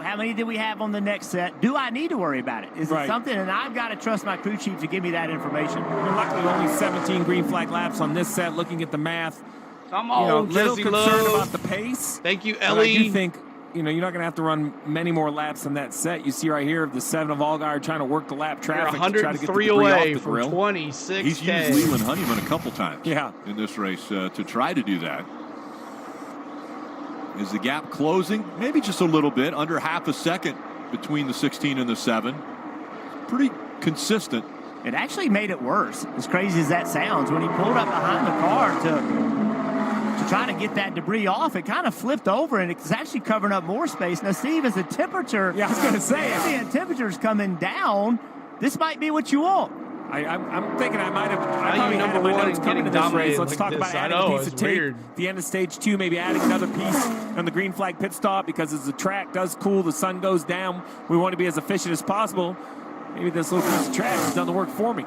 How many did we have on the next set? Do I need to worry about it? Is it something? And I've got to trust my crew chief to give me that information. Luckily, only 17 green flag laps on this set. Looking at the math, Come on, little Jesse concerned Love. about the pace. Thank you, But I Ellie. do think you're not going to have to run many more laps on that set. You see right here the 7 of Allgaier trying to work the lap traffic to try to get the 103 debris away off the from grill. 26K. He's used Leland Honeyman a couple times in this race to try to do that. Is the gap closing? Maybe just a little bit, under half a second between the 16 and the 7. Pretty consistent. It actually made it worse, as crazy as that sounds. When he pulled up behind the car to try to get that debris off, it kind of flipped over, and it's actually covering up more space. Now, Steve, as the temperature, I was going to say, the temperature's coming down, this might be what you want. I'm thinking I might have. I you probably had number in my one notes and coming to getting this race. dominated Let's like talk this. about I adding know, a piece it's of tape. weird. The end of stage 2, maybe adding another piece on the green flag pit stop, because as the track does cool, the sun goes down. We want to be as efficient as possible. Maybe this little piece of track has done the work for me.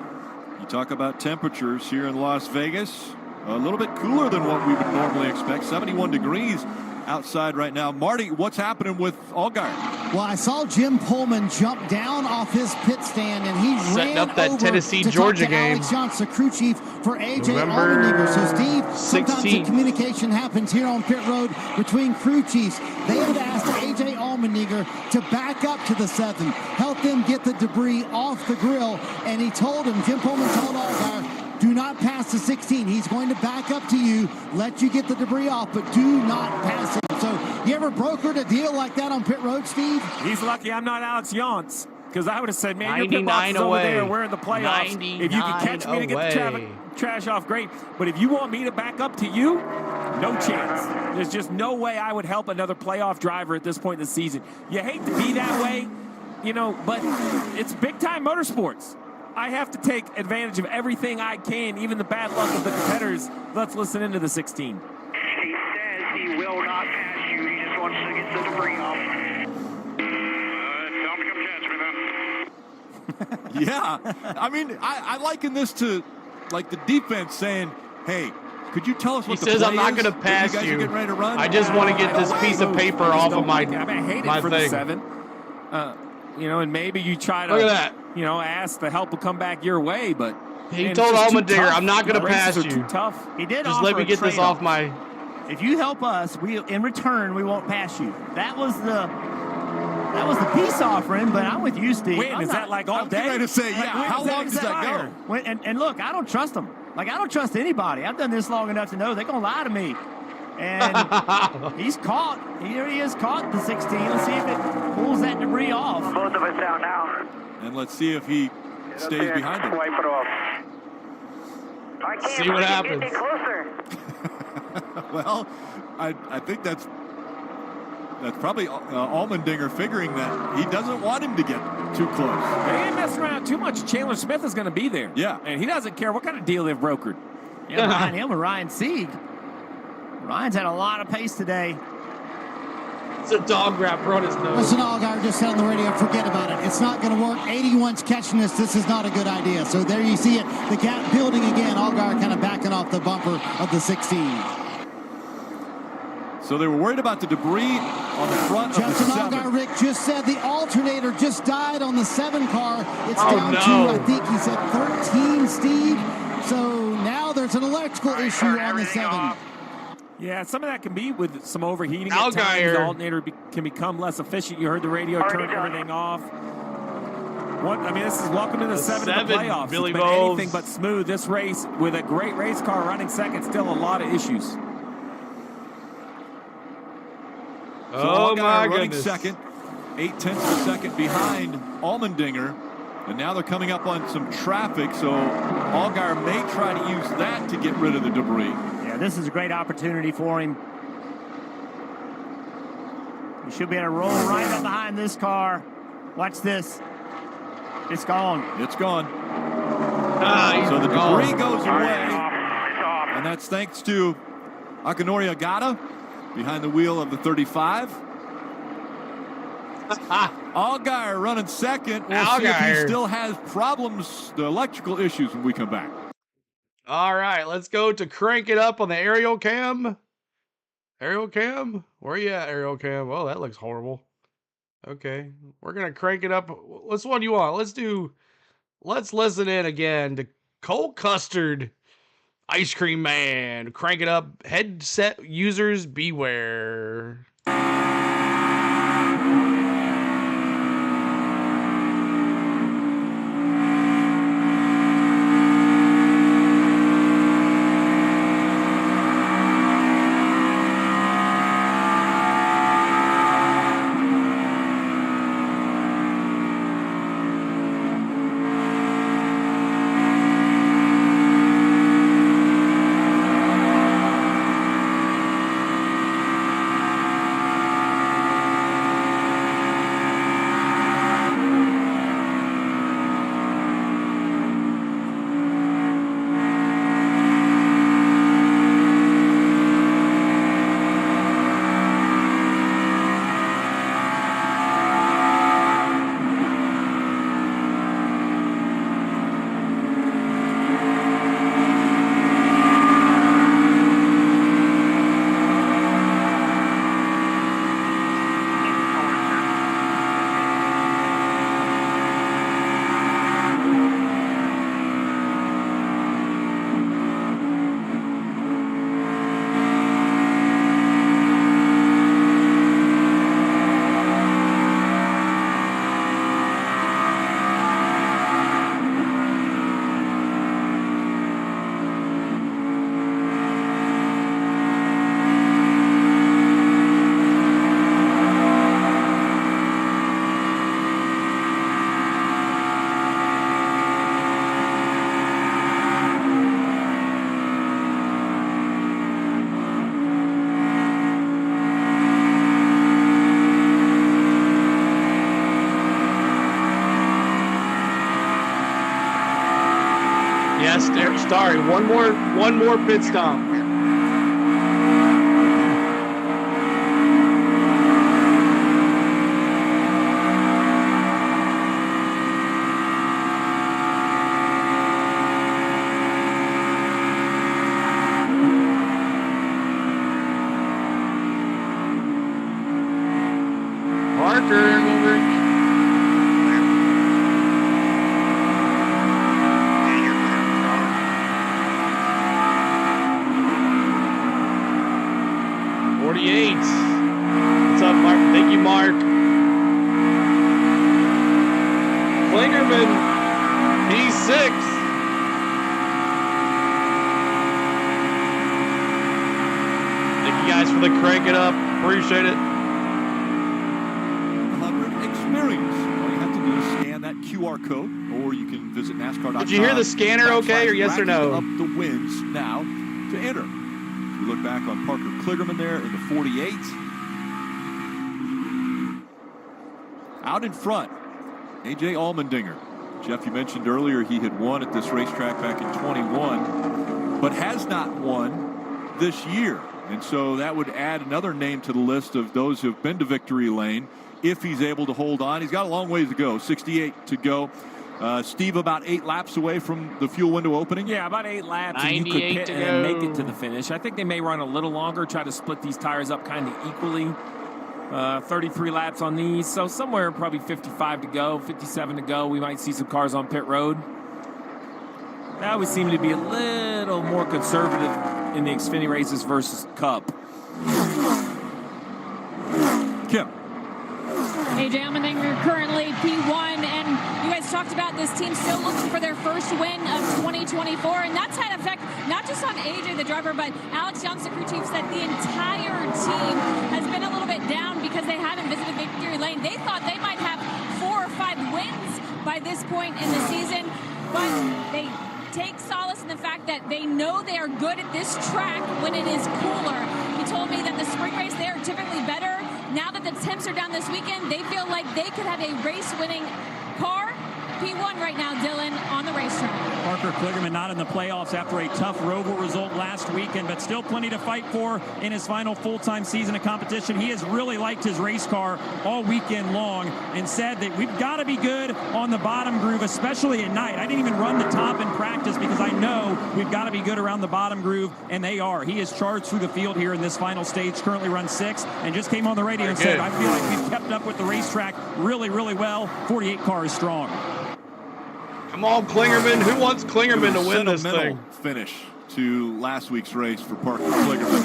You talk about temperatures here in Las Vegas. A little bit cooler than what we would normally expect. 71 degrees outside right now. Marty, what's happening with Allgaier? Well, I saw Jim Pullman jump down off his pit stand, and he Setting ran up that over Tennessee-Georgia to talk to game. Alex Johnson, the crew chief for A.J. November Allmendinger. So, Steve, sometimes the 16th. communication happens here on pit road between crew chiefs. They had asked A.J. Allmendinger to back up to the 7, help them get the debris off the grill, and he told him, Jim Pullman told Allgaier, do not pass the 16. He's going to back up to you, let you get the debris off, but do not pass it. So, you ever brokered a deal like that on pit road, Steve? He's lucky I'm not Alex Yance, because I would have said, man, your pit 99 box is over away. there. We're in the playoffs. If you can catch me to get the trash off, great. But if you want me to back up to you, no chance. There's just no way I would help another playoff driver at this point in the season. You hate to be that way, but it's big-time motorsports. I have to take advantage of everything I can, even the bad luck of the competitors. Let's listen into the 16. He says he will not pass you. He just wants to get the debris off. Tell him to come catch me then. Yeah. I mean, I liken this to like the defense saying, hey, could you tell us He what the says play I'm not is going to that pass you guys are you. getting ready to run? I just want to get this piece of paper off of my, I hate my it for thing. the 7. And maybe you try to, Look at that. Ask the help will come back your way, but He told Allmendinger, I'm not going to pass you. Too tough. He did Just offer let me a get this trade-off. off my... If you help us, in return we won't pass you. That was the peace offering, but I'm with you, Steve. Is that like all day? I'm ready to say, how long does that go? And look, I don't trust them. Like, I don't trust anybody. I've done this long enough to know they're going to lie to me. And he's caught. Here he is caught the 16. Let's see if it pulls that debris off. Both of us down now. And let's see if he stays behind him. Wipe it off. I can't See what happens. Get closer. Well, I think that's probably Allmendinger figuring that he doesn't want him to get too close. They ain't messing around too much. Chandler Smith is going to be there. Yeah. And he doesn't care what kind of deal they've brokered. Yeah, behind him and Ryan Sieg. Ryan's had a lot of pace today. It's a dog wrapper on his nose. Listen, Allgaier just said on the radio, forget about it. It's not going to work. 81's catching this. This is not a good idea. So there you see it. The gap building again. Allgaier kind of backing off the bumper of the 16. So they were worried about the debris on the front Justin of the 7. Allgaier, Rick, just said the alternator just died on the 7 car. It's Oh, down no. to, I think he said 13, Steve. So now there's an electrical issue on the 7. Yeah, some of that can be with some overheating. At times, Allgaier. the alternator can become less efficient. You heard the radio turn everything off. This is welcome to the 7 of the playoffs. Billy It's been Bowles. anything but smooth. This race, with a great race car running second, still a lot of issues. So Oh, Allgaier my running goodness. second, 0.8 of a second behind Allmendinger. And now they're coming up on some traffic, so Allgaier may try to use that to get rid of the debris. Yeah, this is a great opportunity for him. He should be able to roll right up behind this car. Watch this. It's gone. It's gone. So the debris goes away. And that's thanks to Akinori Agata behind the wheel of the 35. Allgaier running second. We'll see if he Allgaier. still has problems, the electrical issues, when we come back. All right, let's go to crank it up on the aerial cam. Aerial cam? Where you at, aerial cam? Oh, that looks horrible. Okay, we're going to crank it up. What's one you want? Let's listen in again to Cole Custard, Ice Cream Man. Crank it up. Headset users beware. Yes, sorry. One more pit stop. Klingerman, P6. Thank you guys for the crank it up. Appreciate it. 100 Experience. All you have to do is scan that QR code, or you can visit NASCAR.com. Did you hear the scanner okay, or yes or no? Up the wins now to enter. We look back on Parker Kligerman there in the 48. Out in front, A.J. Allmendinger. Jeff, you mentioned earlier he had won at this racetrack back in 21, but has not won this year. And so that would add another name to the list of those who have been to victory lane if he's able to hold on. He's got a long ways to go, 68 to go. Steve, about 8 laps away from the fuel window opening? Yeah, about 8 laps, and you could pit and then make it to the finish. I think they may run a little longer, try to split these tires up kind of equally. 33 laps on these, so somewhere probably 55 to go, 57 to go. We might see some cars on pit road. That would seem to be a little more conservative in the Xfinity races versus Cup. Kim. A.J. Allmendinger currently P1, and you guys talked about this team still looking for their first win of 2024, and that's had effect not just on A.J. the driver, but Alex Young's the crew chief said the entire team has been a little bit down because they haven't visited victory lane. They thought they might have 4 or 5 wins by this point in the season, but they take solace in the fact that they know they are good at this track when it is cooler. He told me that the spring race they are typically better. Now that the temps are down this weekend, they feel like they could have a race-winning car. P1 right now, Dylan, on the racetrack. Parker Kligerman not in the playoffs after a tough Roval result last weekend, but still plenty to fight for in his final full-time season of competition. He has really liked his race car all weekend long and said that we've got to be good on the bottom groove, especially at night. I didn't even run the top in practice because I know we've got to be good around the bottom groove, and they are. He is charged through the field here in this final stage, currently runs 6th, and just came on the radio and said, I feel like we've kept up with the racetrack really, really well. 48 car is strong. Come on, Klingerman. Who wants Klingerman to win this thing? Finish to last week's race for Parker Kligerman.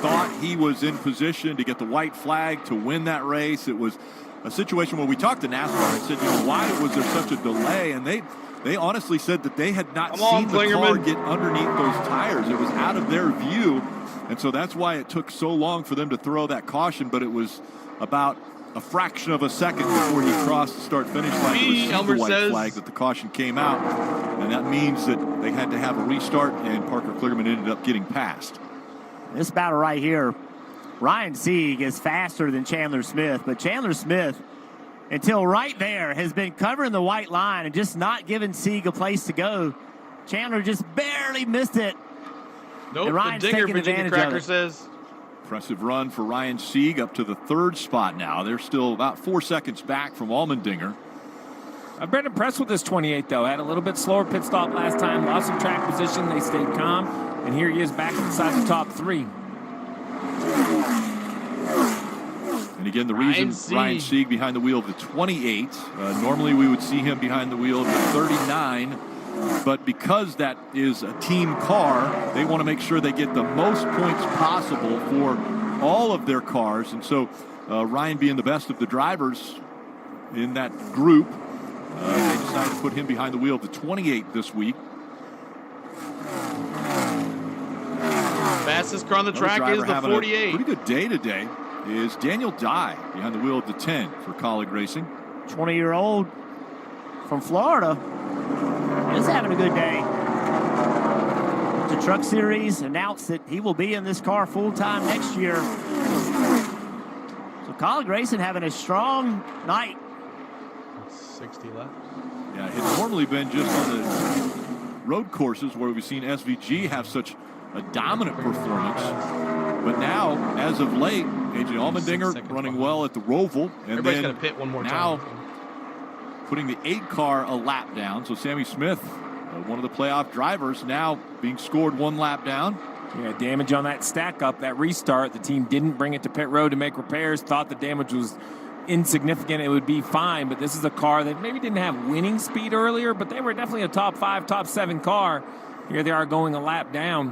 Thought he was in position to get the white flag to win that race. It was a situation where we talked to NASCAR and said, why was there such a delay? And they honestly said that they had not seen the car get underneath those tires. It was out of their view. And so that's why it took so long for them to throw that caution. But it was about a fraction of a second before he crossed the start-finish line to receive the white flag that the caution came out. And that means that they had to have a restart, and Parker Kligerman ended up getting past. This battle right here, Ryan Sieg is faster than Chandler Smith, but Chandler Smith, until right there, has been covering the white line and just not giving Sieg a place to go. Chandler just barely missed it. Nope, and Ryan's the Dinger Virginia Cracker says. Impressive run for Ryan Sieg up to the 3rd spot now. They're still about 4 seconds back from Allmendinger. I've been impressed with this 28, though. Had a little bit slower pit stop last time, lost some track position. They stayed calm, and here he is back inside the top 3. And again, the reason Ryan Sieg behind the wheel of the 28, normally we would see him behind the wheel of the 39, but because that is a team car, they want to make sure they get the most points possible for all of their cars. And so Ryan, being the best of the drivers in that group, they decided to put him behind the wheel of the 28 this week. Fastest car on the track is the 48. A pretty good day today is Daniel Dye behind the wheel of the 10 for Colleague Racing. 20-year-old from Florida is having a good day. The Truck Series announced that he will be in this car full-time next year. So Colleague Racing having a strong night. 60 left. Yeah, it's normally been just on the road courses where we've seen SVG have such a dominant performance. But now, as of late, A.J. Allmendinger running well at the Roval. And everybody's going to pit one more now time. Putting the 8 car a lap down. So Sammy Smith, one of the playoff drivers, now being scored 1 lap down. Yeah, damage on that stack up, that restart. The team didn't bring it to pit road to make repairs, thought the damage was insignificant, it would be fine, but this is a car that maybe didn't have winning speed earlier, but they were definitely a top 5, top 7 car. Here they are going a lap down.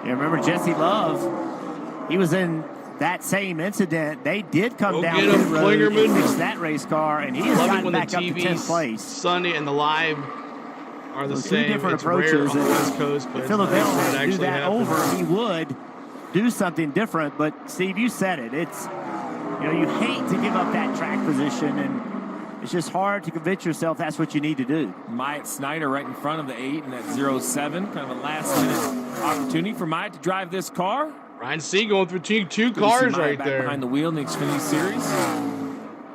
Yeah, remember Jesse Love, he was in that same incident, they did come down get him, the road and Klingerman. fix that race car, and he has gotten back up to 10th place. Sunday and the live are the So same. two different It's approaches. rare on the West Coast, but if Philadelphia it had to do actually that happens. over, he would do something different. But Steve, you said it. It's, you know, you hate to give up that track position, and it's just hard to convince yourself that's what you need to do. Myatt Snyder right in front of the 8 in that 07. Kind of a last-minute opportunity for Myatt to drive this car. Ryan C going through two cars right back there. behind the wheel in the Xfinity Series.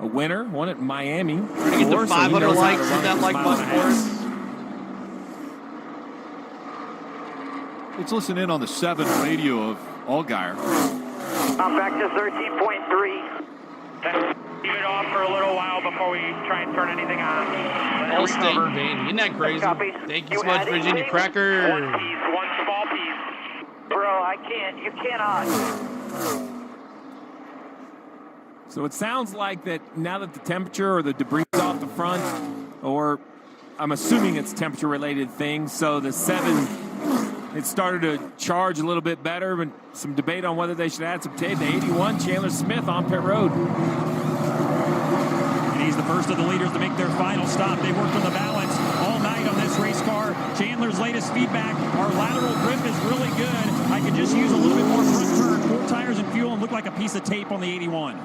A winner, won at Miami. Trying to get the 500 likes, hit that like button for us. Let's listen in on the 7 radio of Allgaier. I'm back to 13.3. Leave it off for a little while before we try and turn anything on. All-state Vandy. Isn't that crazy? Thank you so much, Virginia Cracker. One small piece. Bro, I can't. You cannot. So it sounds like that now that the temperature or the debris is off the front, or I'm assuming it's temperature-related things, so the 7, it started to charge a little bit better, but some debate on whether they should add some tape. The 81, Chandler Smith on pit road. And he's the first of the leaders to make their final stop. They worked on the balance all night on this race car. Chandler's latest feedback, our lateral grip is really good. I could just use a little bit more front turn, 4 tires and fuel, and look like a piece of tape on the 81.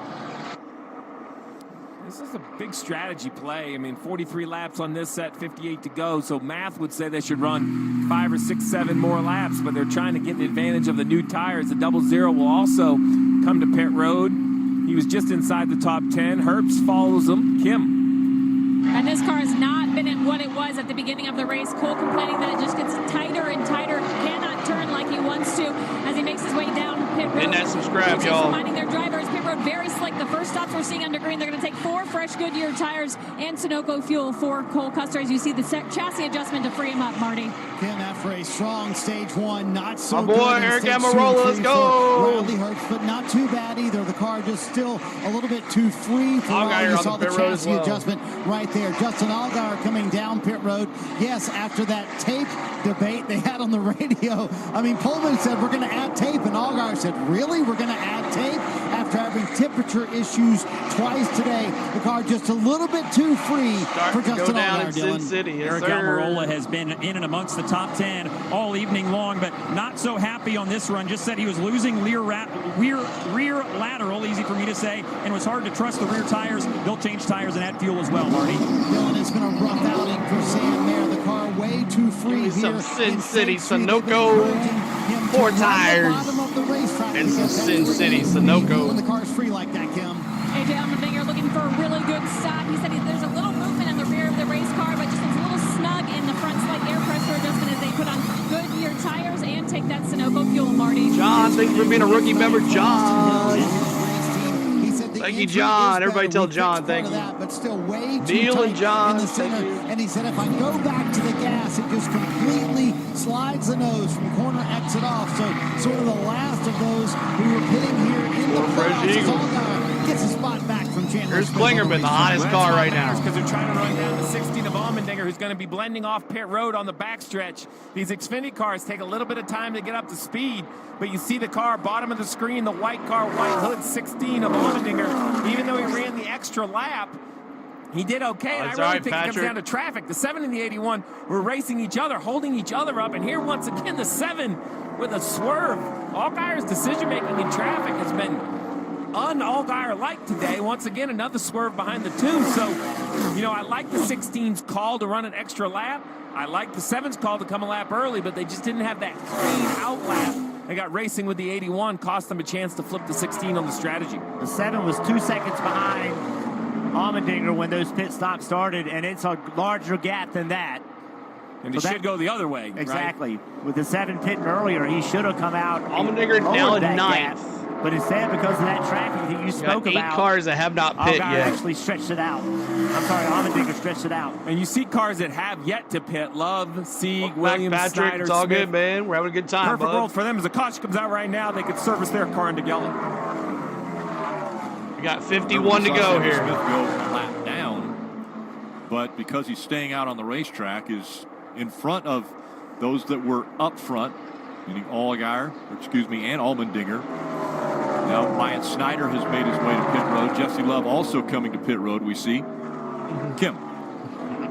This is a big strategy play. I mean, 43 laps on this set, 58 to go. So math would say they should run 5 or 6, 7 more laps, but they're trying to get the advantage of the new tires. The 00 will also come to pit road. He was just inside the top 10. Herbst follows him. Kim. And this car has not been at what it was at the beginning of the race. Cole complaining that it just gets tighter and tighter, cannot turn like he wants to as he makes his way down pit road. Hit that subscribe, y'all. Reminding their drivers, pit road very slick. The first stops we're seeing under green, they're going to take 4 fresh Goodyear tires and Sunoco fuel for Cole Custer as you see the chassis adjustment to free him up, Marty. Ken, after a strong stage 1, not so my boy, good. Eric Amarola, let's go. Riley Herbst, but not too bad either. The car just still a little bit too free for all. You saw the chassis adjustment right there. Justin Allgaier coming down pit road. Yes, after that tape debate they had on the radio. I mean, Pullman said, we're going to add tape, and Allgaier said, really? We're going to add tape? After having temperature issues twice today, the car just a little bit too free for Justin Allgaier, Dylan. Eric Almirola has been in and amongst the top 10 all evening long, but not so happy on this run. Just said he was losing rear lateral, easy for me to say, and was hard to trust the rear tires. They'll change tires and add fuel as well, Marty. Dylan, it's been a rough outing for Sam there. The car way too free here. Some Sin City Sunoco, 4 tires, and some Sin City Sunoco. When the car's free like that, Kim. AJ Allmendinger looking for a really good stop. He said there's a little movement in the rear of the race car, but just a little snug in the front, slight air pressure adjustment as they put on Goodyear tires and take that Sunoco fuel, Marty. John, thank you for being a rookie member, John. Thank you, John. Everybody tell John thank you. But still way too Neil tight and John, in the center. And he said, if I go back to the gas, it just completely slides the nose from corner exit off. So sort of the last of those who were pitting here in the playoffs. Allgaier gets a spot back from Chandler. There's Klingerman, the hottest car right now. Because they're trying to run down the 16 of Allmendinger, who's going to be blending off pit road on the backstretch. These Xfinity cars take a little bit of time to get up to speed, but you see the car, bottom of the screen, the white car, white hood, 16 of Allmendinger. Even though he ran the extra lap, he did okay, and I really think it comes down to traffic. The 7 and the 81 were racing each other, holding each other up, and here once again the 7 with a swerve. Allgaier's decision-making in traffic has been un-Allgaier-like today. Once again, another swerve behind the 2. So, you know, I like the 16's call to run an extra lap. I like the 7's call to come a lap early, but they just didn't have that clean out lap. They got racing with the 81, cost them a chance to flip the 16 on the strategy. The 7 was 2 seconds behind Allmendinger when those pit stops started, and it's a larger gap than that. And it should go the other way. Exactly. Right? With the 7 pitting earlier, he should have come out. Allmendinger now in 9th. But instead, because of that traffic that you spoke about, 8 cars that have not pit Allgaier yet. actually stretched it out. I'm sorry, Allmendinger stretched it out. And you see cars that have yet to pit. Love, Sieg, Williams, Patrick, Snyder, it's all Smith. good, man. We're having a good time, Perfect bud. world for them. As the caution comes out right now, they could service their car into Gelling. We got 51 to go here. Smith go a lap down, but because he's staying out on the racetrack, is in front of those that were up front, meaning Allgaier, and Allmendinger. Now Wyatt Snyder has made his way to pit road. Jesse Love also coming to pit road, we see. Kim.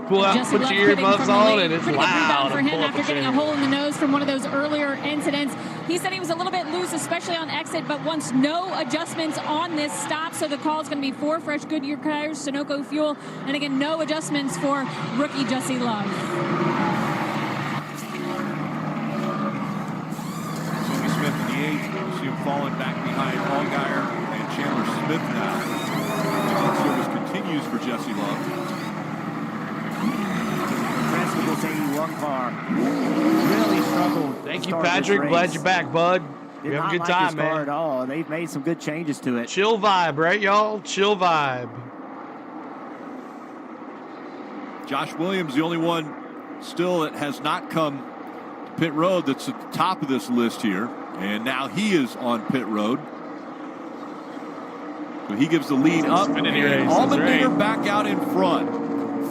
Pull out, Jesse put your earbuds on, and it's pretty loud. Good rebound for him after getting a hole in the nose from one of those earlier incidents. He said he was a little bit loose, especially on exit, but wants no adjustments on this stop. So the call is going to be 4 fresh Goodyear tires, Sunoco fuel, and again, no adjustments for rookie Jesse Love. Sammy Smith in the 8th. You see him falling back behind Allgaier and Chandler Smith now. Service continues for Jesse Love. This 81 car really struggled. Thank you, Patrick. Glad you're back, bud. We have a good time, man. At all. They've made some good changes to it. Chill vibe, right, y'all? Chill vibe. Josh Williams, the only one still that has not come to pit road that's at the top of this list here. And now he is on pit road. So he gives the lead up. And Allmendinger back out in front.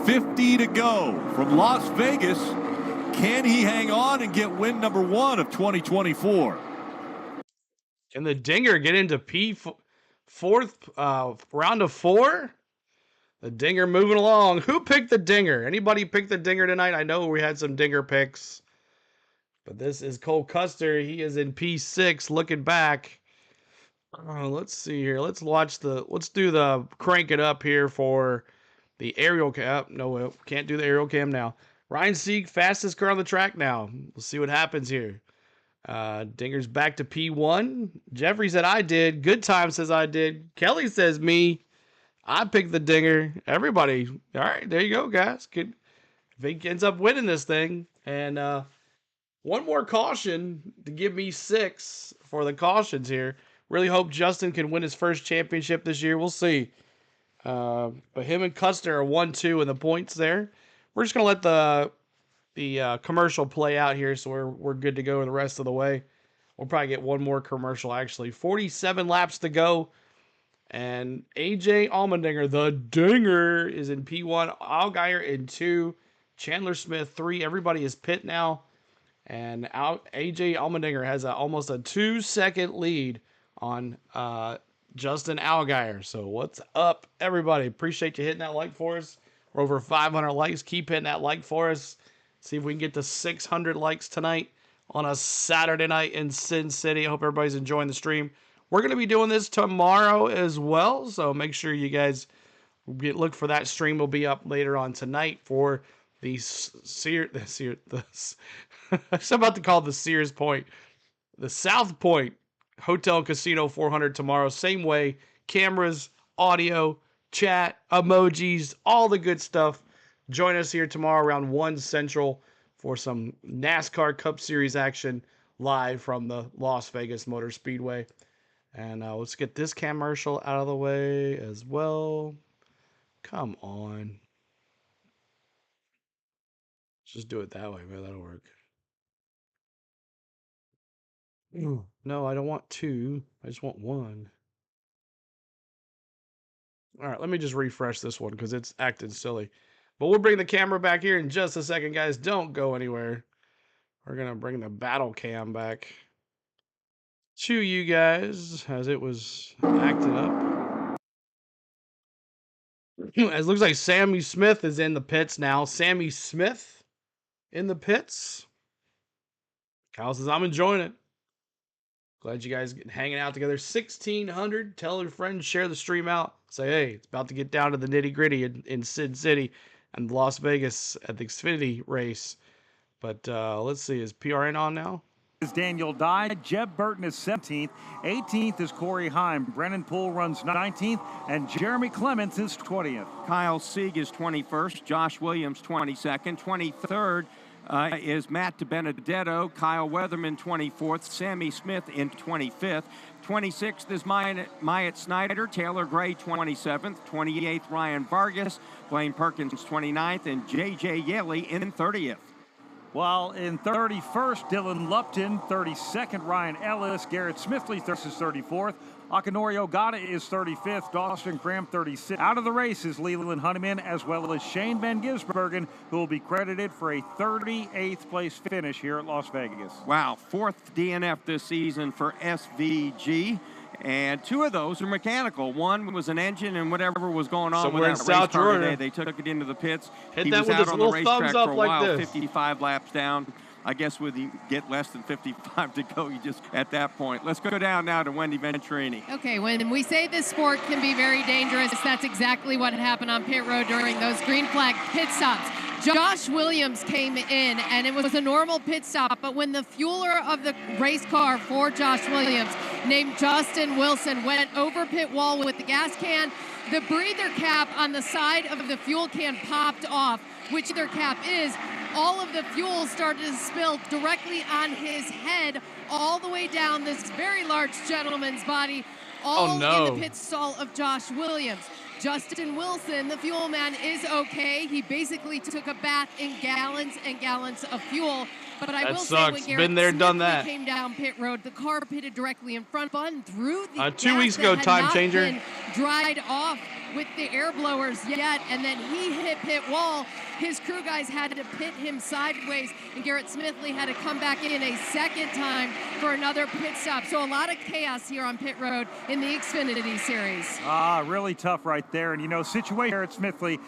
50 to go from Las Vegas. Can he hang on and get win number 1 of 2024? Can the Dinger get into fourth round of 4? The Dinger moving along. Who picked the Dinger? Anybody pick the Dinger tonight? I know we had some Dinger picks. But this is Cole Custer. He is in P6 looking back. Let's see here. Let's do the crank it up here for the aerial cam. No, can't do the aerial cam now. Ryan Sieg, fastest car on the track now. We'll see what happens here. Dinger's back to P1. Jeffrey said I did. Good Time says I did. Kelly says me. I picked the Dinger. Everybody. All right, there you go, guys. Good. If he ends up winning this thing. And one more caution to give me 6 for the cautions here. Really hope Justin can win his first championship this year. We'll see. But him and Custer are 1-2 in the points there. We're just gonna let the commercial play out here, so we're good to go the rest of the way. We'll probably get one more commercial actually. 47 laps to go, and AJ Allmendinger, the Dinger, is in P1. Allgaier in 2. Chandler Smith 3. Everybody is pit now, and AJ Allmendinger has almost a 2-second lead on Justin Allgaier. So what's up, everybody? Appreciate you hitting that like for us. We're over 500 likes. Keep hitting that like for us. See if we can get to 600 likes tonight on a Saturday night in Sin City. I hope everybody's enjoying the stream. We're going to be doing this tomorrow as well, so make sure you guys look for that stream. Will be up later on tonight for the I'm about to call it the Sears Point, the South Point Hotel and Casino 400 tomorrow. Same way, cameras, audio, chat, emojis, all the good stuff. Join us here tomorrow around 1 Central for some NASCAR Cup Series action live from the Las Vegas Motor Speedway. And let's get this commercial out of the way as well. Come on. Let's just do it that way, man. That'll work. No, I don't want 2. I just want 1. All right, let me just refresh this one because it's acting silly. But we'll bring the camera back here in just a second, guys. Don't go anywhere. We're going to bring the battle cam back to you guys as it was acting up. It looks like Sammy Smith is in the pits now. Sammy Smith in the pits. Kyle says, I'm enjoying it. Glad you guys hanging out together. 1,600. Tell your friends, share the stream out. Say, hey, it's about to get down to the nitty gritty in Sin City and Las Vegas at the Xfinity race. But let's see, is PRN on now? Is Daniel Dye. Jeb Burton is 17th. 18th is Corey Heim. Brennan Poole runs 19th. And Jeremy Clements is 20th. Kyle Sieg is 21st. Josh Williams 22nd. 23rd is Matt DiBenedetto. Kyle Weatherman 24th. Sammy Smith in 25th. 26th is Myatt Snyder. Taylor Gray 27th. 28th Ryan Vargas. Blaine Perkins 29th. And J.J. Yeley in 30th. While in 31st, Dylan Lupton. 32nd, Ryan L.as. Garrett Smithley is 34th. Akinori Ogata is 35th. Dawson Graham 36th. Out of the race is Leland Honeyman, as well as Shane Van Gisbergen, who will be credited for a 38th place finish here at Las Vegas. Wow, 4th DNF this season for SVG. And 2 of those are mechanical. One was an engine, and whatever was going on Somewhere with in that race South car Georgia. today, they took it into the pits. Hit He that was with out his on the little racetrack thumbs up for a like while, this. 55 laps down. I guess when you get less than 55 to go, you just at that point. Let's go down now to Wendy Venturini. Okay, when we say this sport can be very dangerous, that's exactly what happened on pit road during those green flag pit stops. Josh Williams came in, and it was a normal pit stop, but when the fueler of the race car for Josh Williams, named Justin Wilson, went over pit wall with the gas can, the breather cap on the side of the fuel can popped off, which their cap is. All of the fuel started to spill directly on his head, all the way down this very large gentleman's body, all in the pit stall of Josh Williams. Justin Wilson, the fuel man, is okay. He basically took a bath in gallons and gallons of fuel. But I will say, when Garrett Been there, done that. came down pit road, the car pitted directly in front, button through the 2 weeks ago, time changer. Dried off with the air blowers yet, and then he hit pit wall. His crew guys had to pit him sideways, and Garrett Smithley had to come back in a second time for another pit stop. So a lot of chaos here on pit road in the Xfinity Series. Really tough right there. And, you know, situation Garrett Smithley,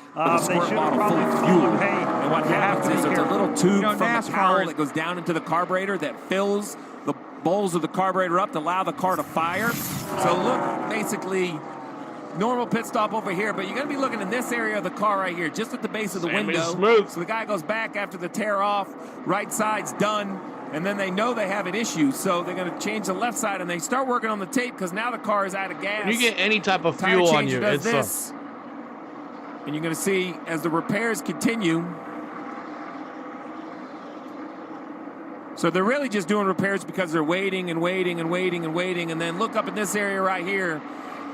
they should have probably fuel. And what happens is there's a little tube from the towel that goes down into the carburetor that fills the bowls of the carburetor up to allow the car to fire. So look, basically, normal pit stop over here, but you're going to be looking in this area of the car right here, just at the base of the window. Smooth. So the guy goes back after the tear off, right side's done, and then they know they have an issue, so they're going to change the left side, and they start working on the tape because now the car is out of gas. When you get any type of fuel on you, it's this. And you're going to see as the repairs continue. So they're really just doing repairs because they're waiting and waiting and waiting and waiting, and then look up in this area right here.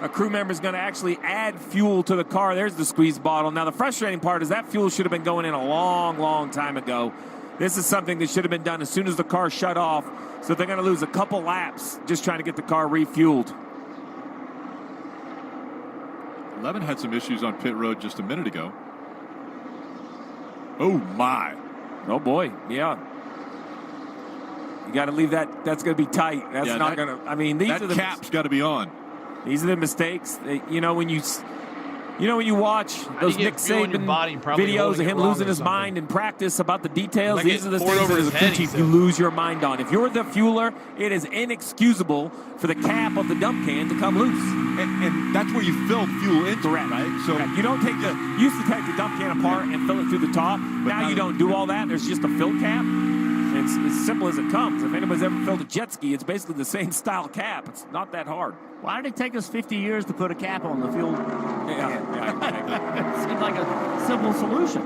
A crew member is going to actually add fuel to the car. There's the squeeze bottle. Now, the frustrating part is that fuel should have been going in a long, long time ago. This is something that should have been done as soon as the car shut off. So they're going to lose a couple laps just trying to get the car refueled. Levin had some issues on pit road just a minute ago. Oh, my. Oh, boy. Yeah. You got to leave that. That's going to be tight. That's not going to. I mean, these are the cap's got to be on. These are the mistakes. You know, when you watch those Nick Saban videos of him losing his mind in practice about the details, these are the things that as a crew chief you lose your mind on. If you're the fueler, it is inexcusable for the cap of the dump can to come loose. And that's where you fill fuel into, right? So you don't take you used to take the dump can apart and fill it through the top. Now you don't do all that. There's just a fill cap. It's as simple as it comes. If anybody's ever filled a jet ski, it's basically the same style cap. It's not that hard. Why did it take us 50 years to put a cap on the fuel? Yeah. It seemed like a simple solution.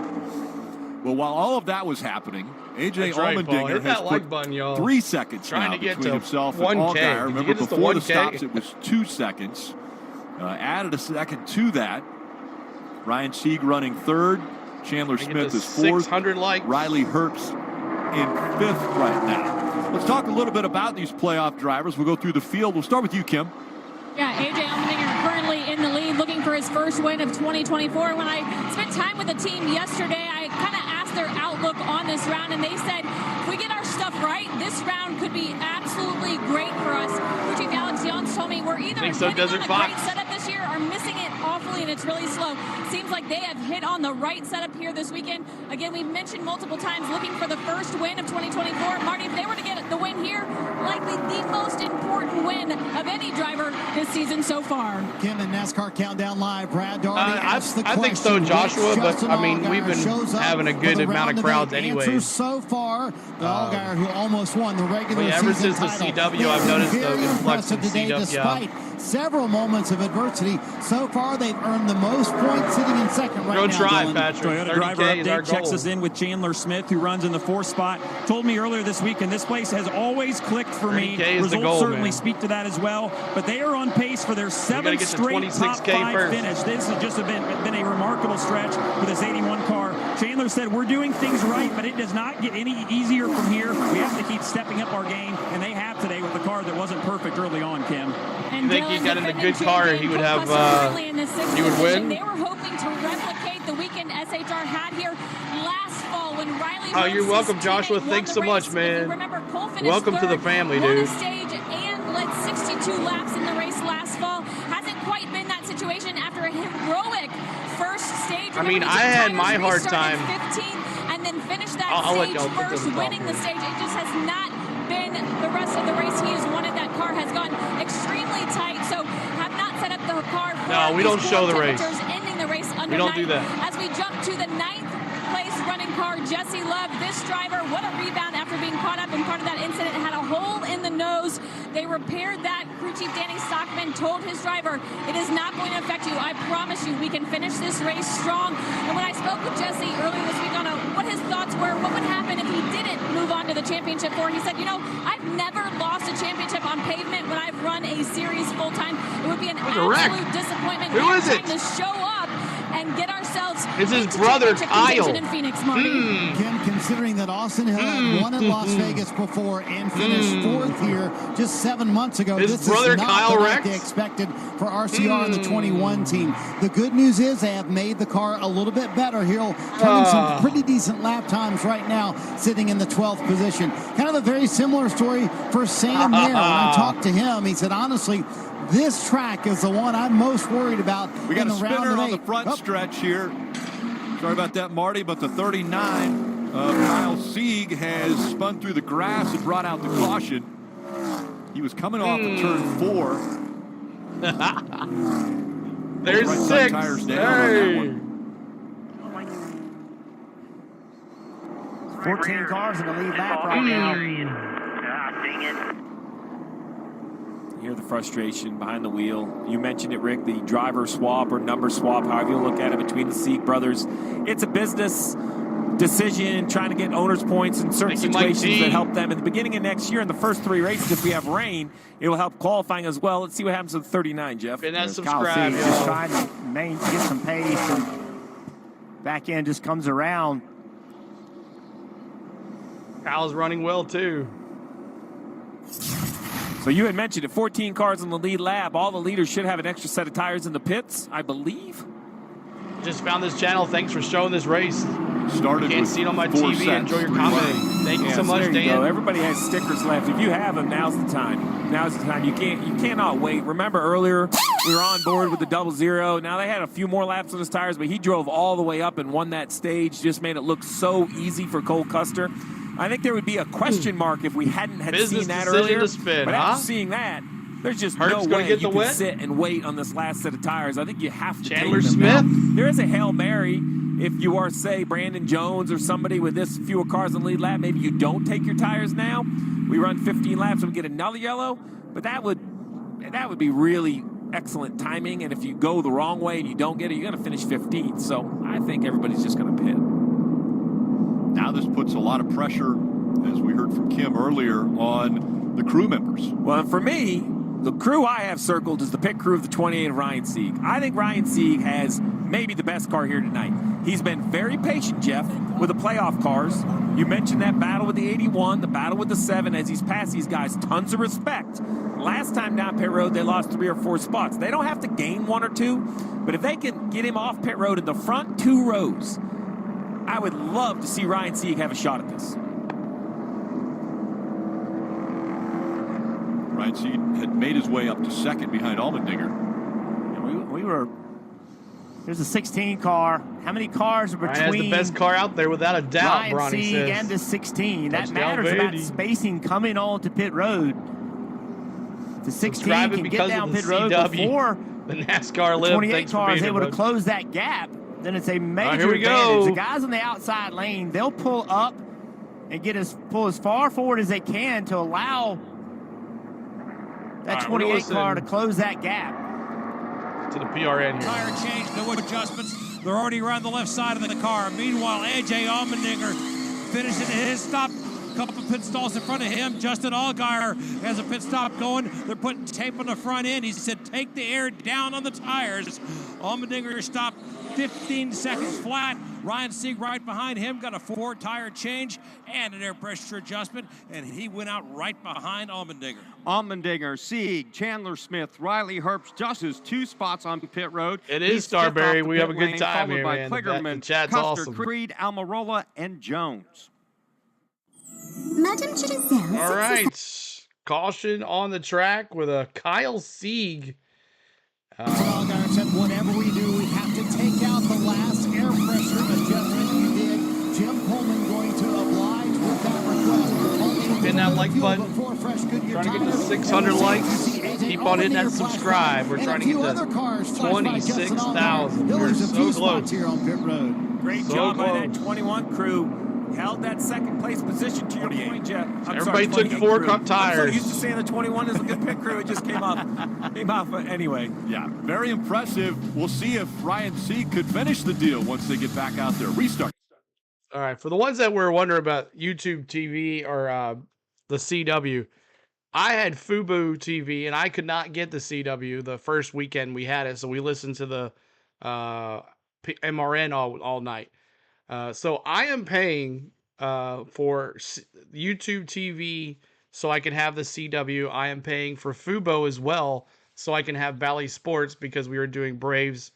Well, while all of that was happening, A.J. Allmendinger has put 3 seconds now between himself and Allgaier. Remember, before the stops, it was 2 seconds. Added a second to that. Ryan Sieg running third. Chandler Smith is fourth. 600 likes. Riley Herbst in fifth right now. Let's talk a little bit about these playoff drivers. We'll go through the field. We'll start with you, Kim. Yeah, A.J. Allmendinger currently in the lead, looking for his first win of 2024. When I spent time with the team yesterday, I kind of asked their outlook on this round, and they said, if we get our stuff right, this round could be absolutely great for us. Crew Chief Alex Youngs told me we're either hitting on a great setup this year or missing it awfully, and it's really slow. Seems like they have hit on the right setup here this weekend. Again, we mentioned multiple times looking for the first win of 2024. Marty, if they were to get the win here, likely the most important win of any driver this season so far. Kim and NASCAR Countdown Live. Brad Daugherty asked the I think so, Joshua, but I mean, we've been having a good amount of crowds anyways. So far, the Allgaier who almost won the regular season ever since the title. CW, I've noticed the influx of today, CW. despite several moments of adversity. So far, they've earned the most points, sitting in second right now. Go try, Dylan. Patrick. Toyota driver update checks us in with Chandler Smith, who runs in the 4th spot. Told me earlier this week, and this place has always clicked for me. Results certainly speak to that as well. But they are on pace for their 7th straight top 5 finish. This has just been a remarkable stretch with this 81 car. Chandler said, we're doing things right, but it does not get any easier from here. We have to keep stepping up our game, and they have today with the car that wasn't perfect early on, Kim. You think he got in a good car, he would have, he would win? They were hoping to replicate the weekend SHR had here last fall when Riley. Oh, you're welcome, Joshua. Thanks so much, man. Welcome to the family, dude. Stage and led 69 22 laps in the race last fall. Hasn't quite been that situation after a heroic first stage. I mean, I had my hard time. 15th and then finished that stage first, winning the stage. It just has not been the rest of the race he has wanted. That car has gone extremely tight, so have not set up the car for no, we don't show the race. Ending the race under we don't do that. As we jump to the 9th place running car, Jesse Love. This driver, what a rebound after being caught up in part of that incident. Had a hole in the nose. They repaired that. Crew chief Danny Stockman told his driver, it is not going to affect you. I promise you, we can finish this race strong. And when I spoke with Jesse earlier this week on what his thoughts were, what would happen if he didn't move on to the championship four, he said, you know, I've never lost a championship on pavement when I've run a series full time. It would be an absolute disappointment. Who is it? To show up and get ourselves it's his brother Kyle in Phoenix, Marty. Kim, considering that Austin Hill had won at Las Vegas before and finished 4th here just 7 months ago, his this brother is not Kyle the Rex they expected for RCR and the 21 team. The good news is they have made the car a little bit better. He'll turn some pretty decent lap times right now, sitting in the 12th position. Kind of a very similar story for Sam there. When I talked to him, he said, honestly, this track is the one I'm most worried about. We got in a the round spinner of on 8. the front stretch here. Sorry about that, Marty, but the 39 of Kyle Sieg has spun through the grass and brought out the caution. He was coming off of turn 4. There's right 6. Tires down on that one. 14 cars in the lead lap right now. Dang it. You hear the frustration behind the wheel. You mentioned it, Rick, the driver swap or number swap, however you look at it, between the Sieg brothers. It's a business decision, trying to get owners' points in certain situations that help them. At the beginning of next year, in the first 3 races, if we have rain, it will help qualifying as well. Let's see what happens with 39, Jeff. And that's subscribe, just trying to get some pace, and back end just comes around. Kyle's running well, too. So you had mentioned it, 14 cars in the lead lap. All the leaders should have an extra set of tires in the pits, I believe. Just found this channel. Thanks for showing this race. Started Can't see it on my TV. Enjoy your commenting. Thank you so much, there you Dan. go. Everybody has stickers left. If you have them, now's the time. Now's the time. You cannot wait. Remember earlier we were on board with the 00. Now they had a few more laps on his tires, but he drove all the way up and won that stage. Just made it look so easy for Cole Custer. I think there would be a question mark if we hadn't seen that earlier. But after seeing that, there's just no way you can sit and wait on this last set of tires. I think you have to Chandler take them. Smith. Now, there is a Hail Mary. If you are, say, Brandon Jones or somebody with this fewer cars in the lead lap, maybe you don't take your tires now. We run 15 laps and we get another yellow. But that would be really excellent timing. And if you go the wrong way and you don't get it, you're going to finish 15th. So I think everybody's just going to pit. Now this puts a lot of pressure, as we heard from Kim earlier, on the crew members. Well, for me, the crew I have circled is the pit crew of the 28 of Ryan Sieg. I think Ryan Sieg has maybe the best car here tonight. He's been very patient, Jeff, with the playoff cars. You mentioned that battle with the 81, the battle with the 7, as he's passed these guys. Tons of respect. Last time down pit road, they lost 3 or 4 spots. They don't have to gain 1 or 2, but if they can get him off pit road in the front 2 rows, I would love to see Ryan Sieg have a shot at this. Ryan Sieg had made his way up to 2nd behind Allmendinger. We were. There's a 16 car. How many cars are between? Ryan has the best car out there, without a doubt. Ryan Sieg and the 16. That matters about spacing coming on to pit road. The 16 can get down pit road before the NASCAR Live. 28 car is able to close that gap. Then it's a major advantage. The guys on the outside lane, they'll pull up and pull as far forward as they can to allow that 28 car to close that gap. To the PRN here. Tire change, no adjustments. They're already around the left side of the car. Meanwhile, A.J. Allmendinger finishing his stop. Couple pit stalls in front of him. Justin Allgaier has a pit stop going. They're putting tape on the front end. He said, take the air down on the tires. Allmendinger stopped 15 seconds flat. Ryan Sieg right behind him, got a 4-tire change and an air pressure adjustment, and he went out right behind Allmendinger. Allmendinger, Sieg, Chandler Smith, Riley Herbst, just his 2 spots on pit road. It is Starberry. We have a good time here, man. Kligerman, chat's Custer, awesome. Creed, Almirola, and Jones. All right. caution on the track with a Kyle Sieg. Allgaier said, whatever we do, we have to take out the last air pressure adjustment you did. Jim Pullman going to oblige with that request. Hitting that like button. Trying to get to 600 likes. Keep on hitting that subscribe. We're trying to get to 26,000. We're so close. Great job by that 21 crew. Held that second place position to your point, Jeff. Everybody took 4 cup tires. I'm so used to saying the 21 is a good pit crew. It just came off. Anyway. Yeah, very impressive. We'll see if Ryan Sieg could finish the deal once they get back out there. Restart. All right, for the ones that were wondering about YouTube TV or the CW, I had Fubo TV, and I could not get the CW the first weekend we had it, so we listened to the MRN all night. So I am paying for YouTube TV so I can have the CW. I am paying for Fubo as well so I can have Bally Sports because we were doing Braves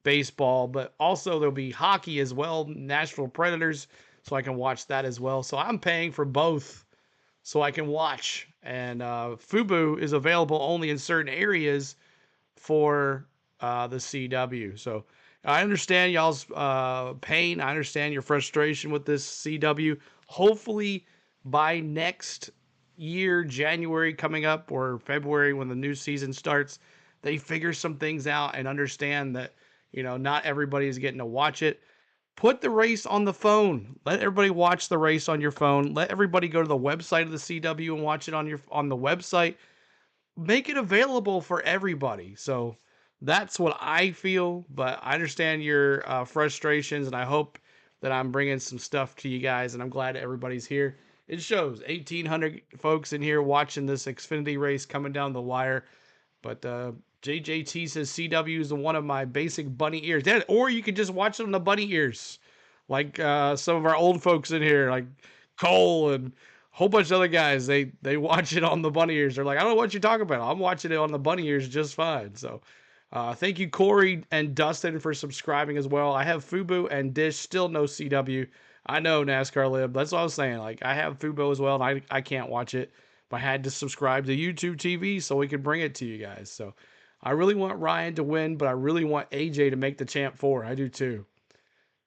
baseball, but also there'll be hockey as well, Nashville Predators, so I can watch that as well. So I'm paying for both so I can watch. And Fubo is available only in certain areas for the CW. So I understand y'all's pain. I understand your frustration with this CW. Hopefully by next year, January coming up, or February when the new season starts, they figure some things out and understand that, you know, not everybody is getting to watch it. Put the race on the phone. Let everybody watch the race on your phone. Let everybody go to the website of the CW and watch it on the website. Make it available for everybody. So that's what I feel, but I understand your frustrations, and I hope that I'm bringing some stuff to you guys, and I'm glad everybody's here. It shows 1,800 folks in here watching this Xfinity race coming down the wire, but JJT says CW is one of my basic bunny ears. Or you could just watch it on the bunny ears, like some of our old folks in here, like Cole and a whole bunch of other guys. They watch it on the bunny ears. They're like, I don't know what you're talking about. I'm watching it on the bunny ears just fine. So thank you, Corey and Dustin, for subscribing as well. I have Fubo and Dish, still no CW. I know, NASCAR Lib. That's what I was saying. Like, I have Fubo as well, and I can't watch it. But I had to subscribe to YouTube TV so we could bring it to you guys. So I really want Ryan to win, but I really want AJ to make the Champ 4. I do too.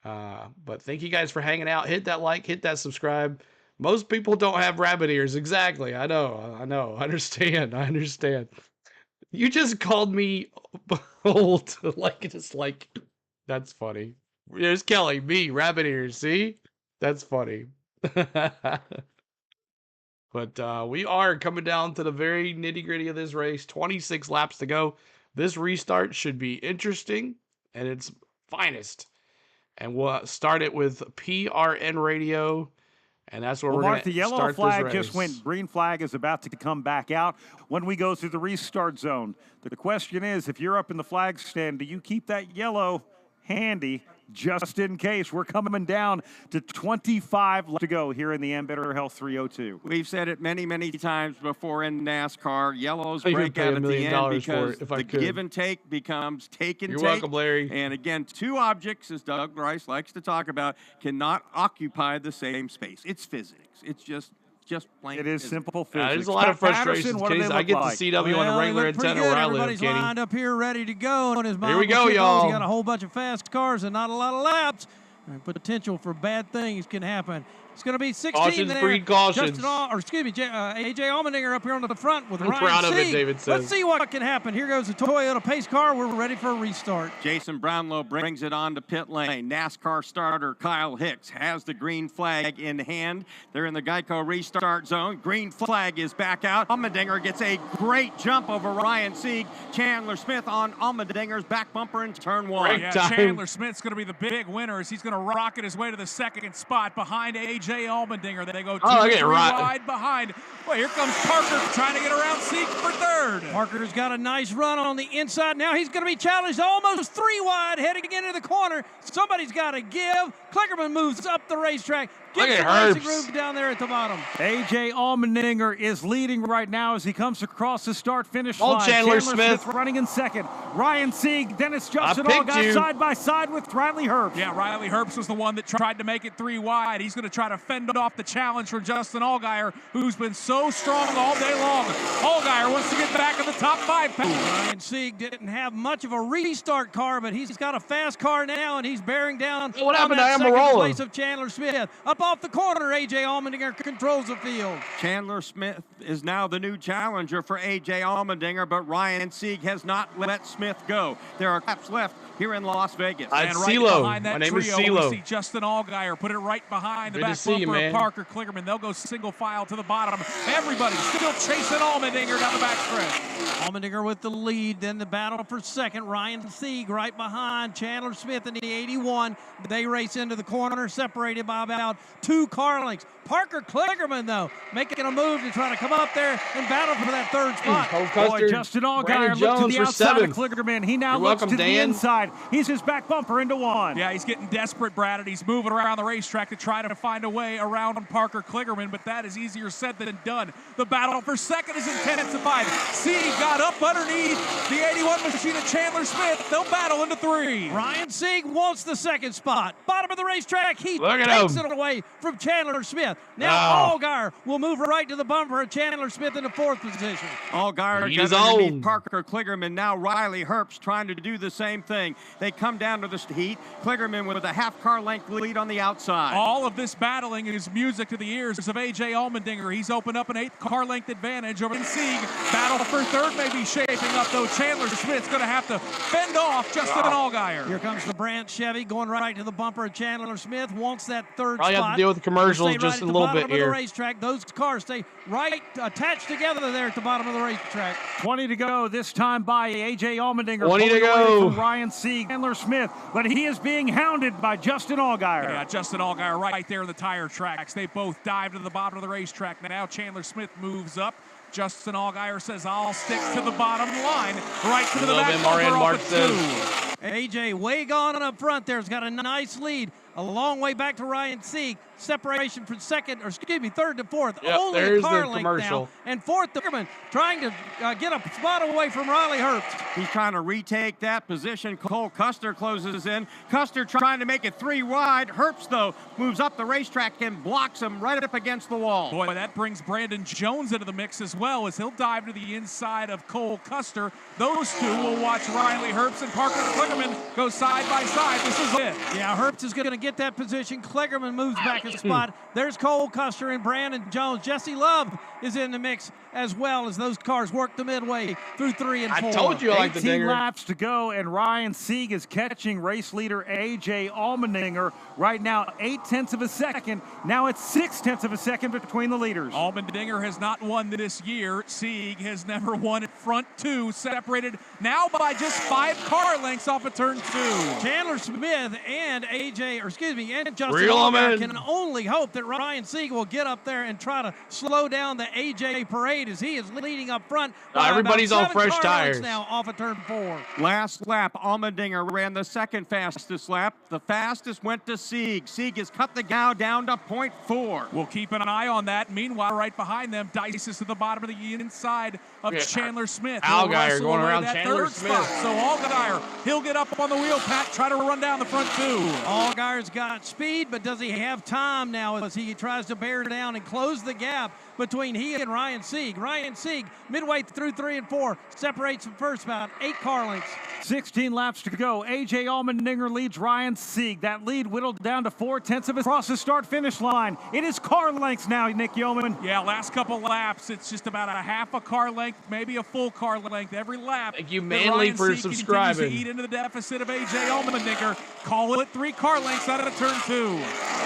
But thank you guys for hanging out. Hit that like, hit that subscribe. Most people don't have rabbit ears. Exactly. I know. I understand. You just called me old. That's funny. There's Kelly, me, rabbit ears. See? That's funny. But we are coming down to the very nitty-gritty of this race. 26 laps to go. This restart should be interesting at its finest. And we'll start it with PRN radio. And that's where we're going to start this race. The yellow flag just went. Green flag is about to come back out when we go through the restart zone. The question is, if you're up in the flag stand, do you keep that yellow handy just in case? We're coming down to 25 left to go here in the Ambetter Health 302. We've said it many, many times before in NASCAR. Yellows break out at the end because the give and take becomes take and take. You're welcome, Larry. And again, two objects, as Doug Rice likes to talk about, cannot occupy the same space. It's physics. It's just plain. It is simple physics. There's a lot of frustration. I get the CW on a regular antenna where I live, Everybody's lined up here ready to go. And here we go, y'all. You got a whole bunch of fast cars and not a lot of laps. And potential for bad things can happen. It's going to be 16 cautions there. Breed cautions. AJ Allmendinger up here on the front with I'm Ryan proud of it, Sieg. David says. Let's see what can happen. Here goes the Toyota pace car. We're ready for a restart. Jason Brownlow brings it on to pit lane. NASCAR starter Kyle Hicks has the green flag in hand. They're in the Geico restart zone. Green flag is back out. Allmendinger gets a great jump over Ryan Sieg. Chandler Smith on Allmendinger's back bumper in turn one. Chandler Smith's going to be the big winner as he's going to rocket his way to the second spot behind AJ Allmendinger. They go 2 3 wide behind. Well, here comes Parker trying to get around Sieg for third. Parker's got a nice run on the inside. Now he's going to be challenged almost 3 wide heading into the corner. Somebody's got to give. Klickerman moves up the racetrack. Get Look some at racing Herbst. room down there at the bottom. A.J. Allmendinger is leading right now as he comes across the start-finish Old line. Chandler Smith running in second. Ryan Sieg, Dennis Justin picked all got you. side by side with Riley Herbst. Yeah, Riley Herbst was the one that tried to make it 3 wide. He's going to try to fend off the challenge for Justin Allgaier, who's been so strong all day long. Allgaier wants to get back in the top 5. Ryan Sieg didn't have much of a restart car, but he's got a fast car now, and he's bearing down What on happened that to second Amarola? place of Chandler Smith. Up off the corner, A.J. Allmendinger controls the field. Chandler Smith is now the new challenger for A.J. Allmendinger, but Ryan Sieg has not let Smith go. There are laps left here in Las Vegas. And right behind that trio, we see Justin Allgaier put it right behind the back bumper of Parker Kligerman. They'll go single file to the bottom. Everybody still chasing Allmendinger down the back stretch. Allmendinger with the lead, then the battle for second. Ryan Sieg right behind Chandler Smith in the 81. They race into the corner, separated by about 2 car lengths. Parker Kligerman, though, making a move to try to come up there and battle for that 3rd spot. Boy, Justin Allgaier looked to the outside of Kligerman. He now looks to the inside. He's his back bumper into 1. Yeah, he's getting desperate, Brad, and he's moving around the racetrack to try to find a way around Parker Kligerman, but that is easier said than done. The battle for second is intensified. Sieg got up underneath the 81 machine of Chandler Smith. They'll battle into 3. Ryan Sieg wants the 2nd spot. Bottom of the racetrack, he Look at takes him. it away from Chandler Smith. Now Allgaier will move right to the bumper of Chandler Smith in the 4th position. Allgaier He's got underneath on. Parker Kligerman. Now Riley Herbst trying to do the same thing. They come down to the heat. Kligerman with a half car length lead on the outside. All of this battling is music to the ears of A.J. Allmendinger. He's opened up an 8th car length advantage over Sieg. Battle for 3rd may be shaping up, though. Chandler Smith's going to have to fend off Justin Allgaier. Here comes the Brandt Chevy going right to the bumper of Chandler Smith. Wants that 3rd Probably spot. have to deal with the commercials Stay just right a at the little bottom bit of here. The racetrack. Those cars stay right attached together there at the bottom of the racetrack. 20 to go, this time by A.J. Allmendinger. 20 to pulling away go. From Ryan Sieg, Chandler Smith, but he is being hounded by Justin Allgaier. Yeah, Justin Allgaier right there in the tire tracks. They both dive to the bottom of the racetrack. Now Chandler Smith moves up. Justin Allgaier says, I'll stick to the bottom line. Right to the back bumper off of 2. A.J. way gone up front there. Has got a nice lead. A long way back to Ryan Sieg. Separation from 3rd to 4th. Yep, Only there's a car the length commercial. now. And 4th, Kligerman trying to get a spot away from Riley Herbst. He's trying to retake that position. Cole Custer closes in. Custer trying to make it 3 wide. Herbst, though, moves up the racetrack and blocks him right up against the wall. Boy, that brings Brandon Jones into the mix as well, as he'll dive to the inside of Cole Custer. Those two will watch Riley Herbst and Parker Kligerman go side by side. This is it. Yeah, Herbst is going to get that position. Kligerman moves back a spot. There's Cole Custer and Brandon Jones. Jesse Love is in the mix as well as those cars work the midway through 3 and 4. I told you I like the 18 dinger. laps to go, and Ryan Sieg is catching race leader A.J. Allmendinger. Right now, 0.8 of a second. Now it's 0.6 of a second between the leaders. Allmendinger has not won this year. Sieg has never won at front 2, separated now by just 5 car lengths off of turn 2. Chandler Smith and and Justin Reel 'em Allgaier in. can only hope that Ryan Sieg will get up there and try to slow down the A.J. parade as he is leading up front. by everybody's about on 7 fresh car lengths tires. now off of turn 4. Last lap, Allmendinger ran the 2nd fastest lap. The fastest went to Sieg. Sieg has cut the gap down to 0.4. We'll keep an eye on that. Meanwhile, right behind them, Dice is to the bottom of the inside of Chandler Smith. He'll Allgaier wrestle going away around that Chandler 3rd Smith. spot. So Allgaier, he'll get up on the wheel pack, try to run down the front 2. Allgaier's got speed, but does he have time now as he tries to bear down and close the gap between he and Ryan Sieg? Ryan Sieg, midway through 3 and 4, separates from first about 8 car lengths. 16 laps to go. A.J. Allmendinger leads Ryan Sieg. That lead whittled down to 0.4 of a across the start-finish line. It is car lengths now, Nick Yeoman. Yeah, last couple laps, it's just about a half a car length, maybe a full car length every lap. Thank you, Manly, for subscribing. Continues to eat into the deficit of A.J. Allmendinger. Call it 3 car lengths out of turn 2.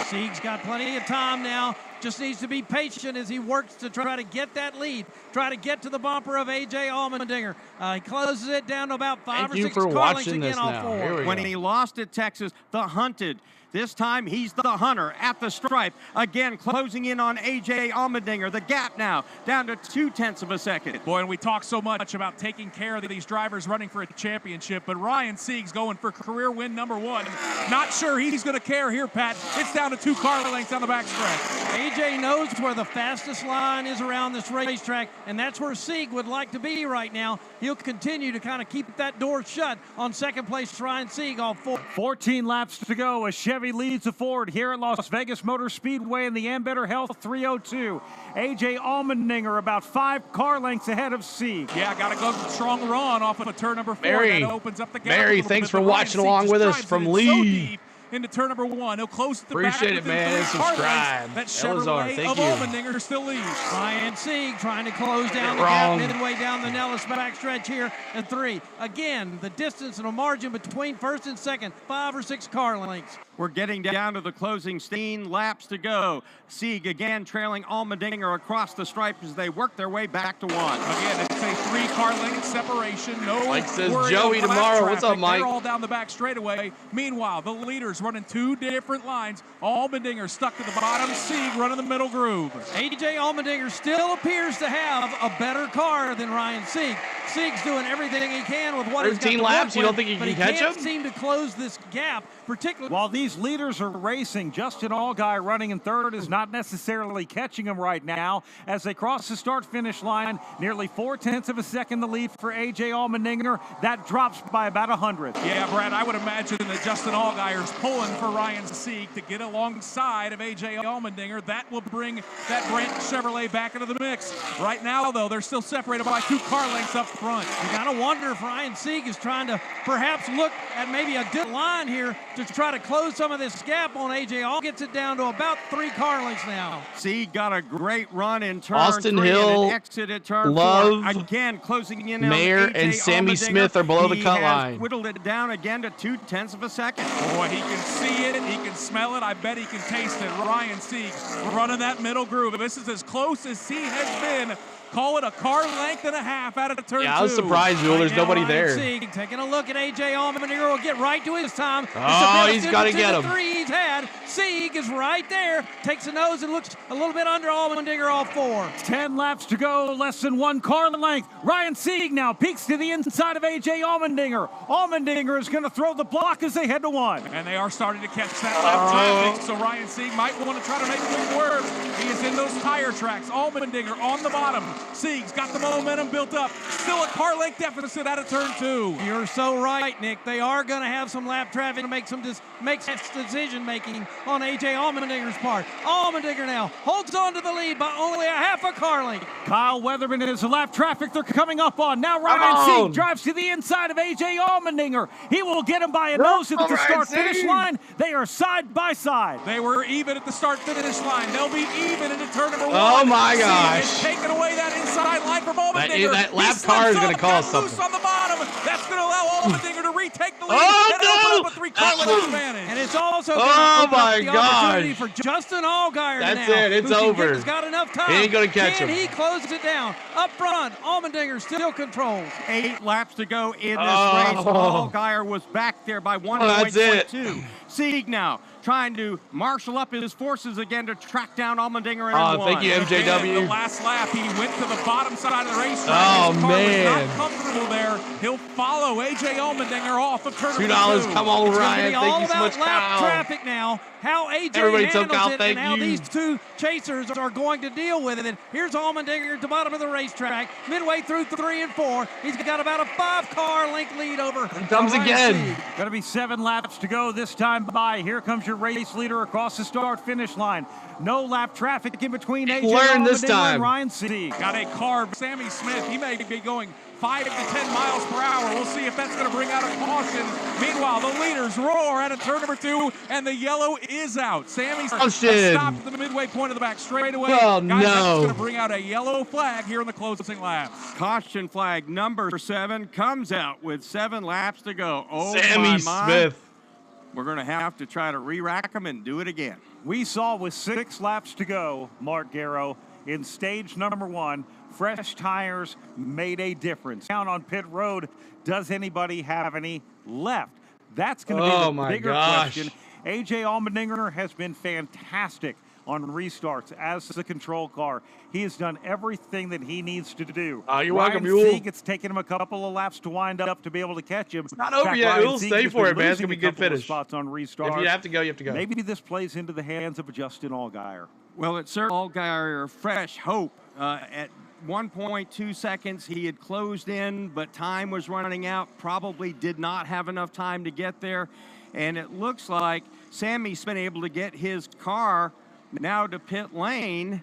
Sieg's got plenty of time now. Just needs to be patient as he works to try to get that lead, try to get to the bumper of A.J. Allmendinger. He closes it down to about 5 or 6 car lengths again off 4. When he lost at Texas, the hunted This time, he's the hunter at the stripe. Again, closing in on A.J. Allmendinger. The gap now down to 0.2 of a second. Boy, and we talk so much about taking care of these drivers running for a championship, but Ryan Sieg's going for career win #1. Not sure he's going to care here, Pat. It's down to 2 car lengths on the backstretch. A.J. knows where the fastest line is around this racetrack, and that's where Sieg would like to be right now. He'll continue to kind of keep that door shut on second place Ryan Sieg all 14 laps to go as Chevy leads the Ford here at Las Vegas Motor Speedway in the Ambetter Health 302. A.J. Allmendinger about 5 car lengths ahead of Sieg. Yeah, got to go strong run off of a turn #4. Mary, that opens up the gap Mary, thanks for watching along with us from Lee. Into turn #1. He'll close the back. Appreciate it, man. Subscribe. That L.as. Chevrolet Thank of you. Allmendinger still leads. Ryan Sieg trying to close down the gap midway down the Nellis backstretch here at 3. Again, the distance and a margin between first and second, 5 or 6 car lengths. We're getting down to the closing 16 laps to go. Sieg again trailing Allmendinger across the stripe as they work their way back to 1. Again, it's a 3 car length separation. No Mike says worry Joey about tomorrow. traffic. What's up, Mike? They're all down the back straightaway. Meanwhile, the leaders running 2 different lines. Allmendinger stuck to the bottom. Sieg running the middle groove. A.J. Allmendinger still appears to have a better car than Ryan Sieg. Sieg's doing everything he can with what he's got 13 to laps. work You don't with, think he but can catch can't him? seem to close this gap, particularly. While these leaders are racing, Justin Allgaier running in third is not necessarily catching him right now as they cross the start-finish line. Nearly 0.4 of a second the lead for A.J. Allmendinger. That drops by about 100. Yeah, Brad, I would imagine that Justin Allgaier's pulling for Ryan Sieg to get alongside of A.J. Allmendinger. That will bring that Brandt Chevrolet back into the mix. Right now, though, they're still separated by 2 car lengths up front. You got to wonder if Ryan Sieg is trying to perhaps look at maybe a good line here to try to close some of this gap on A.J. All gets it down to about 3 car lengths now. Sieg got a great run in turn Austin 3 Hill, and an exit at turn Love, 4. Again, closing in Mayer, on A.J. and Sammy Allmendinger. Smith are below the He cut has line. whittled it down again to 0.2 of a second. Boy, he can see it, he can smell it, I bet he can taste it. Ryan Sieg running that middle groove. This is as close as he has been. Call it a car length and a half out of the turn 2. Yeah, I was surprised, Jewel. There's nobody there. Sieg taking a look at A.J. Allmendinger will get right to his time. Oh, he's got to get him. 3 he's had. Sieg is right there. Takes a nose and looks a little bit under Allmendinger all 4. 10 laps to go, less than 1 car length. Ryan Sieg now peeks to the inside of A.J. Allmendinger. Allmendinger is going to throw the block as they head to 1. And they are starting to catch that lap traffic, so Ryan Sieg might want to try to make things work. He is in those tire tracks. Allmendinger on the bottom. Sieg's got the momentum built up. Still a car length deficit out of turn 2. You're so right, Nick. They are going to have some lap traffic to make some decision making on A.J. Allmendinger's part. Allmendinger now holds on to the lead by only a half a car length. Kyle Weatherman is the lap traffic they're coming up on. Now Ryan Sieg drives to the inside of A.J. Allmendinger. He will get him by a nose at the start-finish line. They are side by side. They were even at the start-finish line. They'll be even into turn #1. Oh, my gosh. Sieg is taking away that inside line from Allmendinger. That lap car is going to cause something. Loose on the bottom. That's going to allow Allmendinger to retake the lead and open up a 3-car length advantage. And it's also going to open up the opportunity for Justin Allgaier now. That's it. It's over. He's got enough time. He ain't going to catch him. Can he close it down? Up front, Allmendinger still controls. 8 laps to go in this race. Allgaier was back there by 1.2. Sieg now trying to marshal up his forces again to track down Allmendinger in 1. Thank you, MJW. The last lap, he went to the bottom side of the racetrack. Oh, his car man. was not comfortable there. He'll follow A.J. Allmendinger off of turn $2. 2. Come on, Ryan. Thank you so much, All about lap Kyle. traffic now. How A.J. Everybody handles took out, it thank and how you. these 2 chasers are going to deal with it. Here's Allmendinger at the bottom of the racetrack. Midway through 3 and 4. He's got about a 5-car length lead over. Comes again. Going to be 7 laps to go this time by. Here comes your race leader across the start-finish line. No lap traffic in between A.J. Allmendinger and Ryan Sieg. Got a car. Sammy Smith, he may be going 5 to 10 miles per hour. We'll see if that's going to bring out a caution. Meanwhile, the leaders roar out of turn #2, and the yellow is out. Sammy's stopped at the midway point of the back straightaway. Oh, Guys, that's no. going to bring out a yellow flag here in the closing laps. Caution flag number 7 comes out with 7 laps to go. Oh, Sammy my. Smith. We're going to have to try to re-rack them and do it again. We saw with 6 laps to go, Mark Garrow, in stage number 1, fresh tires made a difference. Down on pit road, does anybody have any left? That's going to be the bigger question. A.J. Allmendinger has been fantastic on restarts as the control car. He has done everything that he needs to do. You're Ryan welcome, Yule. Sieg, it's taken him a couple of laps to wind up to be able to catch him. It's not over yet, Yule. Stay for it, man. It's going to be a good finish. Spots on restart. If you have to go, you have to go. Maybe this plays into the hands of Justin Allgaier. Well, it's certainly Allgaier fresh hope. At 1.2 seconds, he had closed in, but time was running out. Probably did not have enough time to get there. And it looks like Sammy's been able to get his car now to pit lane,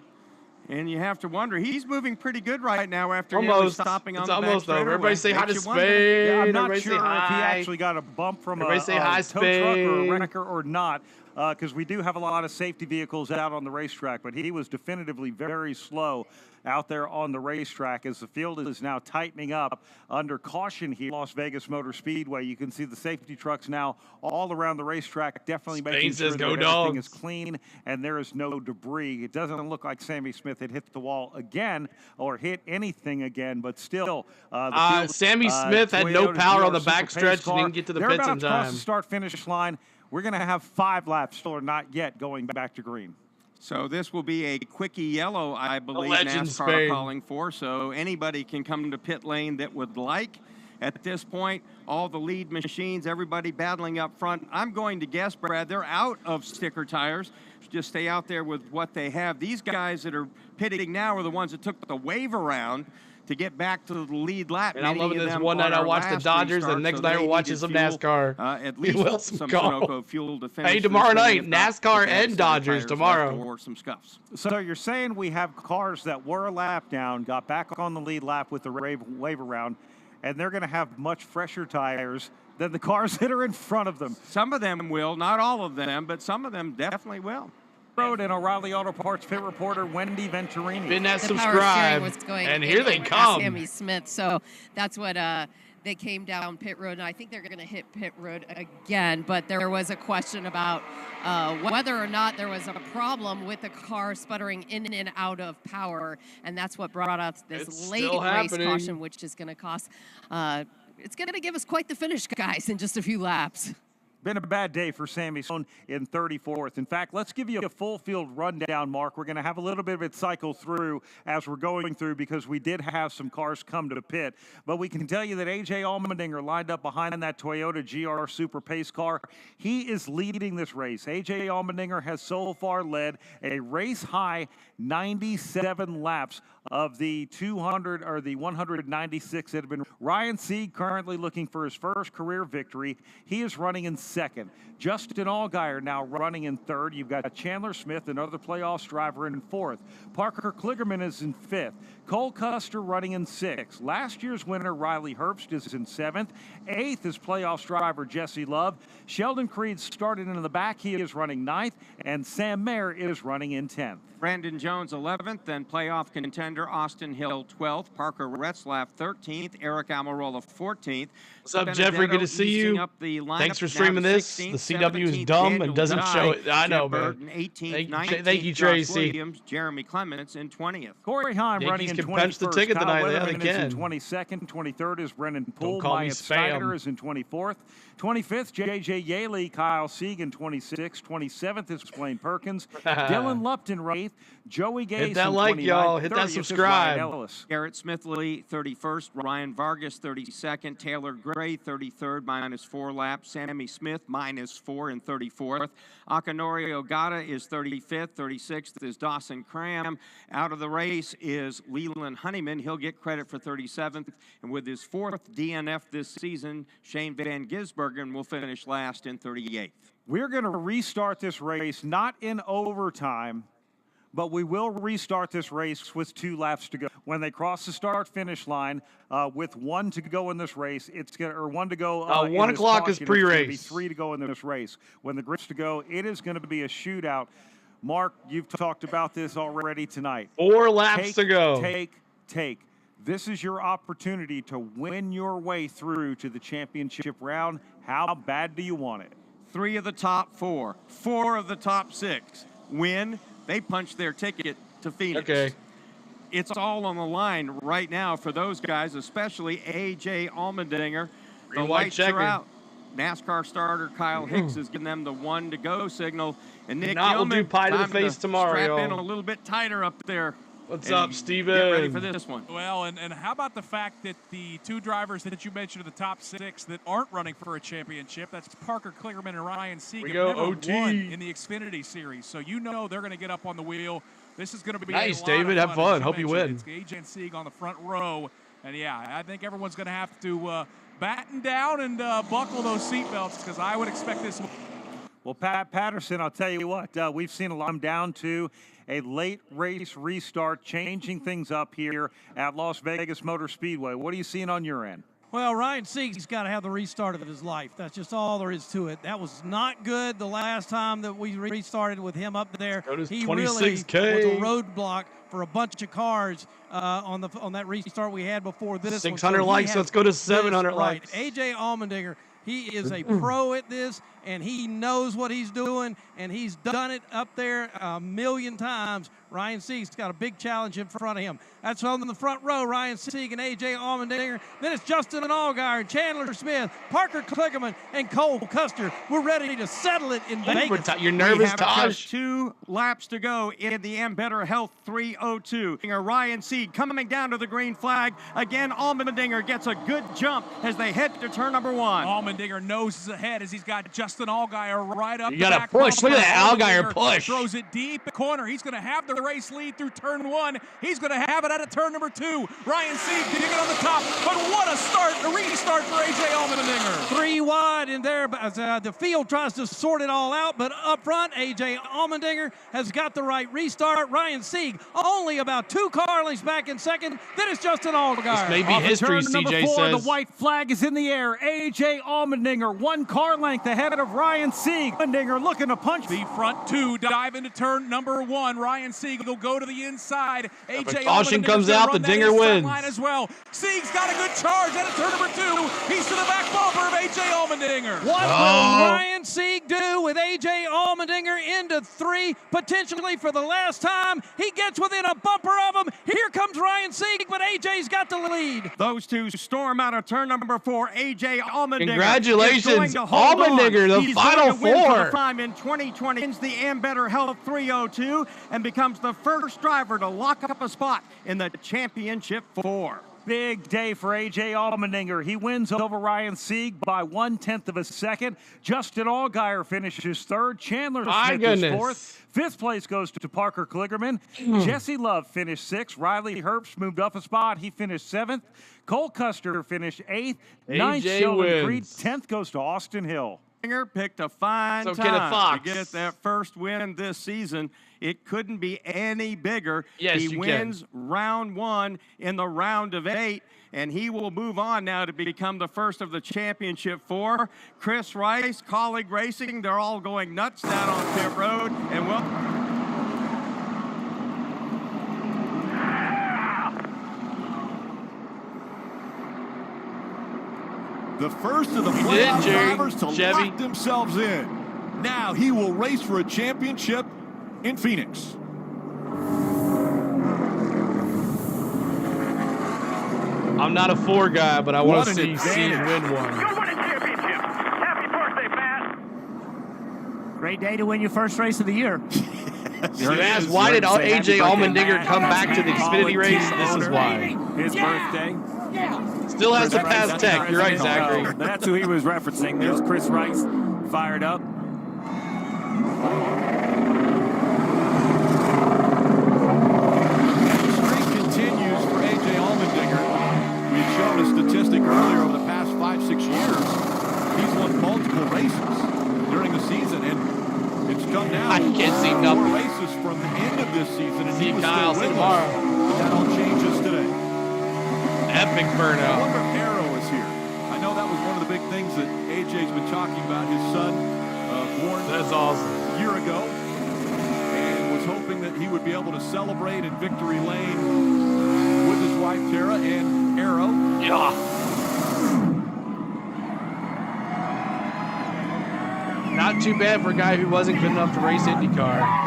and you have to wonder, he's moving pretty good right now after nearly stopping on the back straightaway. Almost over. Everybody say hi to Spain. Yeah, I'm not Everybody sure if he actually got a bump from a tow truck or a wrecker or not, because we do have a lot of safety vehicles out on the racetrack, but he was definitively very slow out there on the racetrack as the field is now tightening up under caution here at Las Vegas Motor Speedway. You can see the safety trucks now all around the racetrack, definitely making sure that everything is clean and there is no debris. It doesn't look like Sammy Smith had hit the wall again or hit anything again, but still. Sammy Smith had no power on the backstretch and didn't get to the pits in time. They're about to cross the start-finish line. We're going to have 5 laps still or not yet going back to green. So this will be a quickie yellow, I believe, Legend NASCAR Spain. calling for. So anybody can come to pit lane that would like. At this point, all the lead machines, everybody battling up front. I'm going to guess, Brad, they're out of sticker tires. Just stay out there with what they have. These guys that are pitting now are the ones that took the wave around to get back to the lead lap. And I'm loving this. One night I watched the Dodgers, and the next night we're watching some NASCAR. At least some Sunoco fuel to finish. Hey, tomorrow night, NASCAR and Dodgers tomorrow. Or some scuffs. So you're saying we have cars that were a lap down, got back on the lead lap with the wave around, and they're going to have much fresher tires than the cars that are in front of them. Some of them will, not all of them, but some of them definitely will. Road and O'Reilly Auto Parts pit reporter Wendy Venturini. Been that The subscribe, power steering was going and in here they over come. Sammy Smith, so that's what they came down pit road, and I think they're going to hit pit road again. But there was a question about whether or not there was a problem with the car sputtering in and out of power, and that's what brought out this late race caution, which is going to cost. It's going to give us quite the finish, guys, in just a few laps. Been a bad day for Sammy Stone in 34th. In fact, let's give you a full field rundown, Mark. We're going to have a little bit of it cycle through as we're going through because we did have some cars come to the pit. But we can tell you that A.J. Allmendinger lined up behind that Toyota GR Super Pace car. He is leading this race. A.J. Allmendinger has so far led a race-high 97 laps of the 200 or the 196 that have been. Ryan Sieg currently looking for his first career victory. He is running in second. Justin Allgaier now running in third. You've got Chandler Smith, another playoffs driver, in fourth. Parker Kligerman is in fifth. Cole Custer running in sixth. Last year's winner, Riley Herbst, is in seventh. Eighth is playoffs driver Jesse Love. Sheldon Creed started in the back. He is running ninth. And Sam Mayer is running in 10th. Brandon Jones 11th, then playoff contender Austin Hill 12th, Parker Retzlaff 13th, Eric Almirola 14th. What's up, Jeffrey? Good to see you. Thanks for streaming this. The CW is dumb and doesn't show it. I know, man. 18th, thank you, Tracy. Williams, Jeremy Clements in 20th. Corey Heim running in 21st. Yankees can punch the ticket tonight. Yeah, they can. Is in 22nd. 23rd is Brendan Poole. Don't call me Myatt Snyder is in 24th. 25th, J.J. Yaley, Kyle Segan, 26th. 27th is Blaine Perkins. Dylan Lupton, 8th. Joey Gase, hit that like, y'all. Hit that subscribe. Garrett Smithley, 31st. Ryan Vargas, 32nd. Taylor Gray, 33rd, -4 laps. Sammy Smith, -4 in 34th. Akinori Ogata is 35th. 36th is Dawson Cram. Out of the race is Leland Honeyman. He'll get credit for 37th. And with his 4th DNF this season, Shane Van Gisbergen will finish last in 38th. We're going to restart this race, not in overtime, but we will restart this race with 2 laps to go. When they cross the start-finish line, with 1 to go in this race, it's going to, or 1 to go. 1 o'clock is pre-race. It's going to be 3 to go in this race. When the grips to go, it is going to be a shootout. Mark, you've talked about this already tonight. 4 laps to go. Take. This is your opportunity to win your way through to the championship round. How bad do you want it? 3 of the top 4, 4 of the top 6 win. They punched their ticket to Phoenix. Okay. It's all on the line right now for those guys, especially A.J. Allmendinger. The lights are out. NASCAR starter Kyle Hicks is giving them the 1 to go signal. And Nick we'll do pie to the face tomorrow, strap in y'all. a little bit tighter up there. What's up, Steven? Get ready for this one. Well, and how about the fact that the 2 drivers that you mentioned are the top 6 that aren't running for a championship? That's Parker Kligerman and Ryan Sieg. We have go never OT. won in the Xfinity Series, so you know they're going to get up on the wheel. This is going to be nice, a lot David. of Have fun. Hope you win. It's AJ and Sieg on the front row, and yeah, I think everyone's going to have to batten down and buckle those seatbelts because I would expect this. Well, Pat Patterson, I'll tell you what, we've seen a lot. I'm down to a late race restart, changing things up here at Las Vegas Motor Speedway. What are you seeing on your end? Well, Ryan Sieg's got to have the restart of his life. That's just all there is to it. That was not good the last time that we restarted with him up there. He really was a roadblock for a bunch of cars on that restart we had before this. 600 likes, let's go to 700 likes. AJ Allmendinger, he is a pro at this, and he knows what he's doing, and he's done it up there a million times. Ryan Sieg's got a big challenge in front of him. That's on the front row, Ryan Sieg and AJ Allmendinger. Then it's Justin Allgaier, Chandler Smith, Parker Kligerman, and Cole Custer. We're ready to settle it in Vegas. You're nervous, we have Taj? just 2 laps to go in the Ambetter Health 302. Ryan Sieg coming down to the green flag. Again, Allmendinger gets a good jump as they head to turn number 1. Allmendinger noses ahead as he's got Justin Allgaier right up. You got to push. Look at that Allgaier push. Throws it deep the corner. He's going to have the race lead through turn 1. He's going to have it out of turn number 2. Ryan Sieg getting it on the top. But what a start, a restart for AJ Allmendinger. 3 wide in there. The field tries to sort it all out, but up front, AJ Allmendinger has got the right restart. Ryan Sieg only about 2 car lengths back in second. Then it's Justin Allgaier. This may be history, CJ says. The white flag is in the air. AJ Allmendinger, 1 car length ahead of Ryan Sieg. Allmendinger looking to punch. The front 2 dive into turn number 1. Ryan Sieg will go to the inside. AJ caution comes out, the dinger wins. Line as well. Sieg's got a good charge out of turn number 2. He's to the back bumper of AJ Allmendinger. What will Ryan Sieg do with AJ Allmendinger into 3, potentially for the last time? He gets within a bumper of him. Here comes Ryan Sieg, but AJ's got the lead. Those 2 storm out of turn number 4. AJ Allmendinger. Congratulations, Allmendinger, the final 4. For the time in 2020 wins the Ambetter Health 302 and becomes the first driver to lock up a spot in the championship 4. Big day for AJ Allmendinger. He wins over Ryan Sieg by 1/10 of a second. Justin Allgaier finishes 3rd. Chandler Smith is 4th. 5th place goes to Parker Kligerman. Jesse Love finished 6th. Riley Herbst moved up a spot. He finished 7th. Cole Custer finished 8th. 9th, Sheldon Creed. 10th goes to Austin Hill. Picked a fine So time to get that first win this season. It couldn't be any bigger. Yes, he wins round 1 in the round of 8, and he will move on now to become the first of the championship 4. Chris Rice, Colleague Racing, they're all going nuts down on pit road, and well. The first of the playoff drivers to lock themselves in. Now he will race for a championship in Phoenix. I'm not a 4 guy, but I want to see Sieg win one. You won a championship. Happy birthday, Matt. Great day to win your first race of the year. You asked why did AJ Allmendinger come back to the Xfinity race? This is why. His birthday. Still has to pass tech. You're right, Zachary. That's who he was referencing. There's Chris Rice fired up. The streak continues for AJ Allmendinger. We've shown a statistic earlier over the past 5-6 years. He's won multiple races during the season, and it's come down I can't see nothing. 4 races from the end of this season, and See he was Kyle still winning. tomorrow. But that all changes today. Epic burnout. I wonder if Arrow is here. I know that was one of the big things that AJ's been talking about. His son, born That's awesome. a year ago, and was hoping that he would be able to celebrate in Victory Lane with his wife Tara and Arrow. Yeah. Not too bad for a guy who wasn't good enough to race IndyCar.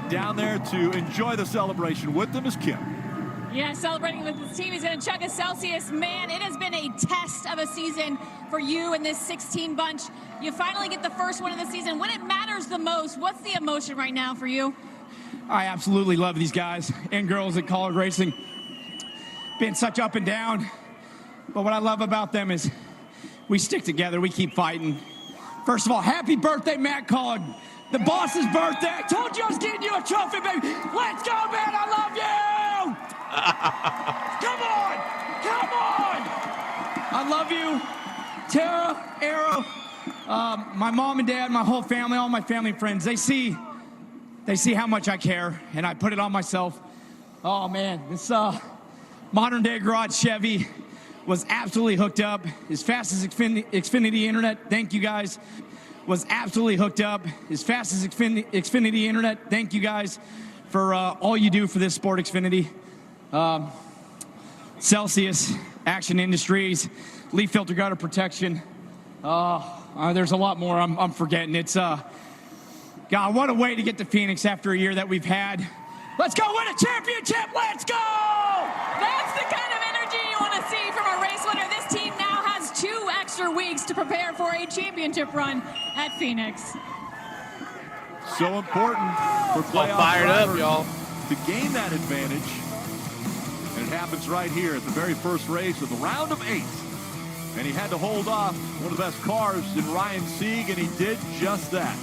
And down there to enjoy the celebration with them is Kim. Yeah, celebrating with his team. He's going to chug a Celsius. Man, it has been a test of a season for you and this 16 bunch. You finally get the first one of the season. When it matters the most, what's the emotion right now for you? I absolutely love these guys and girls at college racing. Been such up and down. But what I love about them is we stick together. We keep fighting. First of all, happy birthday, Matt Collard. The boss's birthday. I told you I was getting you a trophy, baby. Let's go, man. I love you. Come on. Come on. I love you. Tara, Arrow, my mom and dad, my whole family, all my family and friends. They see how much I care, and I put it on myself. Oh, man. This modern day garage Chevy was absolutely hooked up. As fast as Xfinity Internet. Thank you, guys. Was absolutely hooked up. As fast as Xfinity Internet. Thank you, guys, for all you do for this sport, Xfinity. Celsius, Action Industries, leaf filter gutter protection. There's a lot more I'm forgetting. It's, God, what a way to get to Phoenix after a year that we've had. Let's go win a championship. Let's go! That's the kind of energy you want to see from a race winner. This team now has 2 extra weeks to prepare for a championship run at Phoenix. So important for playoff fired up, drivers y'all, to gain that advantage. And it happens right here at the very first race of the round of 8. And he had to hold off one of the best cars in Ryan Sieg, and he did just that.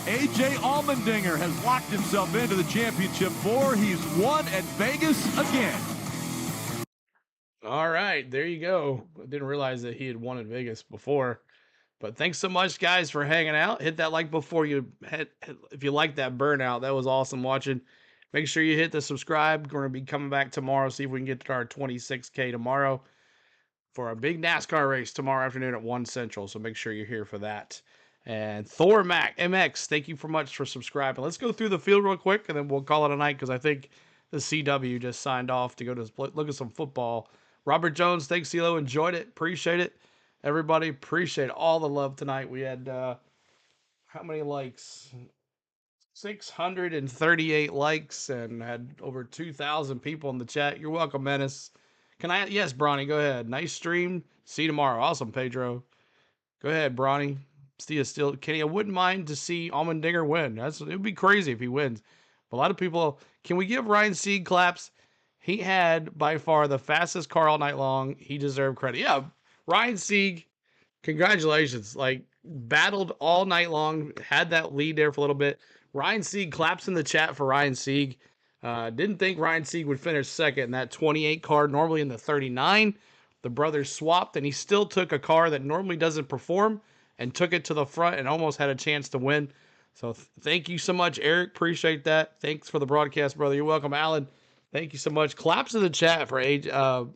A.J. Allmendinger has locked himself into the championship 4. He's won at Vegas again. All right, there you go. I didn't realize that he had won at Vegas before. But thanks so much, guys, for hanging out. Hit that like before you hit, if you like that burnout. That was awesome watching. Make sure you hit the subscribe. We're going to be coming back tomorrow, see if we can get to our 26K tomorrow for a big NASCAR race tomorrow afternoon at 1 Central. So make sure you're here for that. And Thor Mac MX, thank you much for subscribing. Let's go through the field real quick, and then we'll call it a night because I think the CW just signed off to go to look at some football. Robert Jones, thanks, CeeLo. Enjoyed it. Appreciate it. Everybody, appreciate all the love tonight. We had, how many likes? 638 likes and had over 2,000 people in the chat. You're welcome, Menace. Yes, Bronny, go ahead. Nice stream. See you tomorrow. Awesome, Pedro. Go ahead, Bronny. Kenny, I wouldn't mind to see Allmendinger win. It would be crazy if he wins. But a lot of people, can we give Ryan Sieg claps? He had by far the fastest car all night long. He deserved credit. Yeah, Ryan Sieg, congratulations. Like, battled all night long, had that lead there for a little bit. Ryan Sieg, claps in the chat for Ryan Sieg. Didn't think Ryan Sieg would finish second in that 28 car, normally in the 39. The brothers swapped, and he still took a car that normally doesn't perform and took it to the front and almost had a chance to win. So thank you so much, Eric. Appreciate that. Thanks for the broadcast, brother. You're welcome, Alan. Thank you so much. Claps in the chat for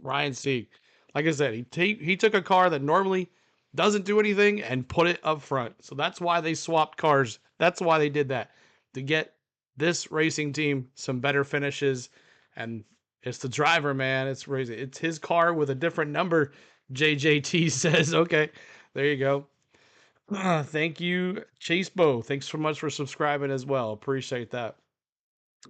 Ryan Sieg. Like I said, he took a car that normally doesn't do anything and put it up front. So that's why they swapped cars. That's why they did that, to get this racing team some better finishes. And it's the driver, man. It's crazy. It's his car with a different number, JJT says. Okay, there you go. Thank you, Chase Bow. Thanks so much for subscribing as well. Appreciate that.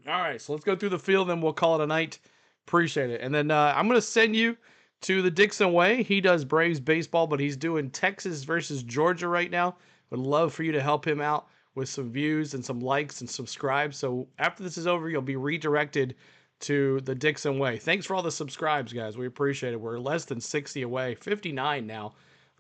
All right, so let's go through the field, then we'll call it a night. Appreciate it. And then I'm going to send you to the Dixon Way. He does Braves baseball, but he's doing Texas versus Georgia right now. Would love for you to help him out with some views and some likes and subscribe. So after this is over, you'll be redirected to the Dixon Way. Thanks for all the subscribes, guys. We appreciate it. We're less than 60 away, 59 now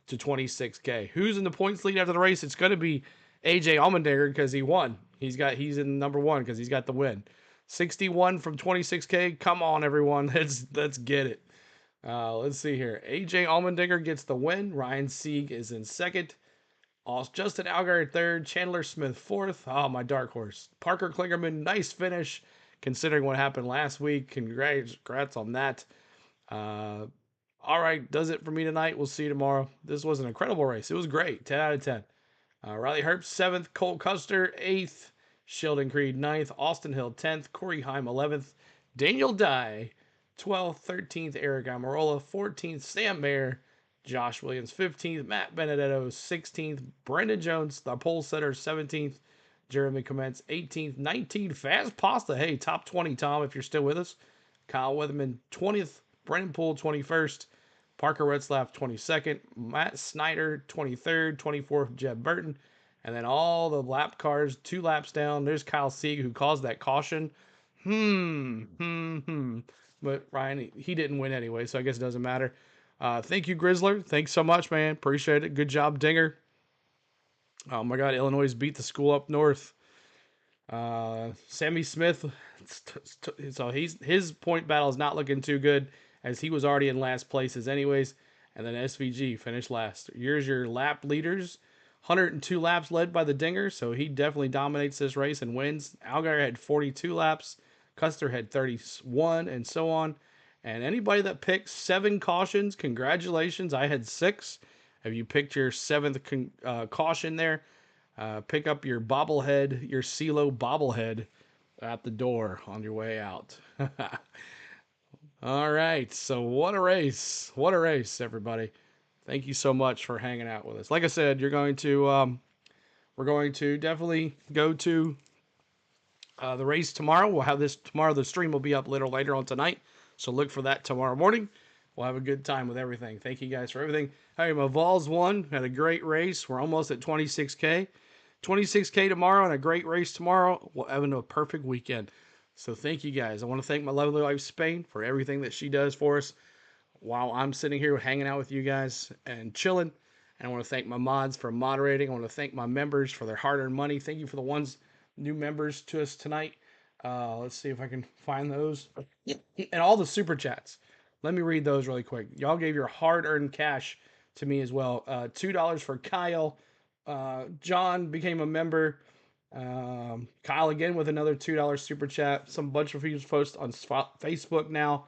to 26K. Who's in the points lead after the race? It's going to be A.J. Allmendinger because he won. He's in number 1 because he's got the win. 61 from 26K. Come on, everyone. Let's get it. Let's see here. A.J. Allmendinger gets the win. Ryan Sieg is in second. Justin Allgaier third. Chandler Smith fourth. Oh, my dark horse. Parker Klingerman, nice finish considering what happened last week. Congrats on that. All right, does it for me tonight. We'll see you tomorrow. This was an incredible race. It was great. 10 out of 10. Riley Herbst, 7th. Cole Custer, 8th. Sheldon Creed, 9th. Austin Hill, 10th. Corey Heim, 11th. Daniel Dye, 12th. 13th. Eric Amarola, 14th. Sam Mayer. Josh Williams, 15th. Matt Benedetto, 16th. Brendan Jones, the pole setter, 17th. Jeremy Commence 18th. 19th, Fast Pasta. Hey, top 20, Tom, if you're still with us. Kyle Weatherman 20th. Brennan Poole 21st. Parker Retzlaff 22nd. Matt Snyder 23rd. 24th, Jeb Burton. And then all the lap cars, 2 laps down. There's Kyle Sieg, who caused that caution. But Ryan, he didn't win anyway, so I guess it doesn't matter. Thank you, Grizzler. Thanks so much, man. Appreciate it. Good job, Dinger. Oh my God, Illinois beat the school up north. Sammy Smith, so his point battle is not looking too good, as he was already in last places anyways. And then SVG finished last. Here's your lap leaders. 102 laps led by the Dinger, so he definitely dominates this race and wins. Allgaier had 42 laps. Custer had 31, and so on. And anybody that picked 7 cautions, congratulations. I had 6. If you picked your 7th caution there, pick up your bobblehead, your CeeLo bobblehead at the door on your way out. All right, so what a race. What a race, everybody. Thank you so much for hanging out with us. Like I said, we're going to definitely go to the race tomorrow. We'll have this tomorrow. The stream will be up a little later on tonight, so look for that tomorrow morning. We'll have a good time with everything. Thank you guys for everything. Hey, my Vols won. Had a great race. We're almost at 26K. 26K tomorrow and a great race tomorrow. We'll have a perfect weekend. So thank you guys. I want to thank my lovely wife, Spain, for everything that she does for us while I'm sitting here hanging out with you guys and chilling. And I want to thank my mods for moderating. I want to thank my members for their hard-earned money. Thank you for the new members to us tonight. Let's see if I can find those. And all the super chats. Let me read those really quick. Y'all gave your hard-earned cash to me as well. $2 for Kyle. John became a member. Kyle again with another $2 super chat. Some bunch of people post on Facebook now.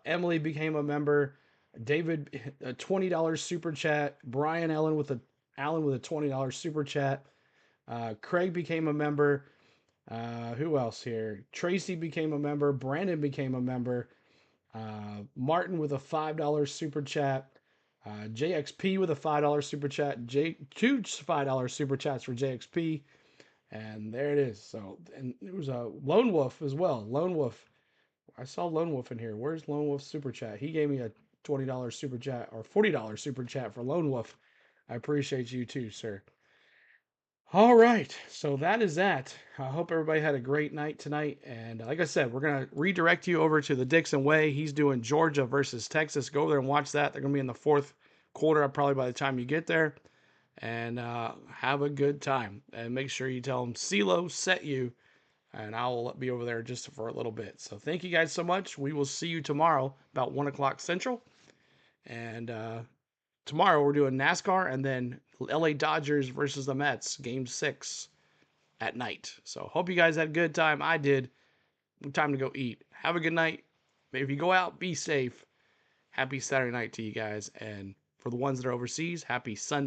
Emily became a member. David, a $20 super chat. Brian Allen with a $20 super chat. Craig became a member. Who else here? Tracy became a member. Brandon became a member. Martin with a $5 super chat. JXP with a $5 super chat. Two $5 super chats for JXP. And there it is. So, and it was a Lone Wolf as well. Lone Wolf. I saw Lone Wolf in here. Where's Lone Wolf super chat? He gave me a $20 super chat or $40 super chat for Lone Wolf. I appreciate you too, sir. All right, so that is that. I hope everybody had a great night tonight. And like I said, we're going to redirect you over to the Dixon Way. He's doing Georgia versus Texas. Go over there and watch that. They're going to be in the 4th quarter probably by the time you get there. And have a good time. And make sure you tell them CeeLo set you. And I'll be over there just for a little bit. So thank you guys so much. We will see you tomorrow about 1 o'clock Central. And tomorrow we're doing NASCAR and then LA Dodgers versus the Mets, Game 6 at night. So hope you guys had a good time. I did. Time to go eat. Have a good night. If you go out, be safe. Happy Saturday night to you guys. And for the ones that are overseas, happy Sunday.